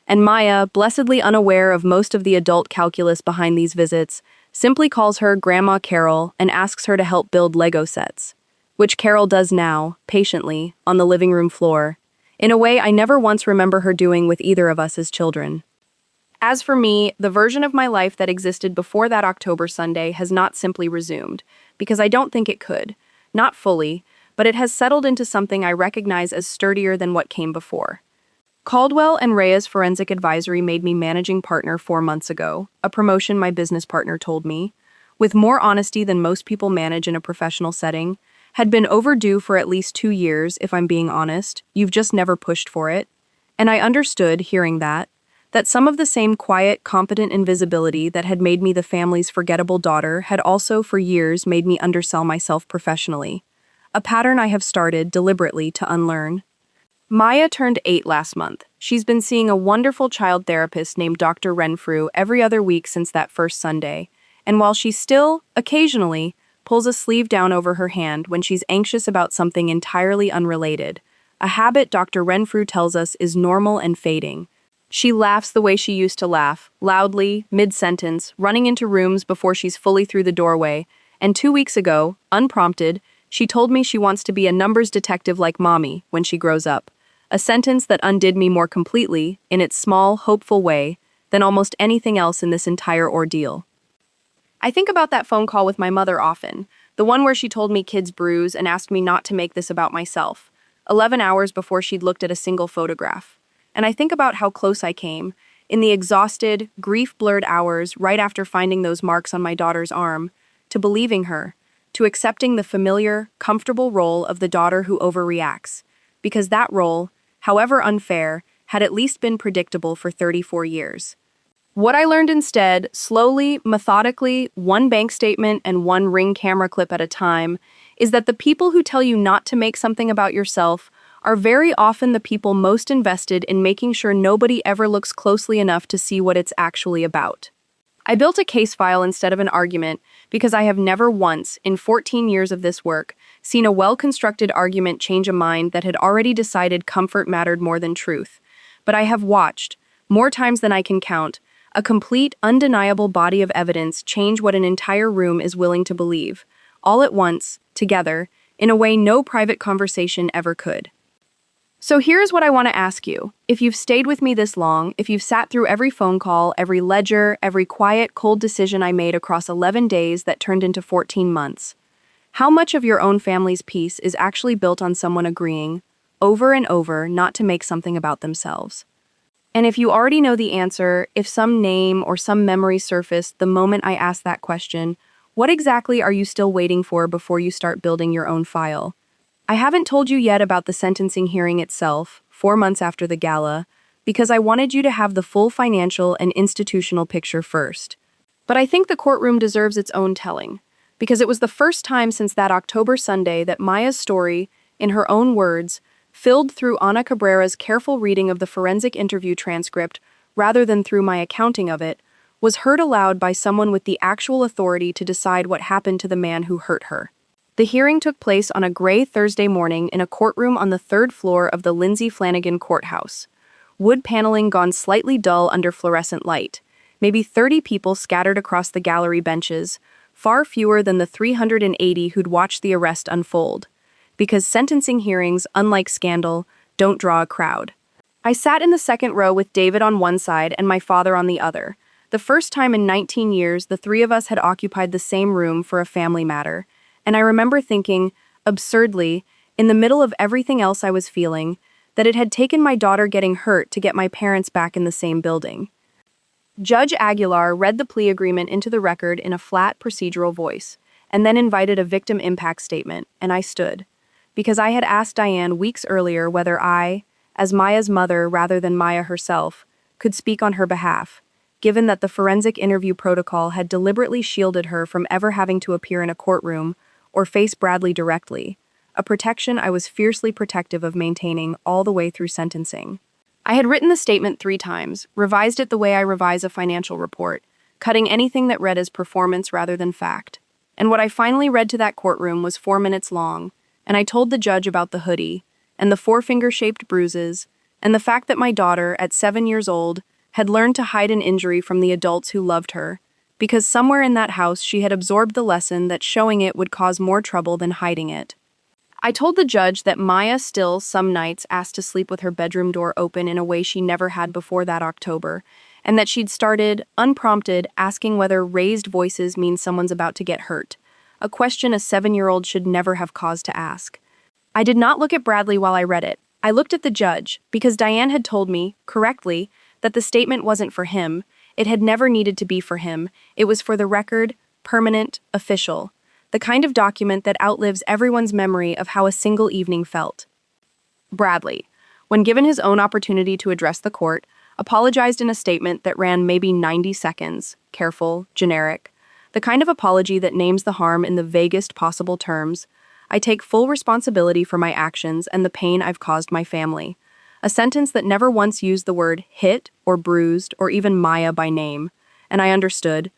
And Maya, blessedly unaware of most of the adult calculus behind these visits, simply calls her Grandma Carol and asks her to help build Lego sets, which Carol does now, patiently, on the living room floor, in a way I never once remember her doing with either of us as children. As for me, the version of my life that existed before that October Sunday has not simply resumed, because I don't think it could, not fully, but it has settled into something I recognize as sturdier than what came before. Caldwell and Rhea's forensic advisory made me managing partner 4 months ago, a promotion my business partner told me, with more honesty than most people manage in a professional setting, had been overdue for at least 2 years, if I'm being honest. You've just never pushed for it. And I understood, hearing that some of the same quiet, competent invisibility that had made me the family's forgettable daughter had also, for years, made me undersell myself professionally. A pattern I have started, deliberately, to unlearn. Maya turned 8 last month. She's been seeing a wonderful child therapist named Dr. Renfrew every other week since that first Sunday, and while she still, occasionally, pulls a sleeve down over her hand when she's anxious about something entirely unrelated, a habit Dr. Renfrew tells us is normal and fading. She laughs the way she used to laugh, loudly, mid-sentence, running into rooms before she's fully through the doorway, and 2 weeks ago, unprompted, she told me she wants to be a numbers detective like Mommy when she grows up. A sentence that undid me more completely, in its small, hopeful way, than almost anything else in this entire ordeal. I think about that phone call with my mother often, the one where she told me kids bruise and asked me not to make this about myself, 11 hours before she'd looked at a single photograph. And I think about how close I came, in the exhausted, grief-blurred hours right after finding those marks on my daughter's arm, to believing her, to accepting the familiar, comfortable role of the daughter who overreacts, because that role, however unfair, had at least been predictable for 34 years. What I learned instead, slowly, methodically, one bank statement and one Ring camera clip at a time, is that the people who tell you not to make something about yourself are very often the people most invested in making sure nobody ever looks closely enough to see what it's actually about. I built a case file instead of an argument because I have never once, in 14 years of this work, seen a well-constructed argument change a mind that had already decided comfort mattered more than truth. But I have watched, more times than I can count, a complete, undeniable body of evidence change what an entire room is willing to believe, all at once, together, in a way no private conversation ever could. So here's what I want to ask you. If you've stayed with me this long, if you've sat through every phone call, every ledger, every quiet, cold decision I made across 11 days that turned into 14 months, how much of your own family's peace is actually built on someone agreeing, over and over, not to make something about themselves? And if you already know the answer, if some name or some memory surfaced the moment I asked that question, what exactly are you still waiting for before you start building your own file? I haven't told you yet about the sentencing hearing itself, 4 months after the gala, because I wanted you to have the full financial and institutional picture first. But I think the courtroom deserves its own telling, because it was the first time since that October Sunday that Maya's story, in her own words, filled through Ana Cabrera's careful reading of the forensic interview transcript rather than through my accounting of it, was heard aloud by someone with the actual authority to decide what happened to the man who hurt her. The hearing took place on a gray Thursday morning in a courtroom on the 3rd floor of the Lindsay Flanagan Courthouse. Wood paneling gone slightly dull under fluorescent light. Maybe 30 people scattered across the gallery benches, far fewer than the 380 who'd watched the arrest unfold. Because sentencing hearings, unlike scandal, don't draw a crowd. I sat in the second row with David on one side and my father on the other. The first time in 19 years the three of us had occupied the same room for a family matter. And I remember thinking, absurdly, in the middle of everything else I was feeling, that it had taken my daughter getting hurt to get my parents back in the same building. Judge Aguilar read the plea agreement into the record in a flat, procedural voice, and then invited a victim impact statement, and I stood. Because I had asked Diane weeks earlier whether I, as Maya's mother rather than Maya herself, could speak on her behalf, given that the forensic interview protocol had deliberately shielded her from ever having to appear in a courtroom or face Bradley directly, a protection I was fiercely protective of maintaining all the way through sentencing. I had written the statement 3 times, revised it the way I revise a financial report, cutting anything that read as performance rather than fact. And what I finally read to that courtroom was 4 minutes long, and I told the judge about the hoodie, and the 4-finger-shaped bruises, and the fact that my daughter, at 7 years old, had learned to hide an injury from the adults who loved her, because somewhere in that house she had absorbed the lesson that showing it would cause more trouble than hiding it. I told the judge that Maya still, some nights, asked to sleep with her bedroom door open in a way she never had before that October, and that she'd started, unprompted, asking whether raised voices mean someone's about to get hurt, a question a 7-year-old should never have cause to ask. I did not look at Bradley while I read it. I looked at the judge, because Diane had told me, correctly, that the statement wasn't for him. It had never needed to be for him. It was for the record, permanent, official. The kind of document that outlives everyone's memory of how a single evening felt. Bradley, when given his own opportunity to address the court, apologized in a statement that ran maybe 90 seconds, careful, generic, the kind of apology that names the harm in the vaguest possible terms. I take full responsibility for my actions and the pain I've caused my family. A sentence that never once used the word hit or bruised or even Maya by name. And I understood,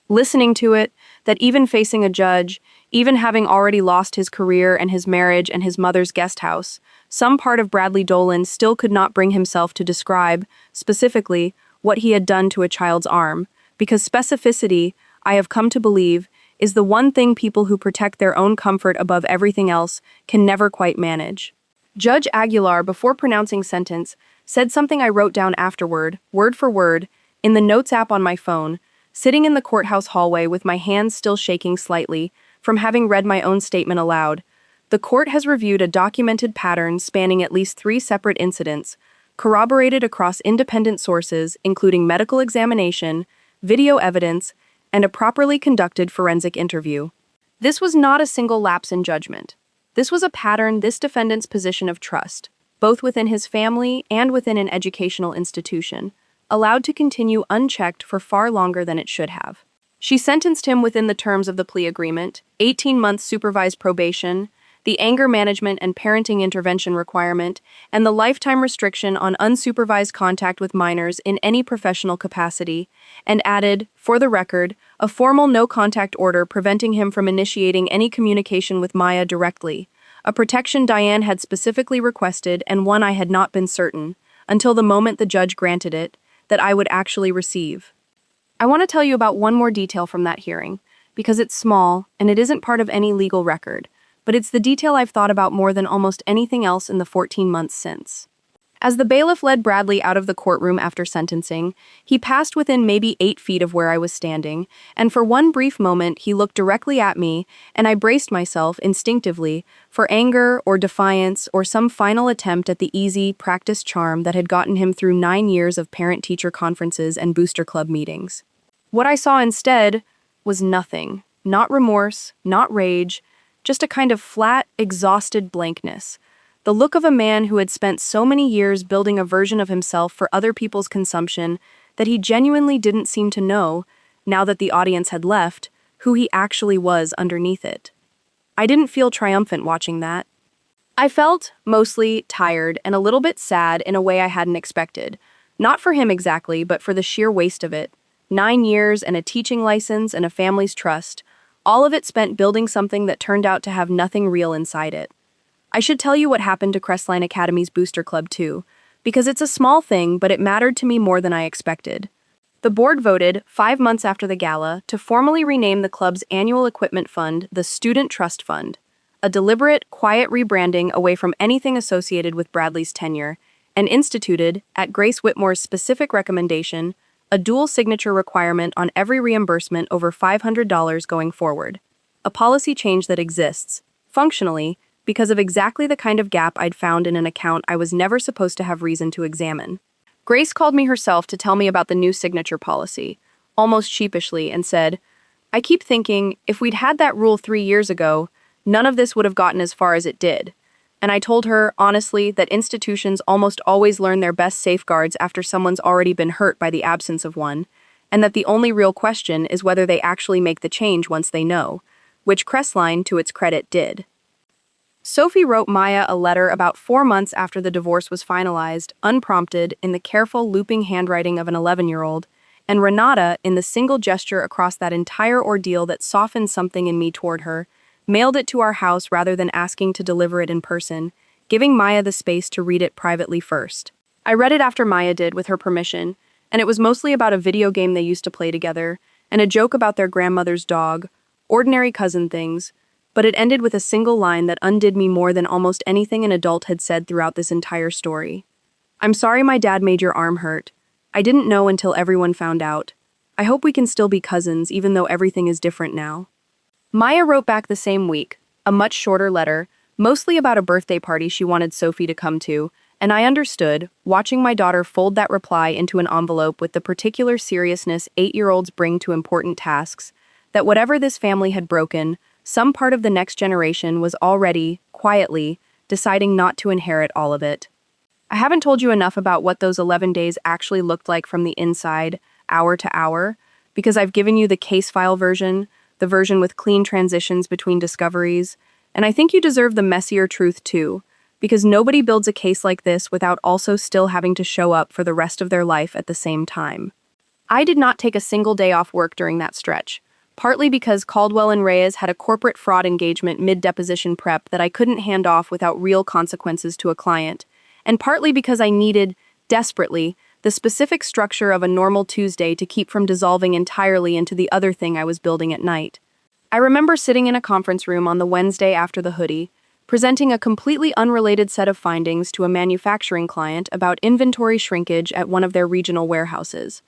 listening to it, that even facing a judge, even having already lost his career and his marriage and his mother's guest house, some part of Bradley Dolan still could not bring himself to describe, specifically, what he had done to a child's arm, because specificity, I have come to believe, is the one thing people who protect their own comfort above everything else can never quite manage. Judge Aguilar, before pronouncing sentence, said something I wrote down afterward, word for word, in the notes app on my phone, sitting in the courthouse hallway with my hands still shaking slightly from having read my own statement aloud. The court has reviewed a documented pattern spanning at least 3 separate incidents, corroborated across independent sources including medical examination, video evidence, and a properly conducted forensic interview. This was not a single lapse in judgment. This was a pattern this defendant's position of trust, both within his family and within an educational institution, allowed to continue unchecked for far longer than it should have. She sentenced him within the terms of the plea agreement, 18 months supervised probation, the anger management and parenting intervention requirement, and the lifetime restriction on unsupervised contact with minors in any professional capacity, and added, for the record, a formal no-contact order preventing him from initiating any communication with Maya directly, a protection Diane had specifically requested and one I had not been certain, until the moment the judge granted it, that I would actually receive. I want to tell you about one more detail from that hearing, because it's small and it isn't part of any legal record, but it's the detail I've thought about more than almost anything else in the 14 months since. As the bailiff led Bradley out of the courtroom after sentencing, he passed within maybe 8 feet of where I was standing, and for one brief moment he looked directly at me, and I braced myself instinctively for anger or defiance or some final attempt at the easy, practiced charm that had gotten him through 9 years of parent-teacher conferences and booster club meetings. What I saw instead was nothing. Not remorse, not rage, just a kind of flat, exhausted blankness. The look of a man who had spent so many years building a version of himself for other people's consumption that he genuinely didn't seem to know, now that the audience had left, who he actually was underneath it. I didn't feel triumphant watching that. I felt, mostly, tired and a little bit sad in a way I hadn't expected. Not for him exactly, but for the sheer waste of it. 9 years and a teaching license and a family's trust, all of it spent building something that turned out to have nothing real inside it. I should tell you what happened to Crestline Academy's Booster Club too, because it's a small thing, but it mattered to me more than I expected. The board voted, 5 months after the gala, to formally rename the club's annual equipment fund the Student Trust Fund, a deliberate, quiet rebranding away from anything associated with Bradley's tenure, and instituted, at Grace Whitmore's specific recommendation, a dual signature requirement on every reimbursement over $500 going forward. A policy change that exists, functionally, because of exactly the kind of gap I'd found in an account I was never supposed to have reason to examine. Grace called me herself to tell me about the new signature policy, almost sheepishly, and said, "I keep thinking, if we'd had that rule 3 years ago, none of this would have gotten as far as it did." And I told her, honestly, that institutions almost always learn their best safeguards after someone's already been hurt by the absence of one, and that the only real question is whether they actually make the change once they know, which Crestline, to its credit, did. Sophie wrote Maya a letter about 4 months after the divorce was finalized, unprompted, in the careful, looping handwriting of an 11-year-old, and Renata, in the single gesture across that entire ordeal that softened something in me toward her, mailed it to our house rather than asking to deliver it in person, giving Maya the space to read it privately first. I read it after Maya did, with her permission, and it was mostly about a video game they used to play together, and a joke about their grandmother's dog, ordinary cousin things, but it ended with a single line that undid me more than almost anything an adult had said throughout this entire story. "I'm sorry my dad made your arm hurt. I didn't know until everyone found out. I hope we can still be cousins even though everything is different now." Maya wrote back the same week, a much shorter letter, mostly about a birthday party she wanted Sophie to come to, and I understood, watching my daughter fold that reply into an envelope with the particular seriousness 8-year-olds bring to important tasks, that whatever this family had broken, some part of the next generation was already, quietly, deciding not to inherit all of it. I haven't told you enough about what those 11 days actually looked like from the inside, hour to hour, because I've given you the case file version, the version with clean transitions between discoveries, and I think you deserve the messier truth too, because nobody builds a case like this without also still having to show up for the rest of their life at the same time. I did not take a single day off work during that stretch, partly because Caldwell and Reyes had a corporate fraud engagement mid-deposition prep that I couldn't hand off without real consequences to a client, and partly because I needed, desperately, the specific structure of a normal Tuesday to keep from dissolving entirely into the other thing I was building at night. I remember sitting in a conference room on the Wednesday after the hoodie, presenting a completely unrelated set of findings to a manufacturing client about inventory shrinkage at one of their regional warehouses,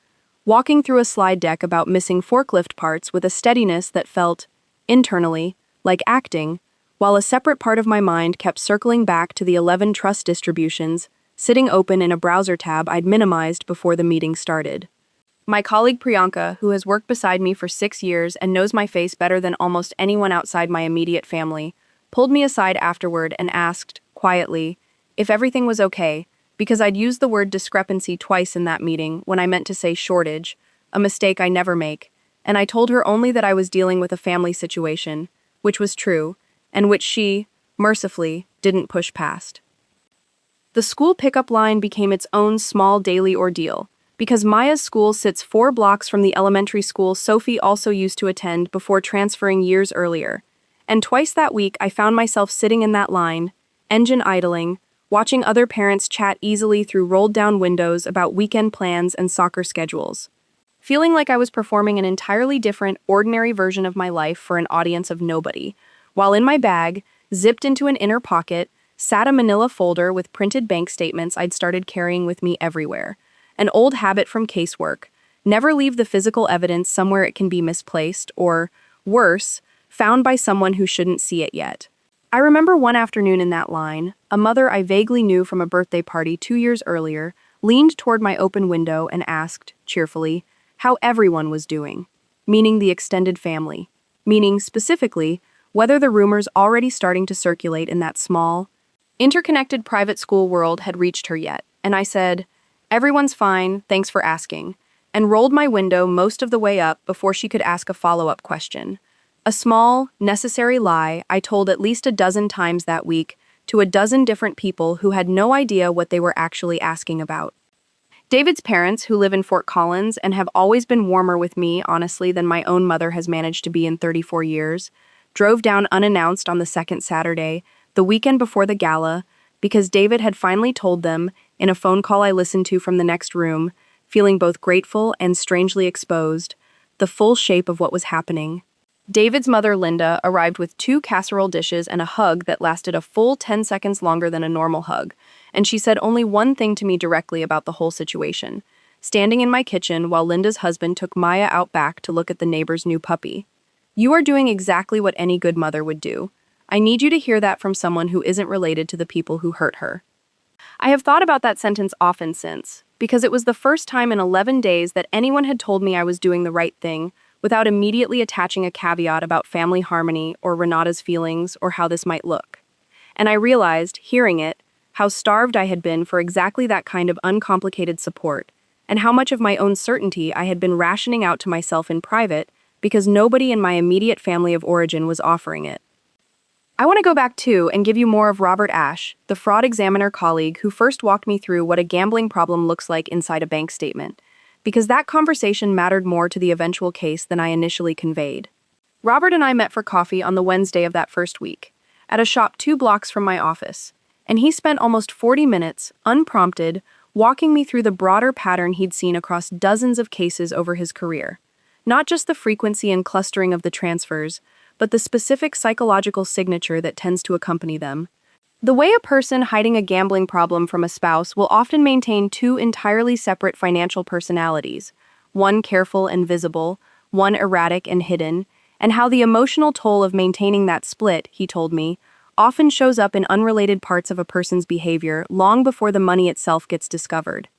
walking through a slide deck about missing forklift parts with a steadiness that felt, internally, like acting, while a separate part of my mind kept circling back to the 11 trust distributions, sitting open in a browser tab I'd minimized before the meeting started. My colleague Priyanka, who has worked beside me for 6 years and knows my face better than almost anyone outside my immediate family, pulled me aside afterward and asked, quietly, if everything was okay, because I'd used the word discrepancy twice in that meeting when I meant to say shortage, a mistake I never make, and I told her only that I was dealing with a family situation, which was true, and which she, mercifully, didn't push past. The school pickup line became its own small daily ordeal, because Maya's school sits 4 blocks from the elementary school Sophie also used to attend before transferring years earlier. And twice that week I found myself sitting in that line, engine idling, watching other parents chat easily through rolled-down windows about weekend plans and soccer schedules. Feeling like I was performing an entirely different, ordinary version of my life for an audience of nobody, while in my bag, zipped into an inner pocket, sat a manila folder with printed bank statements I'd started carrying with me everywhere. An old habit from casework. Never leave the physical evidence somewhere it can be misplaced or, worse, found by someone who shouldn't see it yet. I remember one afternoon in that line, a mother I vaguely knew from a birthday party 2 years earlier leaned toward my open window and asked, cheerfully, how everyone was doing, meaning the extended family, meaning, specifically, whether the rumors already starting to circulate in that small, interconnected private school world had reached her yet, and I said, everyone's fine, thanks for asking, and rolled my window most of the way up before she could ask a follow-up question. A small, necessary lie I told at least a dozen times that week to a dozen different people who had no idea what they were actually asking about. David's parents, who live in Fort Collins and have always been warmer with me, honestly, than my own mother has managed to be in 34 years, drove down unannounced on the second Saturday, the weekend before the gala, because David had finally told them, in a phone call I listened to from the next room, feeling both grateful and strangely exposed, the full shape of what was happening. David's mother, Linda, arrived with 2 casserole dishes and a hug that lasted a full 10 seconds longer than a normal hug, and she said only one thing to me directly about the whole situation, standing in my kitchen while Linda's husband took Maya out back to look at the neighbor's new puppy. You are doing exactly what any good mother would do. I need you to hear that from someone who isn't related to the people who hurt her. I have thought about that sentence often since, because it was the first time in 11 days that anyone had told me I was doing the right thing, without immediately attaching a caveat about family harmony or Renata's feelings or how this might look. And I realized, hearing it, how starved I had been for exactly that kind of uncomplicated support, and how much of my own certainty I had been rationing out to myself in private because nobody in my immediate family of origin was offering it. I want to go back too and give you more of Robert Ashe, the fraud examiner colleague who first walked me through what a gambling problem looks like inside a bank statement, because that conversation mattered more to the eventual case than I initially conveyed. Robert and I met for coffee on the Wednesday of that first week, at a shop 2 blocks from my office, and he spent almost 40 minutes, unprompted, walking me through the broader pattern he'd seen across dozens of cases over his career. Not just the frequency and clustering of the transfers, but the specific psychological signature that tends to accompany them. The way a person hiding a gambling problem from a spouse will often maintain 2 entirely separate financial personalities, one careful and visible, one erratic and hidden, and how the emotional toll of maintaining that split, he told me, often shows up in unrelated parts of a person's behavior long before the money itself gets discovered.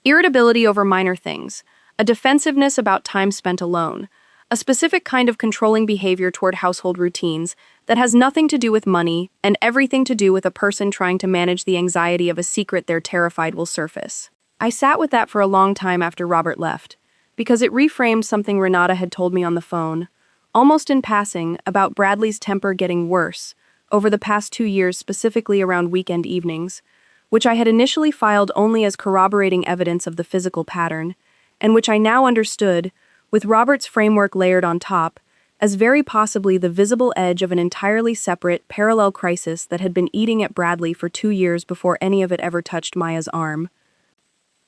Irritability over minor things, a defensiveness about time spent alone, a specific kind of controlling behavior toward household routines that has nothing to do with money and everything to do with a person trying to manage the anxiety of a secret they're terrified will surface. I sat with that for a long time after Robert left, because it reframed something Renata had told me on the phone, almost in passing, about Bradley's temper getting worse over the past 2 years, specifically around weekend evenings, which I had initially filed only as corroborating evidence of the physical pattern, and which I now understood, with Robert's framework layered on top, as very possibly the visible edge of an entirely separate, parallel crisis that had been eating at Bradley for 2 years before any of it ever touched Maya's arm.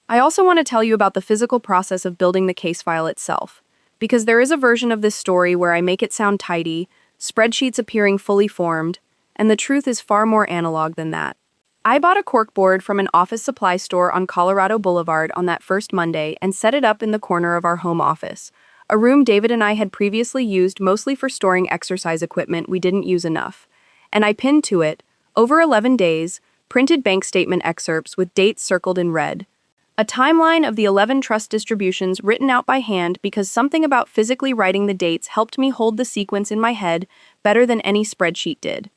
I also want to tell you about the physical process of building the case file itself, because there is a version of this story where I make it sound tidy, spreadsheets appearing fully formed, and the truth is far more analog than that. I bought a corkboard from an office supply store on Colorado Boulevard on that first Monday and set it up in the corner of our home office, a room David and I had previously used mostly for storing exercise equipment we didn't use enough. And I pinned to it, over 11 days, printed bank statement excerpts with dates circled in red. A timeline of the 11 trust distributions written out by hand because something about physically writing the dates helped me hold the sequence in my head better than any spreadsheet did.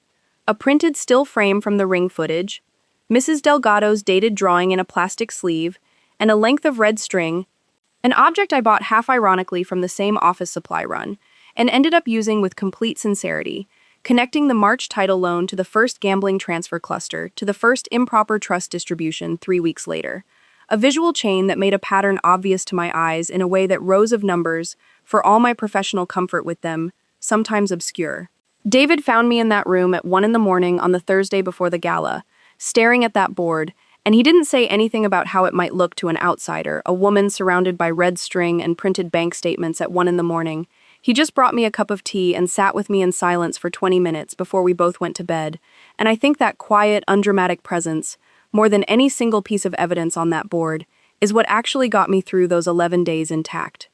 a printed still frame from the ring footage, Mrs. Delgado's dated drawing in a plastic sleeve, and a length of red string, an object I bought half ironically from the same office supply run, and ended up using with complete sincerity, connecting the March title loan to the first gambling transfer cluster to the first improper trust distribution 3 weeks later. A visual chain that made a pattern obvious to my eyes in a way that rows of numbers, for all my professional comfort with them, sometimes obscure. David found me in that room at 1 in the morning on the Thursday before the gala, staring at that board, and he didn't say anything about how it might look to an outsider, a woman surrounded by red string and printed bank statements at 1 in the morning. He just brought me a cup of tea and sat with me in silence for 20 minutes before we both went to bed, and I think that quiet, undramatic presence, more than any single piece of evidence on that board, is what actually got me through those 11 days intact.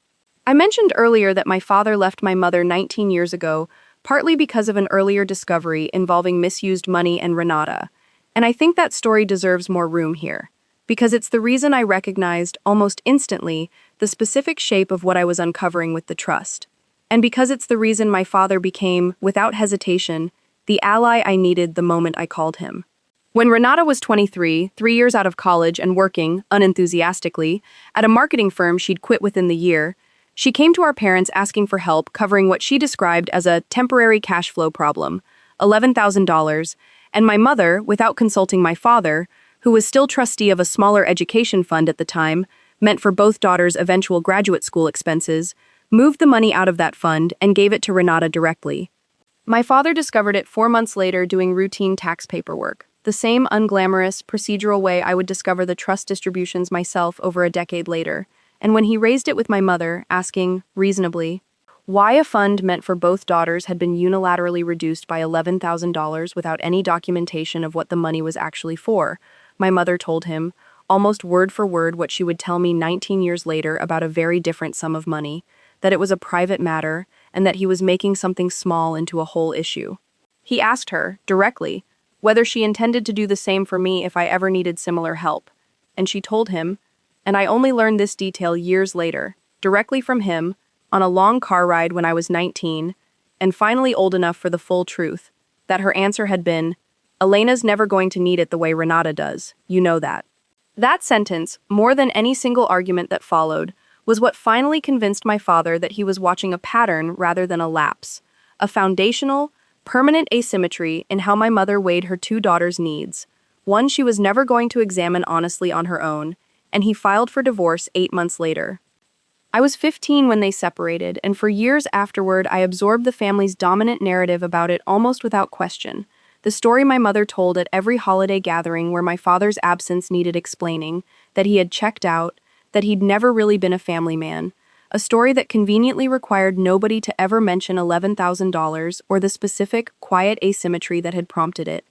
I mentioned earlier that my father left my mother 19 years ago, partly because of an earlier discovery involving misused money and Renata, and I think that story deserves more room here, because it's the reason I recognized, almost instantly, the specific shape of what I was uncovering with the trust. And because it's the reason my father became, without hesitation, the ally I needed the moment I called him. When Renata was 23, 3 years out of college and working, unenthusiastically, at a marketing firm she'd quit within the year, she came to our parents asking for help covering what she described as a temporary cash flow problem, $11,000, and my mother, without consulting my father, who was still trustee of a smaller education fund at the time, meant for both daughters' eventual graduate school expenses, moved the money out of that fund and gave it to Renata directly. My father discovered it 4 months later doing routine tax paperwork, the same unglamorous, procedural way I would discover the trust distributions myself over a decade later, and when he raised it with my mother, asking, reasonably, why a fund meant for both daughters had been unilaterally reduced by $11,000 without any documentation of what the money was actually for, my mother told him, almost word for word what she would tell me 19 years later about a very different sum of money, that it was a private matter, and that he was making something small into a whole issue. He asked her, directly, whether she intended to do the same for me if I ever needed similar help, and she told him, and I only learned this detail years later, directly from him, on a long car ride when I was 19, and finally old enough for the full truth, that her answer had been, Elena's never going to need it the way Renata does, you know that. That sentence, more than any single argument that followed, was what finally convinced my father that he was watching a pattern rather than a lapse, a foundational, permanent asymmetry in how my mother weighed her 2 daughters' needs, one she was never going to examine honestly on her own, and he filed for divorce 8 months later. I was 15 when they separated, and for years afterward I absorbed the family's dominant narrative about it almost without question, the story my mother told at every holiday gathering where my father's absence needed explaining, that he had checked out, that he'd never really been a family man, a story that conveniently required nobody to ever mention $11,000 or the specific, quiet asymmetry that had prompted it.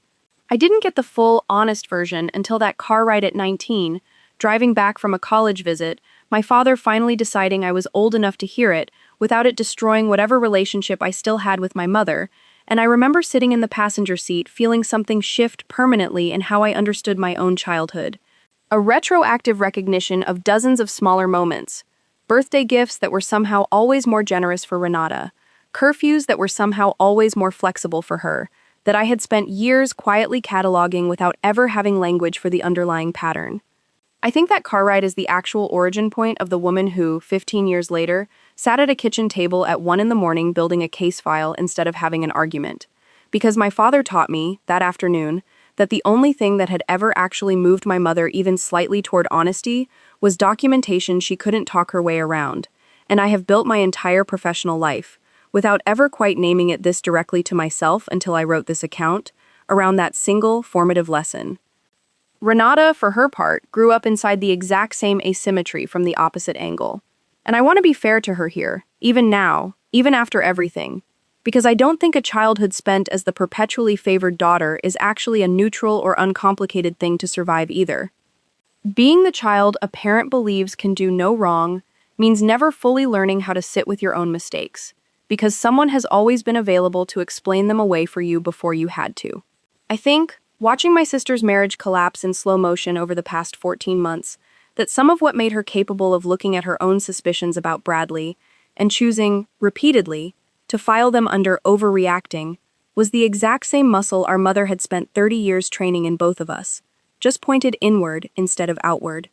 I didn't get the full, honest version until that car ride at 19, driving back from a college visit, my father finally deciding I was old enough to hear it without it destroying whatever relationship I still had with my mother, and I remember sitting in the passenger seat feeling something shift permanently in how I understood my own childhood. A retroactive recognition of dozens of smaller moments, birthday gifts that were somehow always more generous for Renata, curfews that were somehow always more flexible for her, that I had spent years quietly cataloging without ever having language for the underlying pattern. I think that car ride is the actual origin point of the woman who, 15 years later, sat at a kitchen table at 1 in the morning building a case file instead of having an argument. Because my father taught me, that afternoon, that the only thing that had ever actually moved my mother even slightly toward honesty was documentation she couldn't talk her way around, and I have built my entire professional life, without ever quite naming it this directly to myself until I wrote this account, around that single formative lesson. Renata, for her part, grew up inside the exact same asymmetry from the opposite angle. And I want to be fair to her here, even now, even after everything, because I don't think a childhood spent as the perpetually favored daughter is actually a neutral or uncomplicated thing to survive either. Being the child a parent believes can do no wrong means never fully learning how to sit with your own mistakes, because someone has always been available to explain them away for you before you had to. I think, watching my sister's marriage collapse in slow motion over the past 14 months, that some of what made her capable of looking at her own suspicions about Bradley and choosing, repeatedly, to file them under overreacting was the exact same muscle our mother had spent 30 years training in both of us, just pointed inward instead of outward.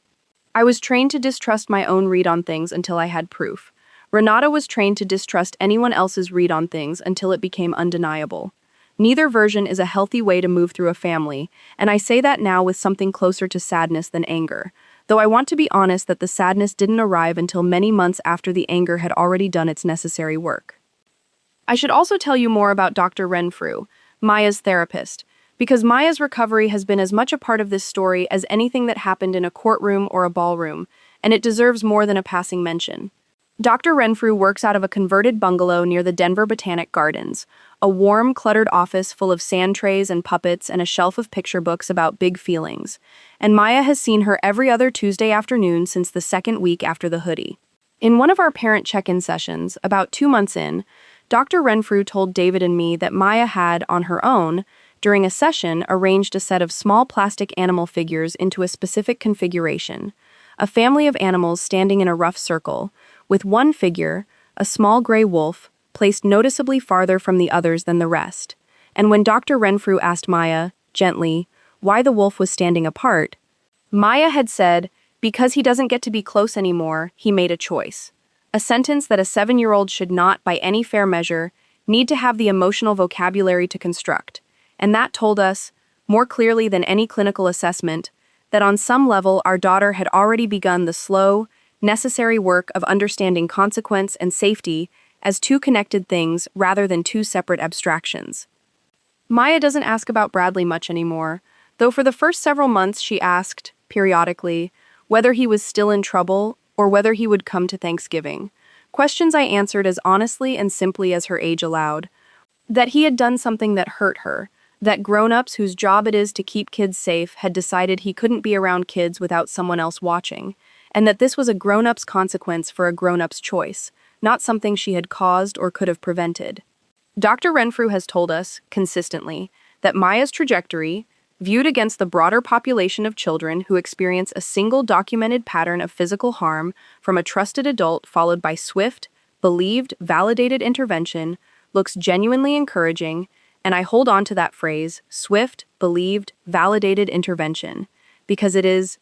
I was trained to distrust my own read on things until I had proof. Renata was trained to distrust anyone else's read on things until it became undeniable. Neither version is a healthy way to move through a family, and I say that now with something closer to sadness than anger, though I want to be honest that the sadness didn't arrive until many months after the anger had already done its necessary work. I should also tell you more about Dr. Renfrew, Maya's therapist, because Maya's recovery has been as much a part of this story as anything that happened in a courtroom or a ballroom, and it deserves more than a passing mention. Dr. Renfrew works out of a converted bungalow near the Denver Botanic Gardens, a warm, cluttered office full of sand trays and puppets and a shelf of picture books about big feelings. And Maya has seen her every other Tuesday afternoon since the second week after the hoodie. In one of our parent check-in sessions, about 2 months in, Dr. Renfrew told David and me that Maya had, on her own, during a session, arranged a set of small plastic animal figures into a specific configuration, a family of animals standing in a rough circle, with one figure, a small gray wolf, placed noticeably farther from the others than the rest. And when Dr. Renfrew asked Maya, gently, why the wolf was standing apart, Maya had said, because he doesn't get to be close anymore, he made a choice. A sentence that a 7-year-old should not, by any fair measure, need to have the emotional vocabulary to construct. And that told us, more clearly than any clinical assessment, that on some level our daughter had already begun the slow, necessary work of understanding consequence and safety as two connected things rather than two separate abstractions. Maya doesn't ask about Bradley much anymore, though for the first several months she asked, periodically, whether he was still in trouble or whether he would come to Thanksgiving. Questions I answered as honestly and simply as her age allowed. That he had done something that hurt her, that grown-ups whose job it is to keep kids safe had decided he couldn't be around kids without someone else watching, and that this was a grown-up's consequence for a grown-up's choice, not something she had caused or could have prevented. Dr. Renfrew has told us, consistently, that Maya's trajectory, viewed against the broader population of children who experience a single documented pattern of physical harm from a trusted adult followed by swift, believed, validated intervention, looks genuinely encouraging, and I hold on to that phrase, swift, believed, validated intervention, because it is,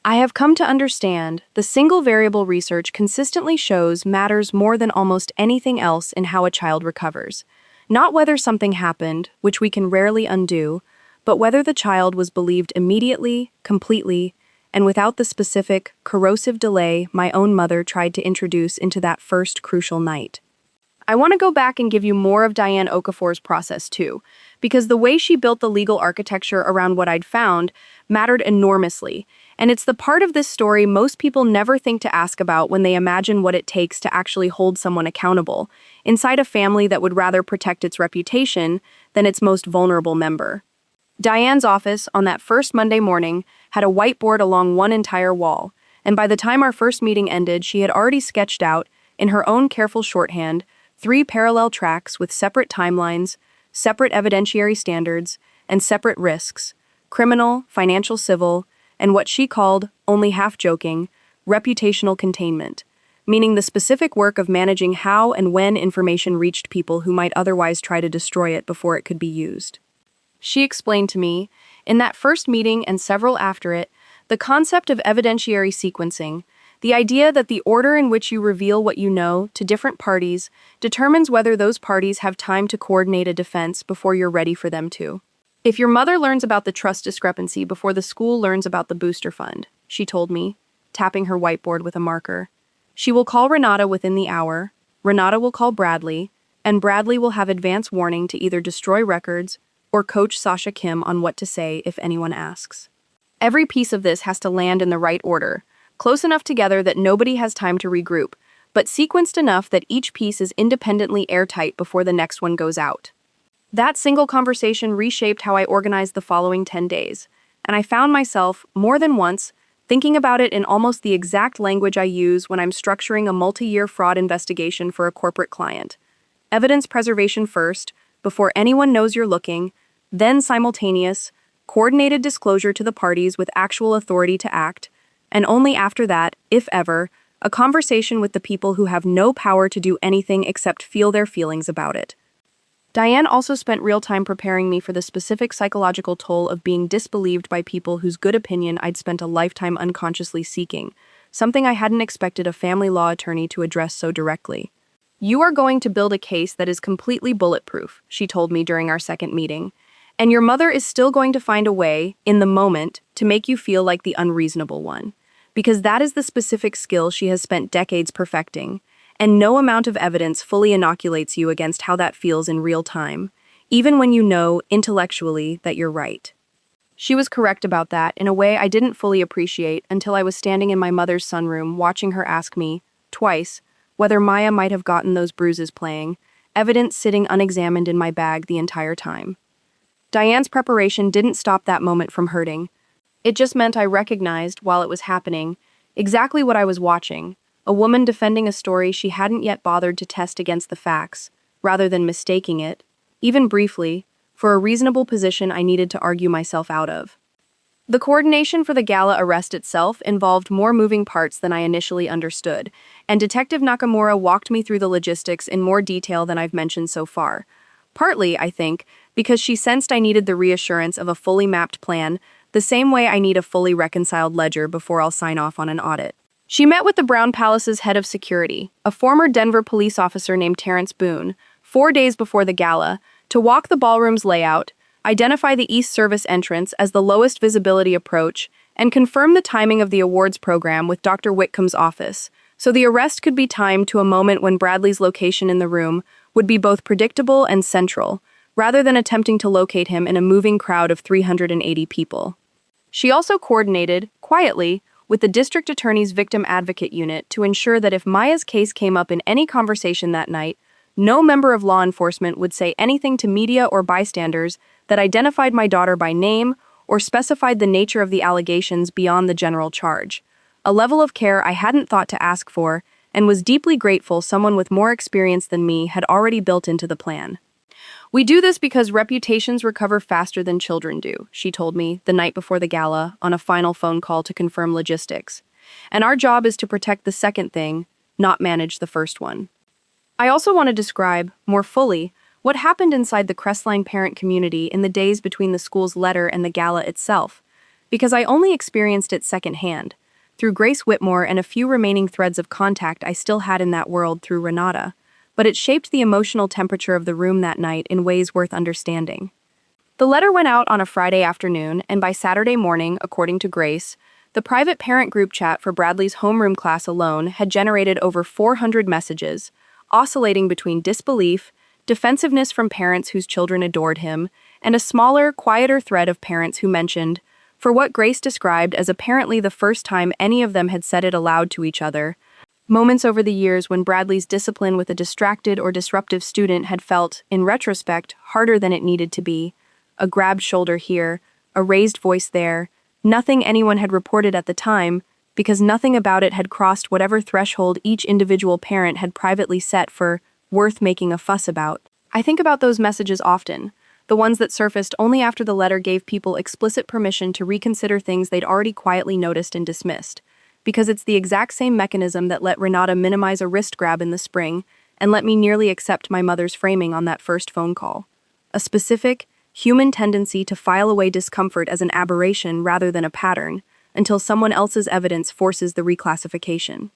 I have come to understand, the single variable research consistently shows matters more than almost anything else in how a child recovers. Not whether something happened, which we can rarely undo, but whether the child was believed immediately, completely, and without the specific, corrosive delay my own mother tried to introduce into that first crucial night. I want to go back and give you more of Diane Okafor's process too, because the way she built the legal architecture around what I'd found mattered enormously, and it's the part of this story most people never think to ask about when they imagine what it takes to actually hold someone accountable, inside a family that would rather protect its reputation than its most vulnerable member. Diane's office, on that first Monday morning, had a whiteboard along one entire wall, and by the time our first meeting ended, she had already sketched out, in her own careful shorthand, 3 parallel tracks with separate timelines, separate evidentiary standards, and separate risks: criminal, financial, civil, and what she called, only half-joking, reputational containment, meaning the specific work of managing how and when information reached people who might otherwise try to destroy it before it could be used. She explained to me, in that first meeting and several after it, the concept of evidentiary sequencing, the idea that the order in which you reveal what you know to different parties determines whether those parties have time to coordinate a defense before you're ready for them to. If your mother learns about the trust discrepancy before the school learns about the booster fund, she told me, tapping her whiteboard with a marker, she will call Renata within the hour, Renata will call Bradley, and Bradley will have advance warning to either destroy records or coach Sasha Kim on what to say if anyone asks. Every piece of this has to land in the right order, close enough together that nobody has time to regroup, but sequenced enough that each piece is independently airtight before the next one goes out. That single conversation reshaped how I organized the following 10 days, and I found myself, more than once, thinking about it in almost the exact language I use when I'm structuring a multi-year fraud investigation for a corporate client. Evidence preservation first, before anyone knows you're looking, then simultaneous, coordinated disclosure to the parties with actual authority to act, and only after that, if ever, a conversation with the people who have no power to do anything except feel their feelings about it. Diane also spent real time preparing me for the specific psychological toll of being disbelieved by people whose good opinion I'd spent a lifetime unconsciously seeking, something I hadn't expected a family law attorney to address so directly. "You are going to build a case that is completely bulletproof," she told me during our second meeting, "and your mother is still going to find a way, in the moment, to make you feel like the unreasonable one. Because that is the specific skill she has spent decades perfecting, and no amount of evidence fully inoculates you against how that feels in real time, even when you know, intellectually, that you're right." She was correct about that in a way I didn't fully appreciate until I was standing in my mother's sunroom watching her ask me, twice, whether Maya might have gotten those bruises playing, evidence sitting unexamined in my bag the entire time. Diane's preparation didn't stop that moment from hurting. It just meant I recognized, while it was happening, exactly what I was watching: a woman defending a story she hadn't yet bothered to test against the facts, rather than mistaking it, even briefly, for a reasonable position I needed to argue myself out of. The coordination for the gala arrest itself involved more moving parts than I initially understood, and Detective Nakamura walked me through the logistics in more detail than I've mentioned so far. Partly, I think, because she sensed I needed the reassurance of a fully mapped plan, the same way I need a fully reconciled ledger before I'll sign off on an audit. She met with the Brown Palace's head of security, a former Denver police officer named Terrence Boone, 4 days before the gala, to walk the ballroom's layout, identify the East Service entrance as the lowest visibility approach, and confirm the timing of the awards program with Dr. Whitcomb's office, so the arrest could be timed to a moment when Bradley's location in the room would be both predictable and central, rather than attempting to locate him in a moving crowd of 380 people. She also coordinated, quietly, with the district attorney's victim advocate unit to ensure that if Maya's case came up in any conversation that night, no member of law enforcement would say anything to media or bystanders that identified my daughter by name or specified the nature of the allegations beyond the general charge, a level of care I hadn't thought to ask for and was deeply grateful someone with more experience than me had already built into the plan. "We do this because reputations recover faster than children do," she told me the night before the gala on a final phone call to confirm logistics. "And our job is to protect the second thing, not manage the first one." I also want to describe, more fully, what happened inside the Crestline parent community in the days between the school's letter and the gala itself, because I only experienced it secondhand, through Grace Whitmore and a few remaining threads of contact I still had in that world through Renata, but it shaped the emotional temperature of the room that night in ways worth understanding. The letter went out on a Friday afternoon, and by Saturday morning, according to Grace, the private parent group chat for Bradley's homeroom class alone had generated over 400 messages, oscillating between disbelief, defensiveness from parents whose children adored him, and a smaller, quieter thread of parents who mentioned, for what Grace described as apparently the first time any of them had said it aloud to each other, moments over the years when Bradley's discipline with a distracted or disruptive student had felt, in retrospect, harder than it needed to be. A grabbed shoulder here, a raised voice there, nothing anyone had reported at the time, because nothing about it had crossed whatever threshold each individual parent had privately set for worth making a fuss about. I think about those messages often, the ones that surfaced only after the letter gave people explicit permission to reconsider things they'd already quietly noticed and dismissed, because it's the exact same mechanism that let Renata minimize a wrist grab in the spring and let me nearly accept my mother's framing on that first phone call. A specific, human tendency to file away discomfort as an aberration rather than a pattern, until someone else's evidence forces the reclassification.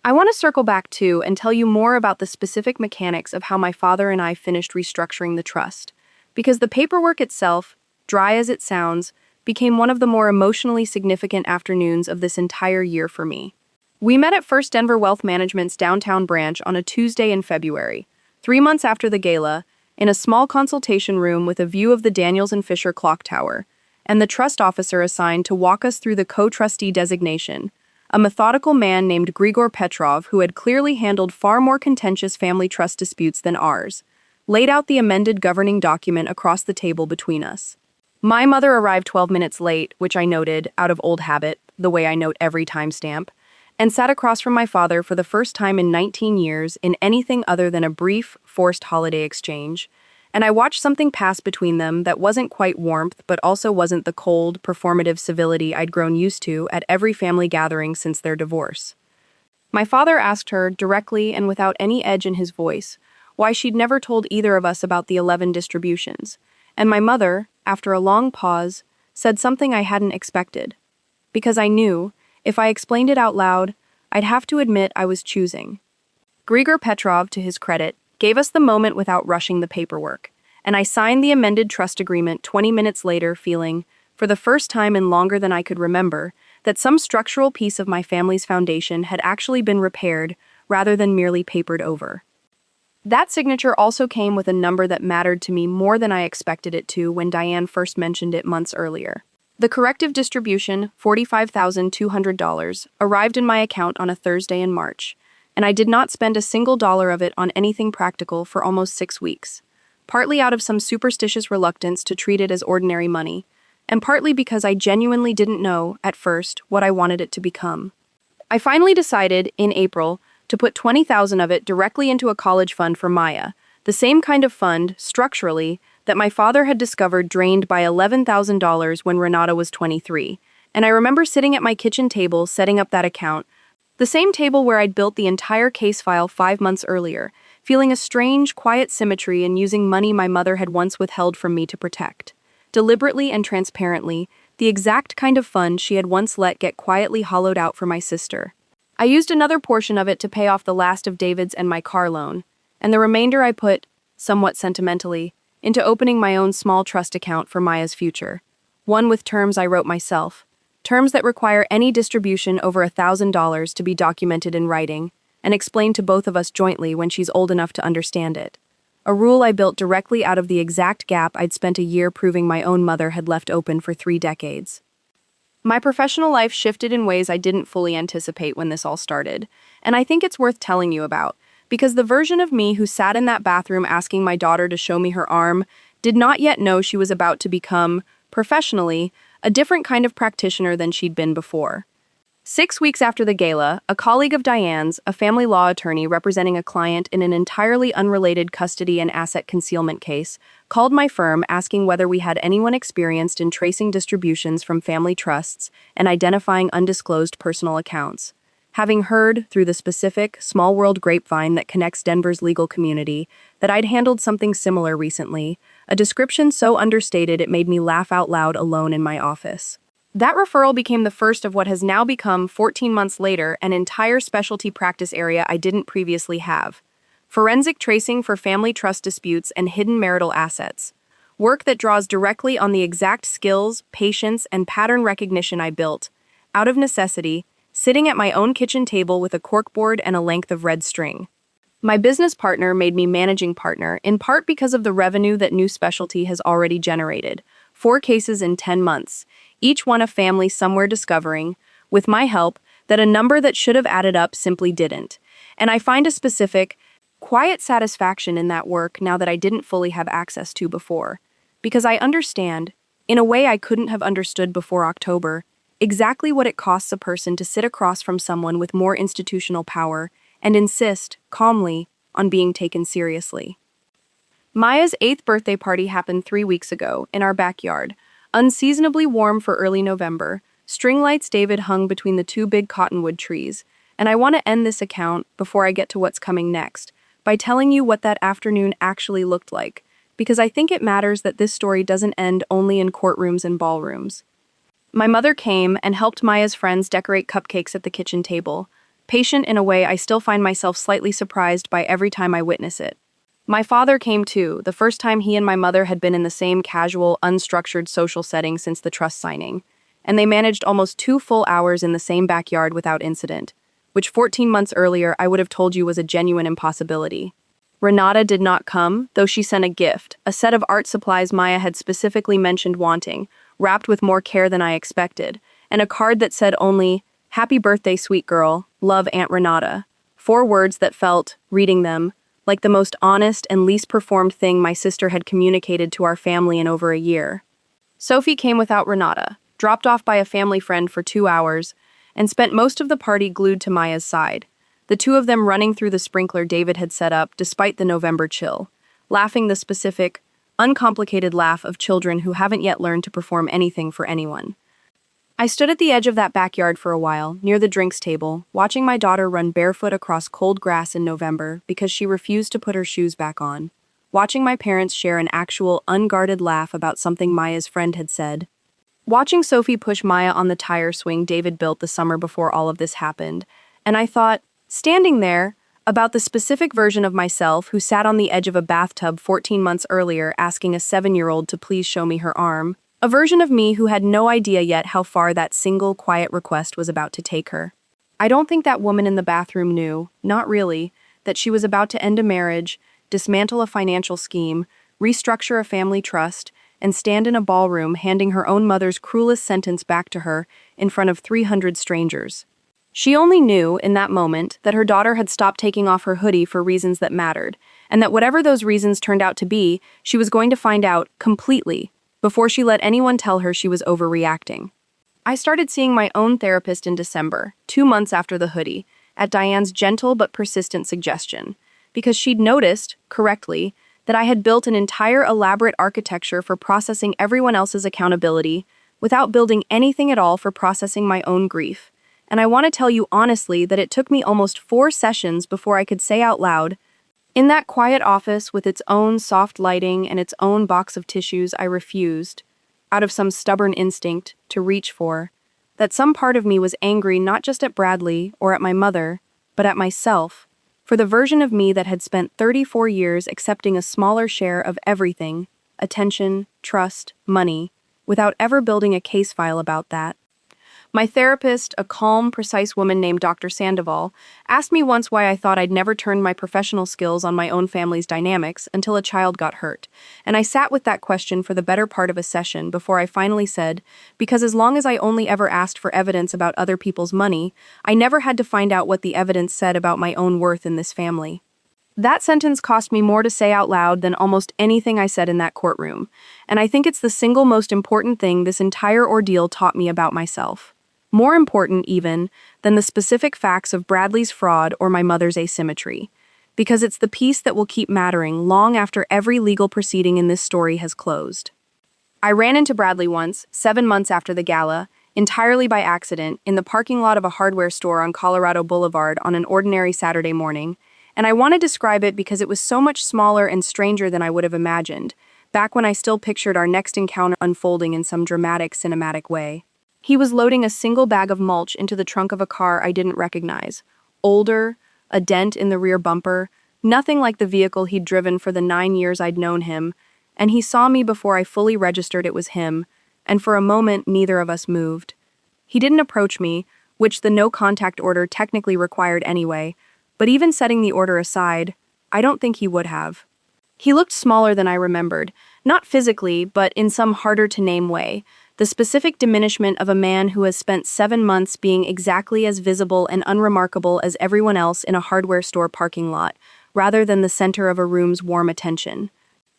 I want to circle back to and tell you more about the specific mechanics of how my father and I finished restructuring the trust, because the paperwork itself, dry as it sounds, became one of the more emotionally significant afternoons of this entire year for me. We met at First Denver Wealth Management's downtown branch on a Tuesday in February, 3 months after the gala, in a small consultation room with a view of the Daniels and Fisher clock tower, and the trust officer assigned to walk us through the co-trustee designation, a methodical man named Grigor Petrov who had clearly handled far more contentious family trust disputes than ours, laid out the amended governing document across the table between us. My mother arrived 12 minutes late, which I noted, out of old habit, the way I note every timestamp, and sat across from my father for the first time in 19 years in anything other than a brief, forced holiday exchange, and I watched something pass between them that wasn't quite warmth but also wasn't the cold, performative civility I'd grown used to at every family gathering since their divorce. My father asked her, directly and without any edge in his voice, why she'd never told either of us about the 11 distributions. And my mother, after a long pause, said something I hadn't expected. Because I knew, if I explained it out loud, I'd have to admit I was choosing. Grigor Petrov, to his credit, gave us the moment without rushing the paperwork, and I signed the amended trust agreement 20 minutes later feeling, for the first time in longer than I could remember, that some structural piece of my family's foundation had actually been repaired rather than merely papered over. That signature also came with a number that mattered to me more than I expected it to when Diane first mentioned it months earlier. The corrective distribution, $45,200, arrived in my account on a Thursday in March, and I did not spend a single dollar of it on anything practical for almost 6 weeks, partly out of some superstitious reluctance to treat it as ordinary money, and partly because I genuinely didn't know, at first, what I wanted it to become. I finally decided, in April, to put $20,000 of it directly into a college fund for Maya, the same kind of fund, structurally, that my father had discovered drained by $11,000 when Renata was 23, and I remember sitting at my kitchen table setting up that account, the same table where I'd built the entire case file 5 months earlier, feeling a strange, quiet symmetry in using money my mother had once withheld from me to protect. Deliberately and transparently, the exact kind of fund she had once let get quietly hollowed out for my sister. I used another portion of it to pay off the last of David's and my car loan, and the remainder I put, somewhat sentimentally, into opening my own small trust account for Maya's future, one with terms I wrote myself, terms that require any distribution over $1,000 to be documented in writing and explained to both of us jointly when she's old enough to understand it. A rule I built directly out of the exact gap I'd spent a year proving my own mother had left open for 3 decades. My professional life shifted in ways I didn't fully anticipate when this all started, and I think it's worth telling you about, because the version of me who sat in that bathroom asking my daughter to show me her arm did not yet know she was about to become, professionally, a different kind of practitioner than she'd been before. 6 weeks after the gala, a colleague of Diane's, a family law attorney representing a client in an entirely unrelated custody and asset concealment case, called my firm asking whether we had anyone experienced in tracing distributions from family trusts and identifying undisclosed personal accounts. Having heard, through the specific, small-world grapevine that connects Denver's legal community, that I'd handled something similar recently, a description so understated it made me laugh out loud alone in my office. That referral became the first of what has now become, 14 months later, an entire specialty practice area I didn't previously have. Forensic tracing for family trust disputes and hidden marital assets. Work that draws directly on the exact skills, patience, and pattern recognition I built, out of necessity, sitting at my own kitchen table with a corkboard and a length of red string. My business partner made me managing partner, in part because of the revenue that new specialty has already generated. 4 cases in 10 months, each one a family somewhere discovering, with my help, that a number that should have added up simply didn't. And I find a specific, quiet satisfaction in that work now that I didn't fully have access to before. Because I understand, in a way I couldn't have understood before October, exactly what it costs a person to sit across from someone with more institutional power and insist, calmly, on being taken seriously. Maya's 8th birthday party happened 3 weeks ago, in our backyard. Unseasonably warm for early November, string lights David hung between the 2 big cottonwood trees, and I want to end this account, before I get to what's coming next, by telling you what that afternoon actually looked like, because I think it matters that this story doesn't end only in courtrooms and ballrooms. My mother came and helped Maya's friends decorate cupcakes at the kitchen table, patient in a way I still find myself slightly surprised by every time I witness it. My father came too, the first time he and my mother had been in the same casual, unstructured social setting since the trust signing, and they managed almost 2 full hours in the same backyard without incident, which 14 months earlier I would have told you was a genuine impossibility. Renata did not come, though she sent a gift, a set of art supplies Maya had specifically mentioned wanting, wrapped with more care than I expected, and a card that said only, "Happy birthday, sweet girl, love Aunt Renata." 4 words that felt, reading them, like the most honest and least performed thing my sister had communicated to our family in over a year. Sophie came without Renata, dropped off by a family friend for 2 hours, and spent most of the party glued to Maya's side, the 2 of them running through the sprinkler David had set up despite the November chill, laughing the specific, uncomplicated laugh of children who haven't yet learned to perform anything for anyone. I stood at the edge of that backyard for a while, near the drinks table, watching my daughter run barefoot across cold grass in November because she refused to put her shoes back on. Watching my parents share an actual, unguarded laugh about something Maya's friend had said. Watching Sophie push Maya on the tire swing David built the summer before all of this happened. And I thought, standing there, about the specific version of myself who sat on the edge of a bathtub 14 months earlier asking a 7-year-old to please show me her arm. A version of me who had no idea yet how far that single, quiet request was about to take her. I don't think that woman in the bathroom knew, not really, that she was about to end a marriage, dismantle a financial scheme, restructure a family trust, and stand in a ballroom handing her own mother's cruelest sentence back to her in front of 300 strangers. She only knew, in that moment, that her daughter had stopped taking off her hoodie for reasons that mattered, and that whatever those reasons turned out to be, she was going to find out, completely, before she let anyone tell her she was overreacting. I started seeing my own therapist in December, 2 months after the hoodie, at Diane's gentle but persistent suggestion, because she'd noticed, correctly, that I had built an entire elaborate architecture for processing everyone else's accountability, without building anything at all for processing my own grief. And I want to tell you honestly that it took me almost 4 sessions before I could say out loud, in that quiet office with its own soft lighting and its own box of tissues, I refused, out of some stubborn instinct, to reach for, that some part of me was angry not just at Bradley or at my mother, but at myself, for the version of me that had spent 34 years accepting a smaller share of everything, attention, trust, money, without ever building a case file about that. My therapist, a calm, precise woman named Dr. Sandoval, asked me once why I thought I'd never turned my professional skills on my own family's dynamics until a child got hurt, and I sat with that question for the better part of a session before I finally said, because as long as I only ever asked for evidence about other people's money, I never had to find out what the evidence said about my own worth in this family. That sentence cost me more to say out loud than almost anything I said in that courtroom, and I think it's the single most important thing this entire ordeal taught me about myself. More important, even, than the specific facts of Bradley's fraud or my mother's asymmetry, because it's the piece that will keep mattering long after every legal proceeding in this story has closed. I ran into Bradley once, 7 months after the gala, entirely by accident, in the parking lot of a hardware store on Colorado Boulevard on an ordinary Saturday morning, and I want to describe it because it was so much smaller and stranger than I would have imagined, back when I still pictured our next encounter unfolding in some dramatic, cinematic way. He was loading a single bag of mulch into the trunk of a car I didn't recognize. Older, a dent in the rear bumper, nothing like the vehicle he'd driven for the 9 years I'd known him, and he saw me before I fully registered it was him, and for a moment neither of us moved. He didn't approach me, which the no-contact order technically required anyway, but even setting the order aside, I don't think he would have. He looked smaller than I remembered, not physically, but in some harder-to-name way, the specific diminishment of a man who has spent 7 months being exactly as visible and unremarkable as everyone else in a hardware store parking lot, rather than the center of a room's warm attention.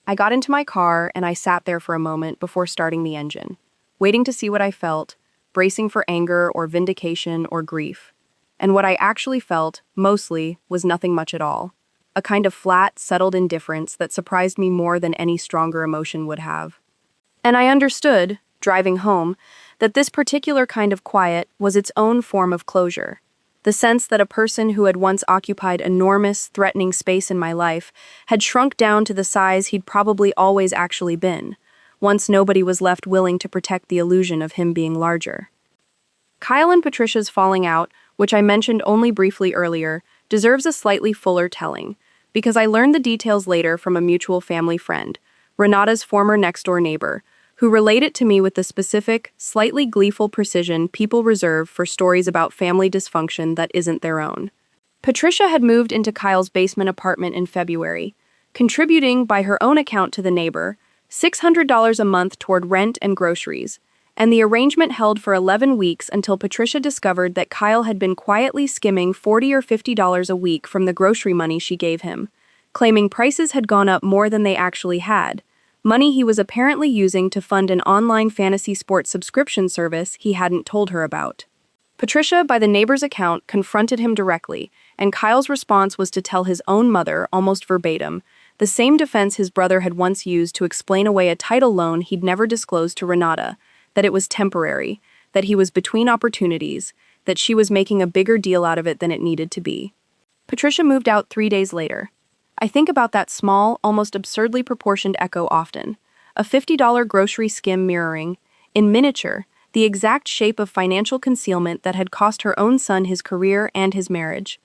I got into my car and I sat there for a moment before starting the engine, waiting to see what I felt, bracing for anger or vindication or grief. And what I actually felt, mostly, was nothing much at all. A kind of flat, settled indifference that surprised me more than any stronger emotion would have. And I understood, driving home, that this particular kind of quiet was its own form of closure. The sense that a person who had once occupied enormous, threatening space in my life had shrunk down to the size he'd probably always actually been, once nobody was left willing to protect the illusion of him being larger. Kyle and Patricia's falling out, which I mentioned only briefly earlier, deserves a slightly fuller telling, because I learned the details later from a mutual family friend, Renata's former next-door neighbor, who relate it to me with the specific, slightly gleeful precision people reserve for stories about family dysfunction that isn't their own. Patricia had moved into Kyle's basement apartment in February, contributing, by her own account to the neighbor, $600 a month toward rent and groceries, and the arrangement held for 11 weeks until Patricia discovered that Kyle had been quietly skimming $40 or $50 a week from the grocery money she gave him, claiming prices had gone up more than they actually had, money he was apparently using to fund an online fantasy sports subscription service he hadn't told her about. Patricia, by the neighbor's account, confronted him directly, and Kyle's response was to tell his own mother, almost verbatim, the same defense his brother had once used to explain away a title loan he'd never disclosed to Renata, that it was temporary, that he was between opportunities, that she was making a bigger deal out of it than it needed to be. Patricia moved out 3 days later. I think about that small, almost absurdly proportioned echo often. A $50 grocery skim mirroring, in miniature, the exact shape of financial concealment that had cost her own son his career and his marriage.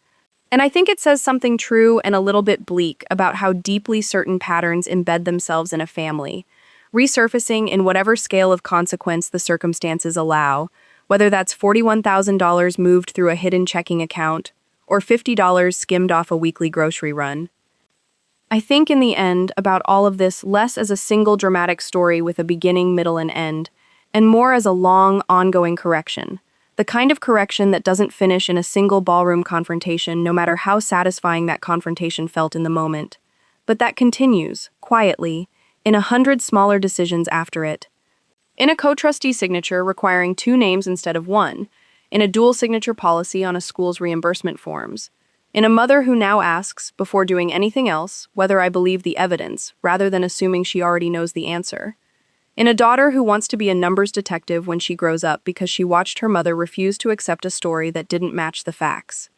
And I think it says something true and a little bit bleak about how deeply certain patterns embed themselves in a family, resurfacing in whatever scale of consequence the circumstances allow, whether that's $41,000 moved through a hidden checking account or $50 skimmed off a weekly grocery run. I think in the end about all of this less as a single dramatic story with a beginning, middle, and end, and more as a long, ongoing correction. The kind of correction that doesn't finish in a single ballroom confrontation, no matter how satisfying that confrontation felt in the moment, but that continues, quietly, in 100 smaller decisions after it. In a co-trustee signature requiring 2 names instead of 1, in a dual signature policy on a school's reimbursement forms, in a mother who now asks, before doing anything else, whether I believe the evidence, rather than assuming she already knows the answer. In a daughter who wants to be a numbers detective when she grows up because she watched her mother refuse to accept a story that didn't match the facts.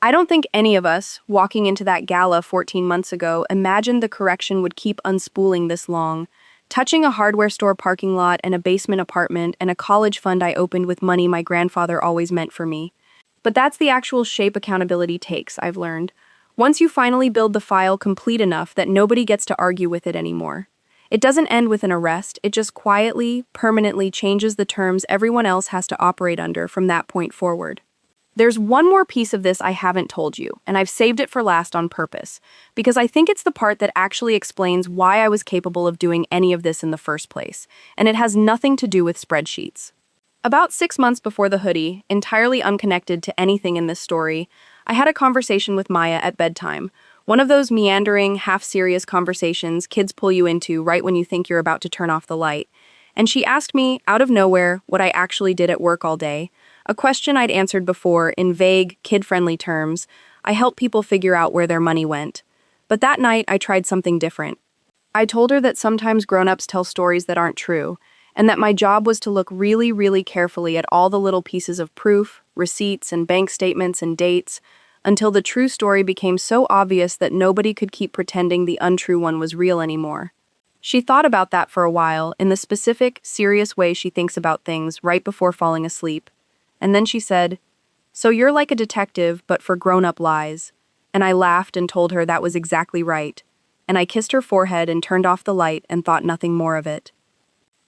I don't think any of us, walking into that gala 14 months ago, imagined the correction would keep unspooling this long, touching a hardware store parking lot and a basement apartment and a college fund I opened with money my grandfather always meant for me. But that's the actual shape accountability takes, I've learned. Once you finally build the file complete enough that nobody gets to argue with it anymore. It doesn't end with an arrest, it just quietly, permanently changes the terms everyone else has to operate under from that point forward. There's one more piece of this I haven't told you, and I've saved it for last on purpose, because I think it's the part that actually explains why I was capable of doing any of this in the first place, and it has nothing to do with spreadsheets. About 6 months before the hoodie, entirely unconnected to anything in this story, I had a conversation with Maya at bedtime, one of those meandering, half-serious conversations kids pull you into right when you think you're about to turn off the light. And she asked me, out of nowhere, what I actually did at work all day, a question I'd answered before in vague, kid-friendly terms. I helped people figure out where their money went. But that night, I tried something different. I told her that sometimes grown-ups tell stories that aren't true, and that my job was to look really, really carefully at all the little pieces of proof, receipts, and bank statements and dates, until the true story became so obvious that nobody could keep pretending the untrue one was real anymore. She thought about that for a while, in the specific, serious way she thinks about things right before falling asleep. And then she said, "So you're like a detective, but for grown-up lies." And I laughed and told her that was exactly right. And I kissed her forehead and turned off the light and thought nothing more of it.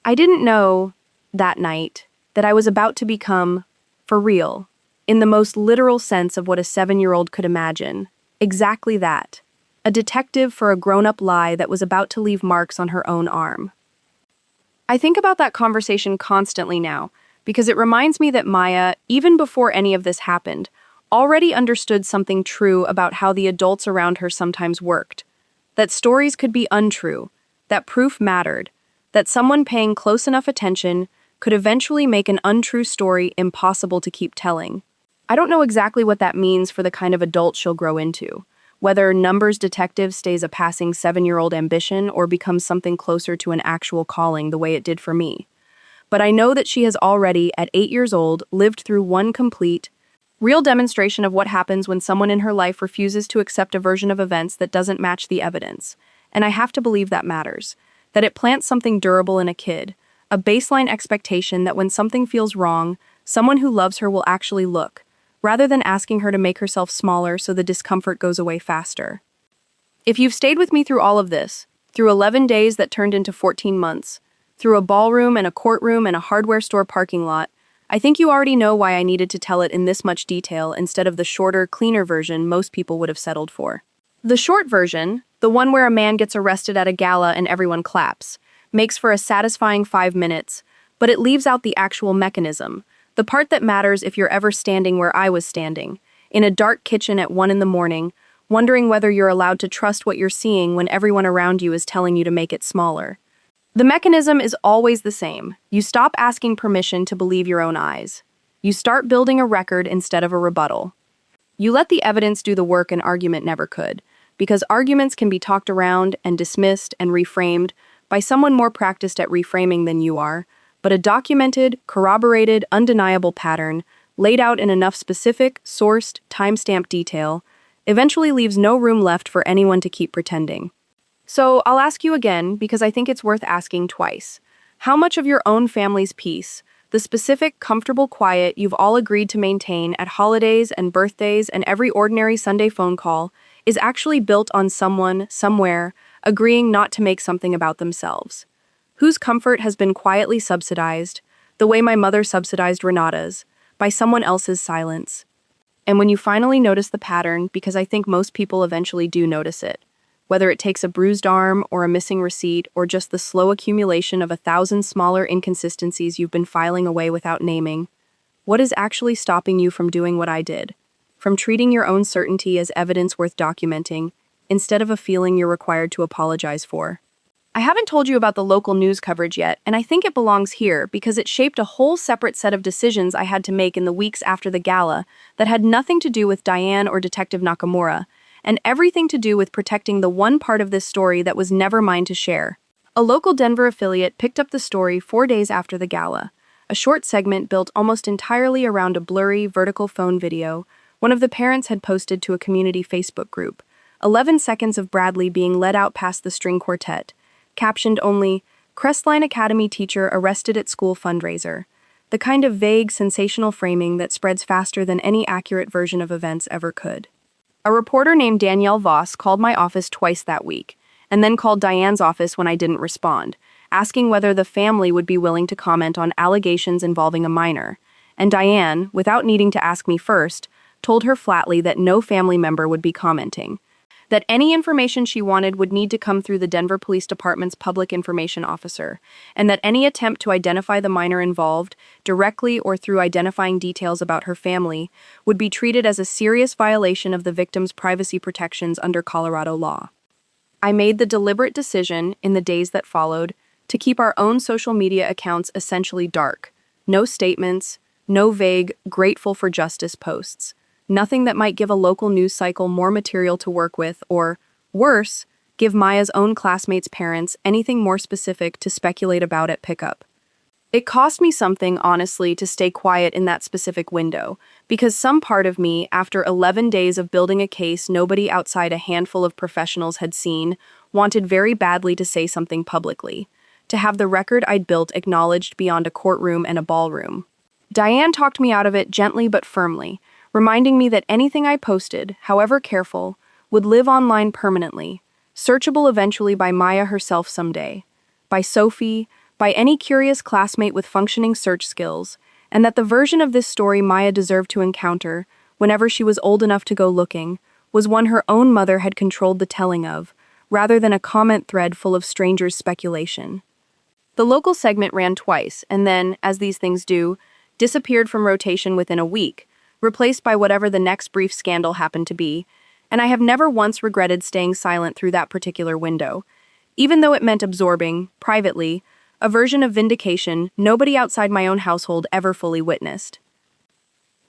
I didn't know, that night, that I was about to become, for real, in the most literal sense of what a 7-year-old could imagine, exactly that, a detective for a grown-up lie that was about to leave marks on her own arm. I think about that conversation constantly now, because it reminds me that Maya, even before any of this happened, already understood something true about how the adults around her sometimes worked, that stories could be untrue, that proof mattered, that someone paying close enough attention could eventually make an untrue story impossible to keep telling. I don't know exactly what that means for the kind of adult she'll grow into, whether numbers detective stays a passing 7-year-old ambition or becomes something closer to an actual calling the way it did for me. But I know that she has already, at 8 years old, lived through one complete, real demonstration of what happens when someone in her life refuses to accept a version of events that doesn't match the evidence. And I have to believe that matters. That it plants something durable in a kid, a baseline expectation that when something feels wrong, someone who loves her will actually look, rather than asking her to make herself smaller so the discomfort goes away faster. If you've stayed with me through all of this, through 11 days that turned into 14 months, through a ballroom and a courtroom and a hardware store parking lot, I think you already know why I needed to tell it in this much detail instead of the shorter, cleaner version most people would have settled for. The short version, the one where a man gets arrested at a gala and everyone claps, makes for a satisfying 5 minutes, but it leaves out the actual mechanism, the part that matters if you're ever standing where I was standing, in a dark kitchen at 1 a.m, wondering whether you're allowed to trust what you're seeing when everyone around you is telling you to make it smaller. The mechanism is always the same. You stop asking permission to believe your own eyes. You start building a record instead of a rebuttal. You let the evidence do the work an argument never could, because arguments can be talked around and dismissed and reframed by someone more practiced at reframing than you are, but a documented, corroborated, undeniable pattern, laid out in enough specific, sourced, timestamped detail, eventually leaves no room left for anyone to keep pretending. So I'll ask you again because I think it's worth asking twice. How much of your own family's peace, the specific, comfortable quiet you've all agreed to maintain at holidays and birthdays and every ordinary Sunday phone call, is actually built on someone, somewhere, agreeing not to make something about themselves? Whose comfort has been quietly subsidized, the way my mother subsidized Renata's, by someone else's silence? And when you finally notice the pattern, because I think most people eventually do notice it, whether it takes a bruised arm or a missing receipt or just the slow accumulation of 1,000 smaller inconsistencies you've been filing away without naming, what is actually stopping you from doing what I did? From treating your own certainty as evidence worth documenting, instead of a feeling you're required to apologize for? I haven't told you about the local news coverage yet, and I think it belongs here because it shaped a whole separate set of decisions I had to make in the weeks after the gala that had nothing to do with Diane or Detective Nakamura, and everything to do with protecting the one part of this story that was never mine to share. A local Denver affiliate picked up the story 4 days after the gala, a short segment built almost entirely around a blurry, vertical phone video one of the parents had posted to a community Facebook group, 11 seconds of Bradley being led out past the string quartet, captioned only, "Crestline Academy teacher arrested at school fundraiser," the kind of vague, sensational framing that spreads faster than any accurate version of events ever could. A reporter named Danielle Voss called my office twice that week, and then called Diane's office when I didn't respond, asking whether the family would be willing to comment on allegations involving a minor. And Diane, without needing to ask me first, told her flatly that no family member would be commenting, that any information she wanted would need to come through the Denver Police Department's public information officer, and that any attempt to identify the minor involved, directly or through identifying details about her family, would be treated as a serious violation of the victim's privacy protections under Colorado law. I made the deliberate decision, in the days that followed, to keep our own social media accounts essentially dark. No statements, no vague, grateful for justice posts. Nothing that might give a local news cycle more material to work with or, worse, give Maya's own classmates' parents anything more specific to speculate about at pickup. It cost me something, honestly, to stay quiet in that specific window, because some part of me, after 11 days of building a case nobody outside a handful of professionals had seen, wanted very badly to say something publicly, to have the record I'd built acknowledged beyond a courtroom and a ballroom. Diane talked me out of it gently but firmly, reminding me that anything I posted, however careful, would live online permanently, searchable eventually by Maya herself someday, by Sophie, by any curious classmate with functioning search skills, and that the version of this story Maya deserved to encounter, whenever she was old enough to go looking, was one her own mother had controlled the telling of, rather than a comment thread full of strangers' speculation. The local segment ran twice, and then, as these things do, disappeared from rotation within a week, replaced by whatever the next brief scandal happened to be, and I have never once regretted staying silent through that particular window, even though it meant absorbing, privately, a version of vindication nobody outside my own household ever fully witnessed.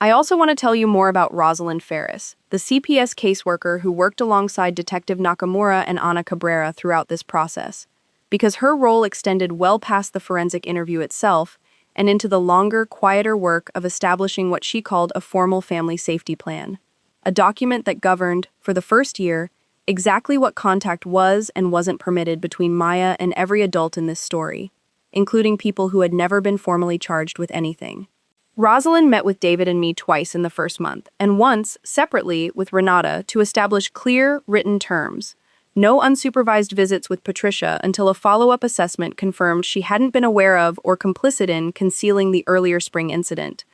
I also want to tell you more about Rosalind Ferris, the CPS caseworker who worked alongside Detective Nakamura and Ana Cabrera throughout this process, because her role extended well past the forensic interview itself and into the longer, quieter work of establishing what she called a formal family safety plan, a document that governed, for the first year, exactly what contact was and wasn't permitted between Maya and every adult in this story, including people who had never been formally charged with anything. Rosalind met with David and me twice in the first month, and once, separately, with Renata to establish clear, written terms. No unsupervised visits with Patricia until a follow-up assessment confirmed she hadn't been aware of or complicit in concealing the earlier spring incident.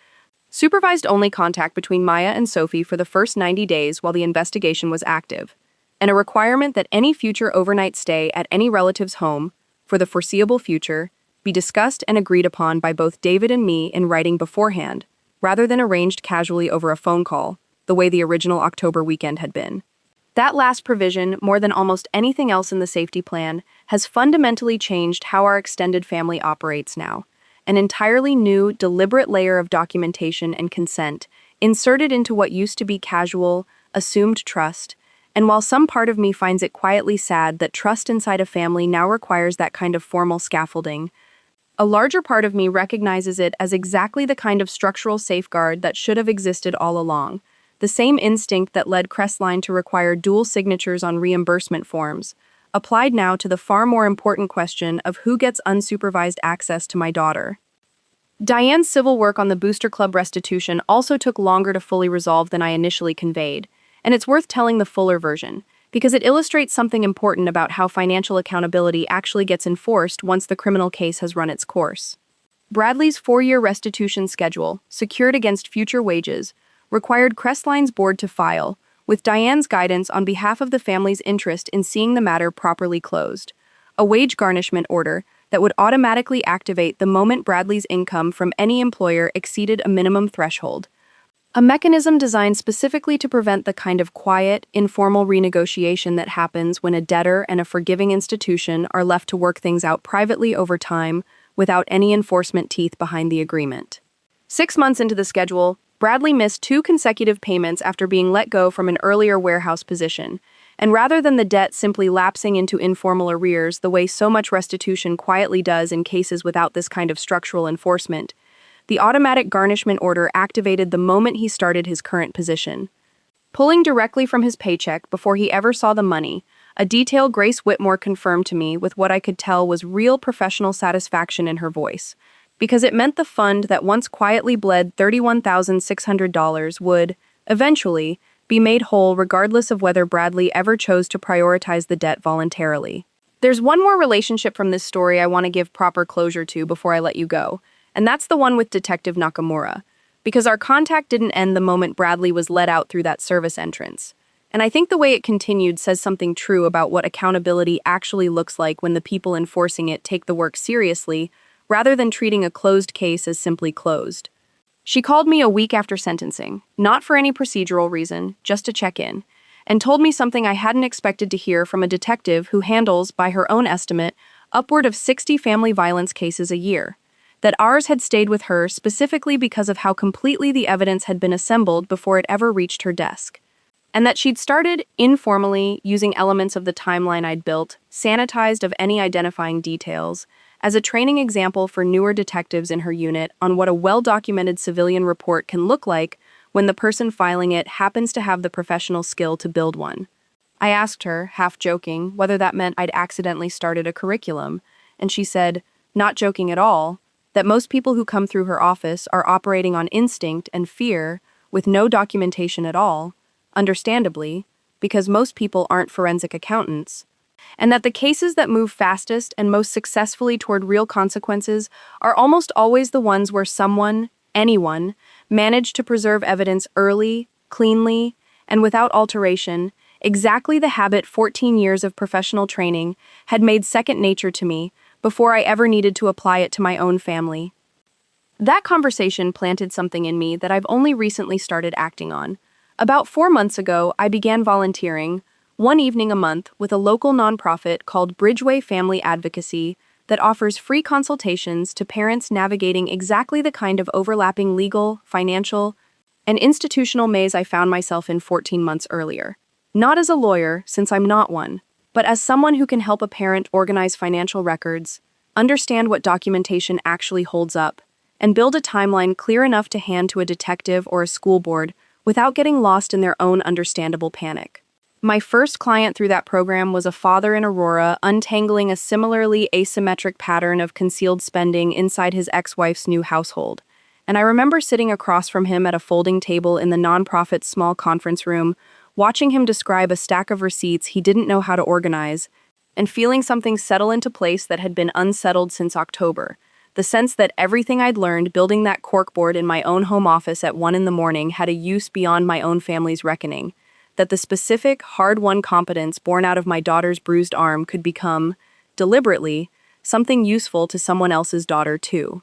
Supervised only contact between Maya and Sophie for the first 90 days while the investigation was active, and a requirement that any future overnight stay at any relative's home, for the foreseeable future, be discussed and agreed upon by both David and me in writing beforehand, rather than arranged casually over a phone call, the way the original October weekend had been. That last provision, more than almost anything else in the safety plan, has fundamentally changed how our extended family operates now. An entirely new, deliberate layer of documentation and consent, inserted into what used to be casual, assumed trust, and while some part of me finds it quietly sad that trust inside a family now requires that kind of formal scaffolding, A larger part of me recognizes it as exactly the kind of structural safeguard that should have existed all along. The same instinct that led Crestline to require dual signatures on reimbursement forms, applied now to the far more important question of who gets unsupervised access to my daughter. Diane's civil work on the Booster Club restitution also took longer to fully resolve than I initially conveyed, and it's worth telling the fuller version, because it illustrates something important about how financial accountability actually gets enforced once the criminal case has run its course. Bradley's 4-year restitution schedule, secured against future wages, required Crestline's board to file, with Diane's guidance on behalf of the family's interest in seeing the matter properly closed, a wage garnishment order that would automatically activate the moment Bradley's income from any employer exceeded a minimum threshold. A mechanism designed specifically to prevent the kind of quiet, informal renegotiation that happens when a debtor and a forgiving institution are left to work things out privately over time without any enforcement teeth behind the agreement. 6 months into the schedule, Bradley missed 2 consecutive payments after being let go from an earlier warehouse position, and rather than the debt simply lapsing into informal arrears the way so much restitution quietly does in cases without this kind of structural enforcement, the automatic garnishment order activated the moment he started his current position. Pulling directly from his paycheck before he ever saw the money, a detail Grace Whitmore confirmed to me with what I could tell was real professional satisfaction in her voice, because it meant the fund that once quietly bled $31,600 would, eventually, be made whole regardless of whether Bradley ever chose to prioritize the debt voluntarily. There's one more relationship from this story I want to give proper closure to before I let you go, and that's the one with Detective Nakamura, because our contact didn't end the moment Bradley was let out through that service entrance. And I think the way it continued says something true about what accountability actually looks like when the people enforcing it take the work seriously, rather than treating a closed case as simply closed. She called me a week after sentencing, not for any procedural reason, just to check in, and told me something I hadn't expected to hear from a detective who handles, by her own estimate, upward of 60 family violence cases a year. That ours had stayed with her specifically because of how completely the evidence had been assembled before it ever reached her desk. And that she'd started, informally, using elements of the timeline I'd built, sanitized of any identifying details, as a training example for newer detectives in her unit on what a well-documented civilian report can look like when the person filing it happens to have the professional skill to build one. I asked her, half joking, whether that meant I'd accidentally started a curriculum, and she said, not joking at all, that most people who come through her office are operating on instinct and fear with no documentation at all, understandably, because most people aren't forensic accountants, and that the cases that move fastest and most successfully toward real consequences are almost always the ones where someone, anyone, managed to preserve evidence early, cleanly, and without alteration, exactly the habit 14 years of professional training had made second nature to me before I ever needed to apply it to my own family. That conversation planted something in me that I've only recently started acting on. About 4 months ago, I began volunteering, one evening a month, with a local nonprofit called Bridgeway Family Advocacy that offers free consultations to parents navigating exactly the kind of overlapping legal, financial, and institutional maze I found myself in 14 months earlier. Not as a lawyer, since I'm not one, but as someone who can help a parent organize financial records, understand what documentation actually holds up, and build a timeline clear enough to hand to a detective or a school board without getting lost in their own understandable panic. My first client through that program was a father in Aurora untangling a similarly asymmetric pattern of concealed spending inside his ex-wife's new household, and I remember sitting across from him at a folding table in the nonprofit's small conference room, watching him describe a stack of receipts he didn't know how to organize, and feeling something settle into place that had been unsettled since October, the sense that everything I'd learned building that corkboard in my own home office at 1 a.m. had a use beyond my own family's reckoning, that the specific, hard-won competence born out of my daughter's bruised arm could become, deliberately, something useful to someone else's daughter too.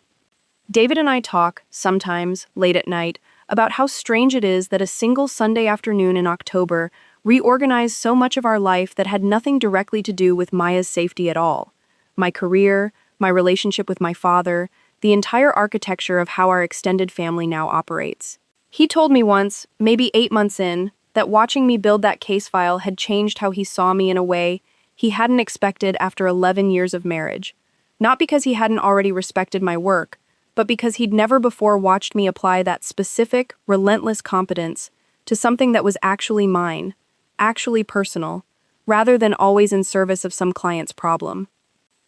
David and I talk, sometimes, late at night, about how strange it is that a single Sunday afternoon in October reorganized so much of our life that had nothing directly to do with Maya's safety at all. My career, my relationship with my father, the entire architecture of how our extended family now operates. He told me once, maybe 8 months in, that watching me build that case file had changed how he saw me in a way he hadn't expected after 11 years of marriage. Not because he hadn't already respected my work, but because he'd never before watched me apply that specific, relentless competence to something that was actually mine, actually personal, rather than always in service of some client's problem.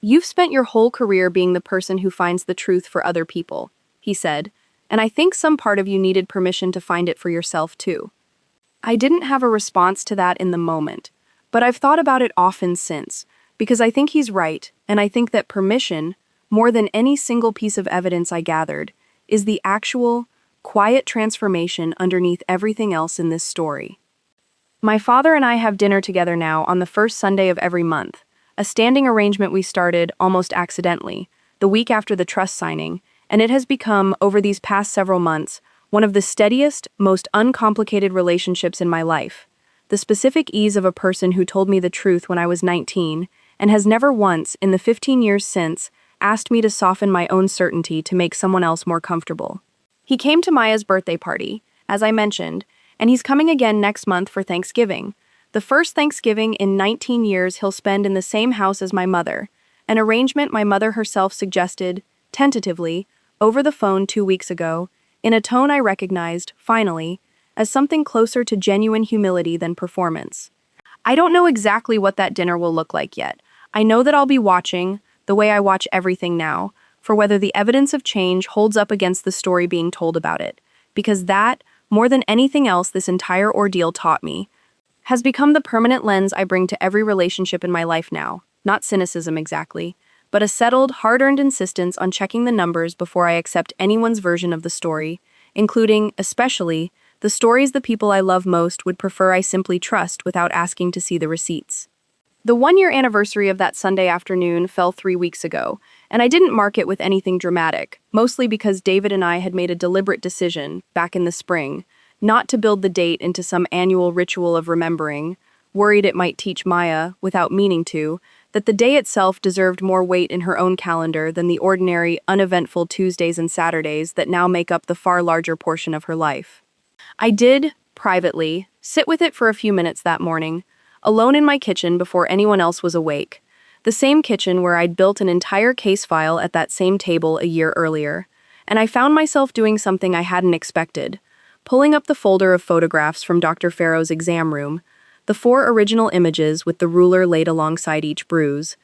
"You've spent your whole career being the person who finds the truth for other people," he said, "and I think some part of you needed permission to find it for yourself too." I didn't have a response to that in the moment, but I've thought about it often since, because I think he's right, and I think that permission, more than any single piece of evidence I gathered, is the actual, quiet transformation underneath everything else in this story. My father and I have dinner together now on the first Sunday of every month, a standing arrangement we started almost accidentally, the week after the trust signing, and it has become, over these past several months, one of the steadiest, most uncomplicated relationships in my life. The specific ease of a person who told me the truth when I was 19, and has never once, in the 15 years since, asked me to soften my own certainty to make someone else more comfortable. He came to Maya's birthday party, as I mentioned, and he's coming again next month for Thanksgiving. The first Thanksgiving in 19 years he'll spend in the same house as my mother, an arrangement my mother herself suggested, tentatively, over the phone 2 weeks ago, in a tone I recognized, finally, as something closer to genuine humility than performance. I don't know exactly what that dinner will look like yet. I know that I'll be watching, the way I watch everything now, for whether the evidence of change holds up against the story being told about it, because that, more than anything else this entire ordeal taught me, has become the permanent lens I bring to every relationship in my life now. Not cynicism exactly, but a settled, hard-earned insistence on checking the numbers before I accept anyone's version of the story, including, especially, the stories the people I love most would prefer I simply trust without asking to see the receipts. The 1-year anniversary of that Sunday afternoon fell 3 weeks ago, and I didn't mark it with anything dramatic, mostly because David and I had made a deliberate decision, back in the spring, not to build the date into some annual ritual of remembering, worried it might teach Maya, without meaning to, that the day itself deserved more weight in her own calendar than the ordinary, uneventful Tuesdays and Saturdays that now make up the far larger portion of her life. I did, privately, sit with it for a few minutes that morning, alone in my kitchen before anyone else was awake, the same kitchen where I'd built an entire case file at that same table a year earlier, and I found myself doing something I hadn't expected, pulling up the folder of photographs from Dr. Farrow's exam room, the 4 original images with the ruler laid alongside each bruise,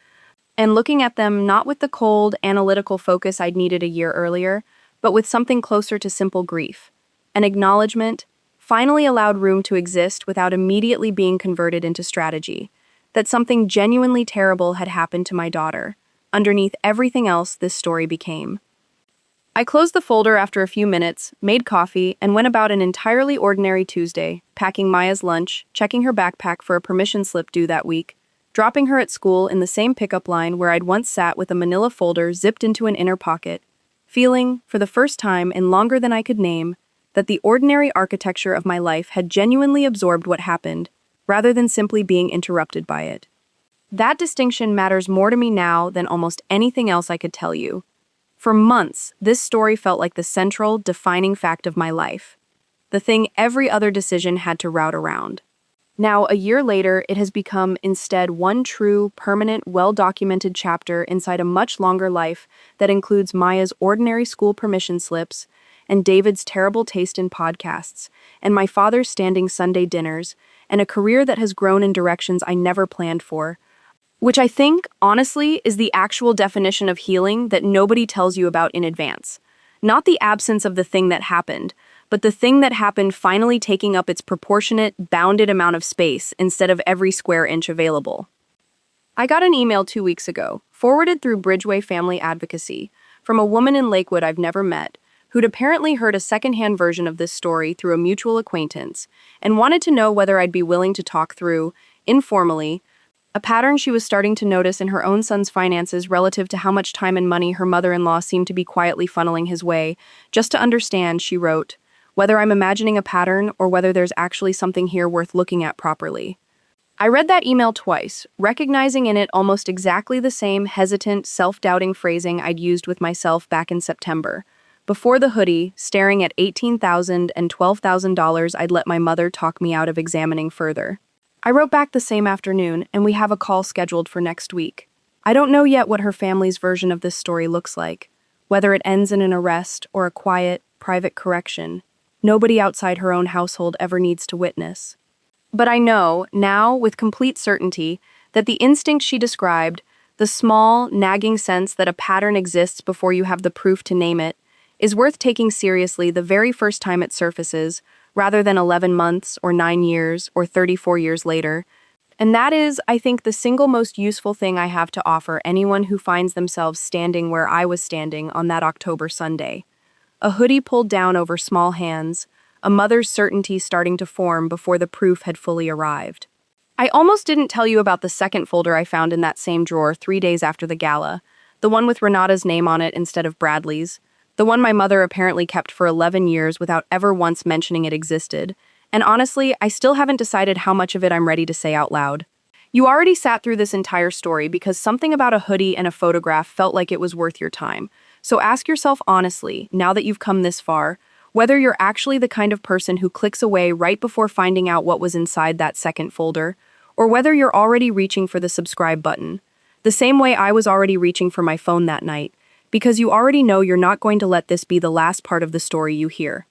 and looking at them not with the cold, analytical focus I'd needed a year earlier, but with something closer to simple grief. An acknowledgement, finally allowed room to exist without immediately being converted into strategy, that something genuinely terrible had happened to my daughter, underneath everything else this story became. I closed the folder after a few minutes, made coffee, and went about an entirely ordinary Tuesday, packing Maya's lunch, checking her backpack for a permission slip due that week, dropping her at school in the same pickup line where I'd once sat with a manila folder zipped into an inner pocket, feeling, for the first time in longer than I could name, that the ordinary architecture of my life had genuinely absorbed what happened, rather than simply being interrupted by it. That distinction matters more to me now than almost anything else I could tell you. For months, this story felt like the central, defining fact of my life, the thing every other decision had to route around. Now, a year later, it has become instead one true, permanent, well-documented chapter inside a much longer life that includes Maya's ordinary school permission slips, and David's terrible taste in podcasts, and my father's standing Sunday dinners, and a career that has grown in directions I never planned for, which I think, honestly, is the actual definition of healing that nobody tells you about in advance. Not the absence of the thing that happened, but the thing that happened finally taking up its proportionate, bounded amount of space instead of every square inch available. I got an email 2 weeks ago, forwarded through Bridgeway Family Advocacy, from a woman in Lakewood I've never met, who'd apparently heard a secondhand version of this story through a mutual acquaintance, and wanted to know whether I'd be willing to talk through, informally, a pattern she was starting to notice in her own son's finances relative to how much time and money her mother-in-law seemed to be quietly funneling his way. Just to understand, she wrote, whether I'm imagining a pattern or whether there's actually something here worth looking at properly. I read that email twice, recognizing in it almost exactly the same hesitant, self-doubting phrasing I'd used with myself back in September. Before the hoodie, staring at $18,000 and $12,000 I'd let my mother talk me out of examining further. I wrote back the same afternoon, and we have a call scheduled for next week. I don't know yet what her family's version of this story looks like, whether it ends in an arrest or a quiet, private correction. Nobody outside her own household ever needs to witness. But I know, now, with complete certainty, that the instinct she described, the small, nagging sense that a pattern exists before you have the proof to name it, is worth taking seriously the very first time it surfaces, rather than 11 months, or 9 years, or 34 years later. And that is, I think, the single most useful thing I have to offer anyone who finds themselves standing where I was standing on that October Sunday. A hoodie pulled down over small hands, a mother's certainty starting to form before the proof had fully arrived. I almost didn't tell you about the second folder I found in that same drawer 3 days after the gala, the one with Renata's name on it instead of Bradley's, the one my mother apparently kept for 11 years without ever once mentioning it existed, and honestly, I still haven't decided how much of it I'm ready to say out loud. You already sat through this entire story because something about a hoodie and a photograph felt like it was worth your time. So ask yourself honestly, now that you've come this far, whether you're actually the kind of person who clicks away right before finding out what was inside that second folder, or whether you're already reaching for the subscribe button. The same way I was already reaching for my phone that night, because you already know you're not going to let this be the last part of the story you hear.